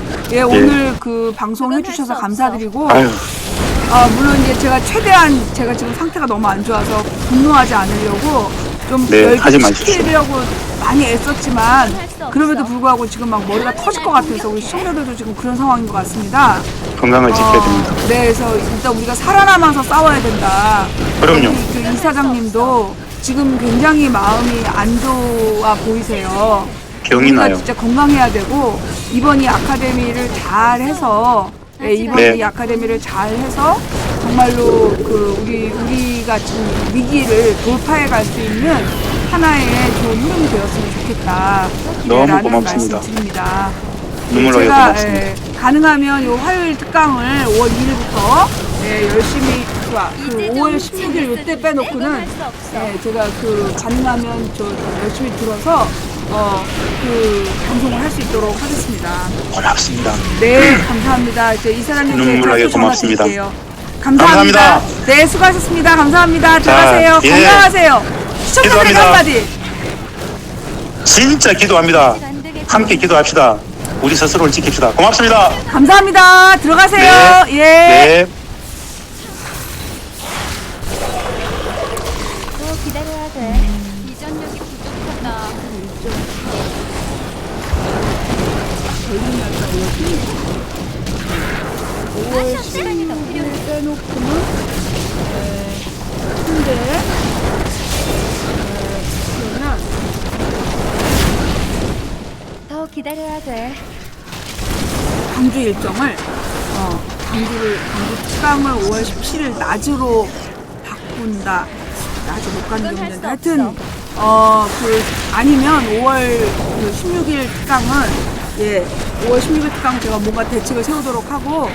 오늘 그 방송 해주셔서 감사드리고 아유, 물론 이제 제가 최대한 제가 지금 상태가 너무 안 좋아서 분노하지 않으려고 좀 네, 하지 마십시오. 열심히시키려고 많이 애썼지만 할수 없어. 그럼에도 불구하고 지금 막 머리가 터질 것 같아서 우리 시청자들도 지금 그런 상황인 것 같습니다. 건강을 지켜야 됩니다. 네, 그래서 일단 우리가 살아남아서 싸워야 된다. 그럼요. 우리 그 이사장님도 지금 굉장히 마음이 안 좋아 보이세요. 병이 우리가 나요. 진짜 건강해야 되고 이번 이 아카데미를 잘 해서 이번 네. 이 아카데미를 잘 해서 정말로 그 우리가 지금 위기를 돌파해 갈 수 있는 하나의 좋은 흐름이 되었으면 좋겠다. 너무 라는 고맙습니다. 말씀드립니다. 눈물 나게 제가 고맙습니다. 가능하면 요 화요일 특강을 5월 2일부터 열심히 그 5월 16일 요때 빼놓고는 제가 그 가능하면 저 열심히 들어서 그 방송을 할 수 있도록 하겠습니다. 고맙습니다. 네, 감사합니다. 이제 이 사장님께 눈물 나게 다시 전화 고맙습니다. 드릴게요. 감사합니다. 감사합니다. 네, 수고하셨습니다. 감사합니다. 들어가세요. 예. 건강하세요. 시청자들에게 기도합니다. 한마디. 진짜 기도합니다. 함께 기도합시다. 우리 스스로를 지킵시다. 고맙습니다. 감사합니다. 들어가세요. 네. 예. 네. 또 기다려야 돼. 이전력이 부족하다. 시간이 더 필요해. 빼놓고는 근데 그러면 더 기다려야 돼. 광주 일정을 광주 특강을 5월 17일 낮으로 바꾼다. 낮에 못 가는 그건 게 할수 있는데 하여튼 그 아니면 5월 그 16일 특강은 5월 16일 특강 제가 뭔가 대책을 세우도록 하고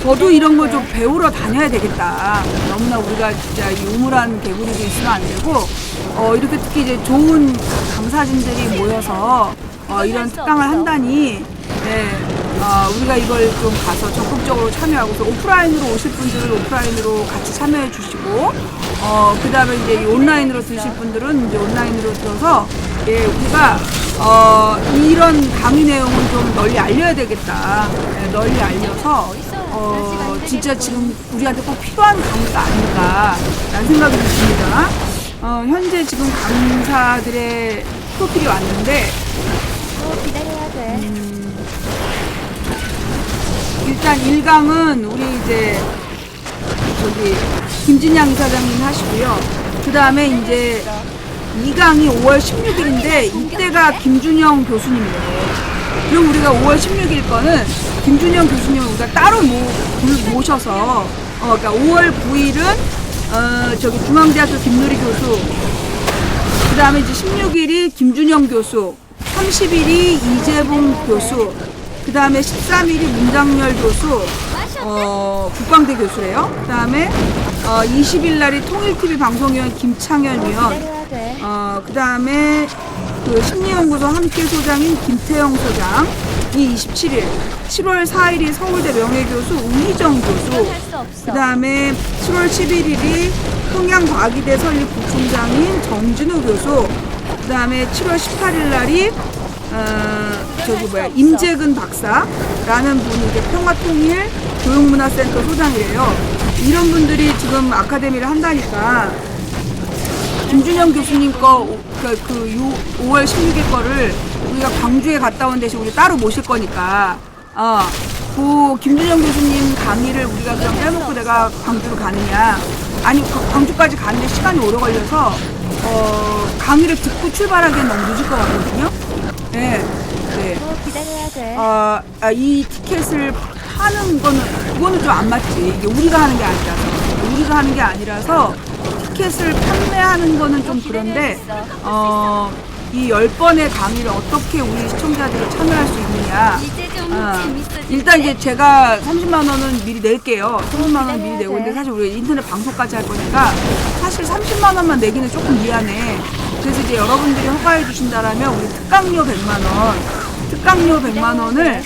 저도 이런 걸 좀 배우러 다녀야 되겠다. 너무나 우리가 진짜 이 우물한 개구리도 있으면 안 되고 이렇게 특히 이제 좋은 강사진들이 모여서 이런 특강을 한다니 우리가 이걸 좀 가서 적극적으로 참여하고 또 오프라인으로 오실 분들은 오프라인으로 같이 참여해 주시고 그 다음에 이제 이 온라인으로 들으실 분들은 이제 온라인으로 들어서 우리가 이런 강의 내용을 좀 널리 알려야 되겠다. 널리 알려서 진짜 지금 우리한테 꼭 필요한 강의가 아닌가라는 생각이 듭니다. 현재 지금 강사들의 프로필이 왔는데 또 기다려야 돼. 일단 1강은 우리 이제 저기 김진양 이사장님 하시고요. 그 다음에 이제 2강이 5월 16일인데 이때가 김준영 교수님이에요. 그럼 우리가 5월 16일 거는 김준영 교수님을 우리가 따로 모셔서 그러니까 5월 9일은 저기 중앙대학교 김누리 교수, 그 다음에 이제 16일이 김준영 교수, 30일이 이재봉 교수, 그 다음에 13일이 문장열 교수, 국광대 교수래요. 그 다음에 20일 날이 통일TV 방송위원 김창현 위원, 기다려야 돼. 그 다음에 그 심리연구소 함께 소장인 김태영 소장이 27일, 7월 4일이 서울대 명예교수 우희정 교수, 그건 할수 없어. 그 다음에 7월 11일이 평양과기대 설립 부총장인 정진우 교수, 그 다음에 7월 18일 날이 임재근 박사라는 분이 이제 평화통일 교육문화센터 소장이래요. 이런 분들이 지금 아카데미를 한다니까 김준영 교수님 거 그 5월 16일 거를 우리가 광주에 갔다 온 대신 우리 따로 모실 거니까 그 김준영 교수님 강의를 우리가 그냥 빼놓고 내가 광주로 가느냐, 아니 광주까지 가는데 시간이 오래 걸려서 강의를 듣고 출발하기엔 너무 늦을 것 같거든요. 네. 또 기다려야 돼. 이 티켓을 파는 거는 그거는 좀 안 맞지. 이게 우리가 하는 게 아니라서 우리가 하는 게 아니라서 티켓을 판매하는 거는 좀 그런데 이 10번의 강의를 어떻게 우리 시청자들이 참여할 수 있느냐. 이제 좀 재밌어지네. 일단 이제 제가 30만 원은 미리 낼게요. 30만 원 미리 내고 근데 사실 우리 인터넷 방송까지 할 거니까 사실 30만 원만 내기는 조금 미안해. 그래서 이제 여러분들이 허가해 주신다라면 우리 특강료 100만 원을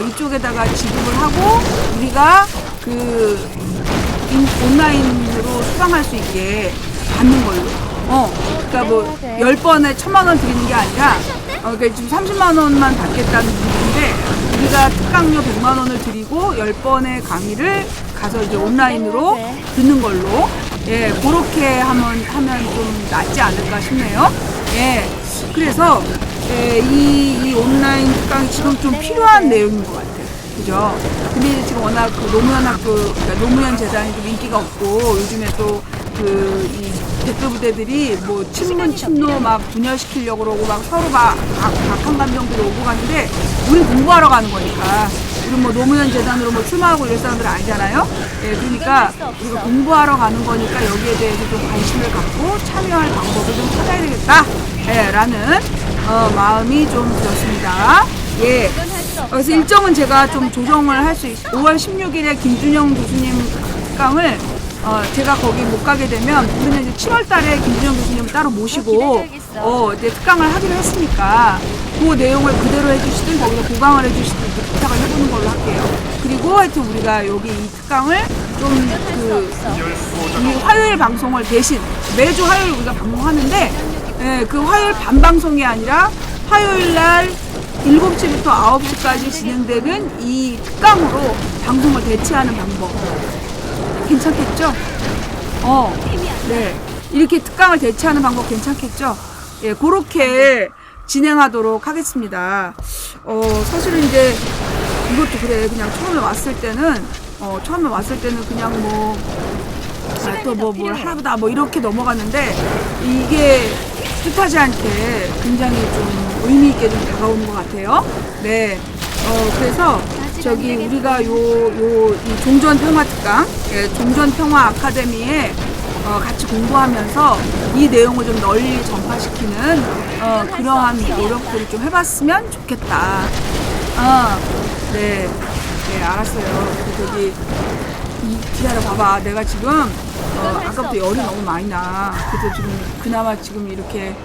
이쪽에다가 지급을 하고 우리가 그 온라인으로 수강할 수 있게 받는 걸로. 그러니까 뭐 10번에 1000만 원 드리는 게 아니라 그러니까 지금 30만 원만 받겠다는 분인데 우리가 특강료 100만 원을 드리고 10번의 강의를 가서 이제 온라인으로 듣는 걸로 예, 그렇게 하면 좀 낫지 않을까 싶네요. 예. 그래서 이 온라인 특강이 지금 좀 필요한 내용인 것 같아요. 그죠? 근데 이제 지금 워낙 그 노무현 학교, 그러니까 노무현 재단이 좀 인기가 없고 요즘에 또 이 댓글 부대들이 뭐 친문 친노 막 분열시키려고 그러고 막 서로 막 악한 감정들이 오고 가는데 우린 공부하러 가는 거니까 우리 뭐 노무현 재단으로 뭐 출마하고 이럴 사람들 아니잖아요. 예, 그러니까 우리가 공부하러 가는 거니까 여기에 대해서 좀 관심을 갖고 참여할 방법을 좀 찾아야 되겠다. 예, 라는 마음이 좀 들었습니다. 예. 그래서 일정은 제가 좀 조정을 할 수 있어요. 5월 16일에 김준영 교수님 특강을 제가 거기 못 가게 되면 우리는 이제 7월 달에 김준영 교수님을 따로 모시고 이제 특강을 하기로 했으니까 그 내용을 그대로 해주시든 거기서 보강을 해주시든 이렇게 부탁을 해보는 걸로 할게요. 그리고 하여튼 우리가 여기 이 특강을 좀 우리 화요일 방송을 대신 매주 화요일 우리가 방송하는데 그 화요일 밤 방송이 아니라 화요일 날 7시부터 9시까지 진행되는 이 특강으로 방송을 대체하는 방법. 괜찮겠죠? 네. 이렇게 특강을 대체하는 방법 괜찮겠죠? 예, 그렇게 진행하도록 하겠습니다. 사실은 이제 이것도 그래. 그냥 처음에 왔을 때는 그냥 뭐, 또 뭘 하나보다 뭐 이렇게 넘어갔는데 이게 뜻하지 않게 굉장히 좀 의미있게 좀 다가오는 것 같아요. 네. 그래서 저기 우리가 이 종전평화 특강, 종전평화 아카데미에 같이 공부하면서 이 내용을 좀 널리 전파시키는 그러한 노력들을 좀 해봤으면 좋겠다. 네, 알았어요. 저기 기다려 봐봐. 내가 지금 아까부터 열이 너무 많이 나. 그래서 지금 그나마 지금 이렇게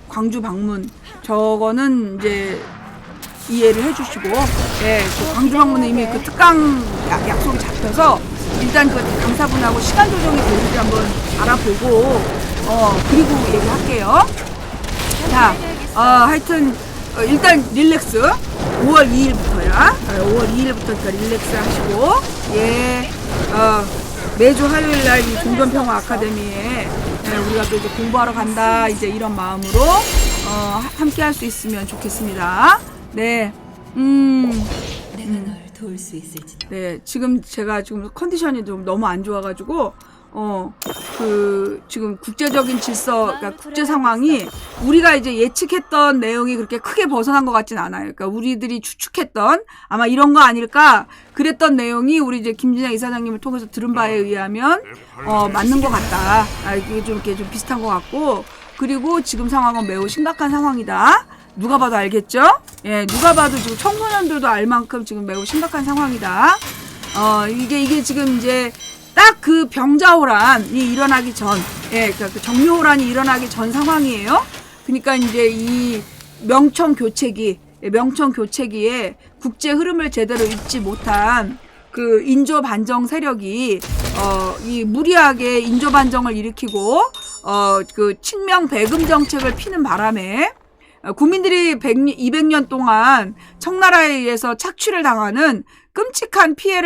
광주 방문 저거는 이제 이해를 해주시고, 그 광주 방문은 이미 그 특강 약속이 잡혀서 일단 그 강사분하고 시간 조정이 되는지 한번 알아보고, 그리고 얘기할게요. 자, 하여튼 일단 릴렉스 5월 2일부터야. 5월 2일부터 릴렉스 하시고, 매주 화요일 날 이 종전평화 아카데미에 우리가 또 이제 공부하러 간다 이제 이런 마음으로 함께 할 수 있으면 좋겠습니다. 네. 내가 널 도울 수 있을지도. 네, 지금 제가 지금 컨디션이 좀 너무 안 좋아가지고, 지금 국제적인 질서, 그러니까 국제 상황이 우리가 이제 예측했던 내용이 그렇게 크게 벗어난 것 같진 않아요. 그러니까 우리들이 추측했던 아마 이런 거 아닐까 그랬던 내용이 우리 이제 김진영 이사장님을 통해서 들은 바에 의하면, 맞는 것 같다. 이게 좀 이렇게 좀 비슷한 것 같고, 그리고 지금 상황은 매우 심각한 상황이다. 누가 봐도 알겠죠? 예, 누가 봐도 지금 청소년들도 알 만큼 지금 매우 심각한 상황이다. 이게 지금 이제 딱 그 병자호란이 일어나기 전, 그러니까 그 정묘호란이 일어나기 전 상황이에요. 그러니까 이제 이 명청 교체기에 국제 흐름을 제대로 읽지 못한 그 인조 반정 세력이 이 무리하게 인조 반정을 일으키고 그 친명 배금 정책을 피는 바람에 국민들이 200년 동안 청나라에 의해서 착취를 당하는 끔찍한 피해를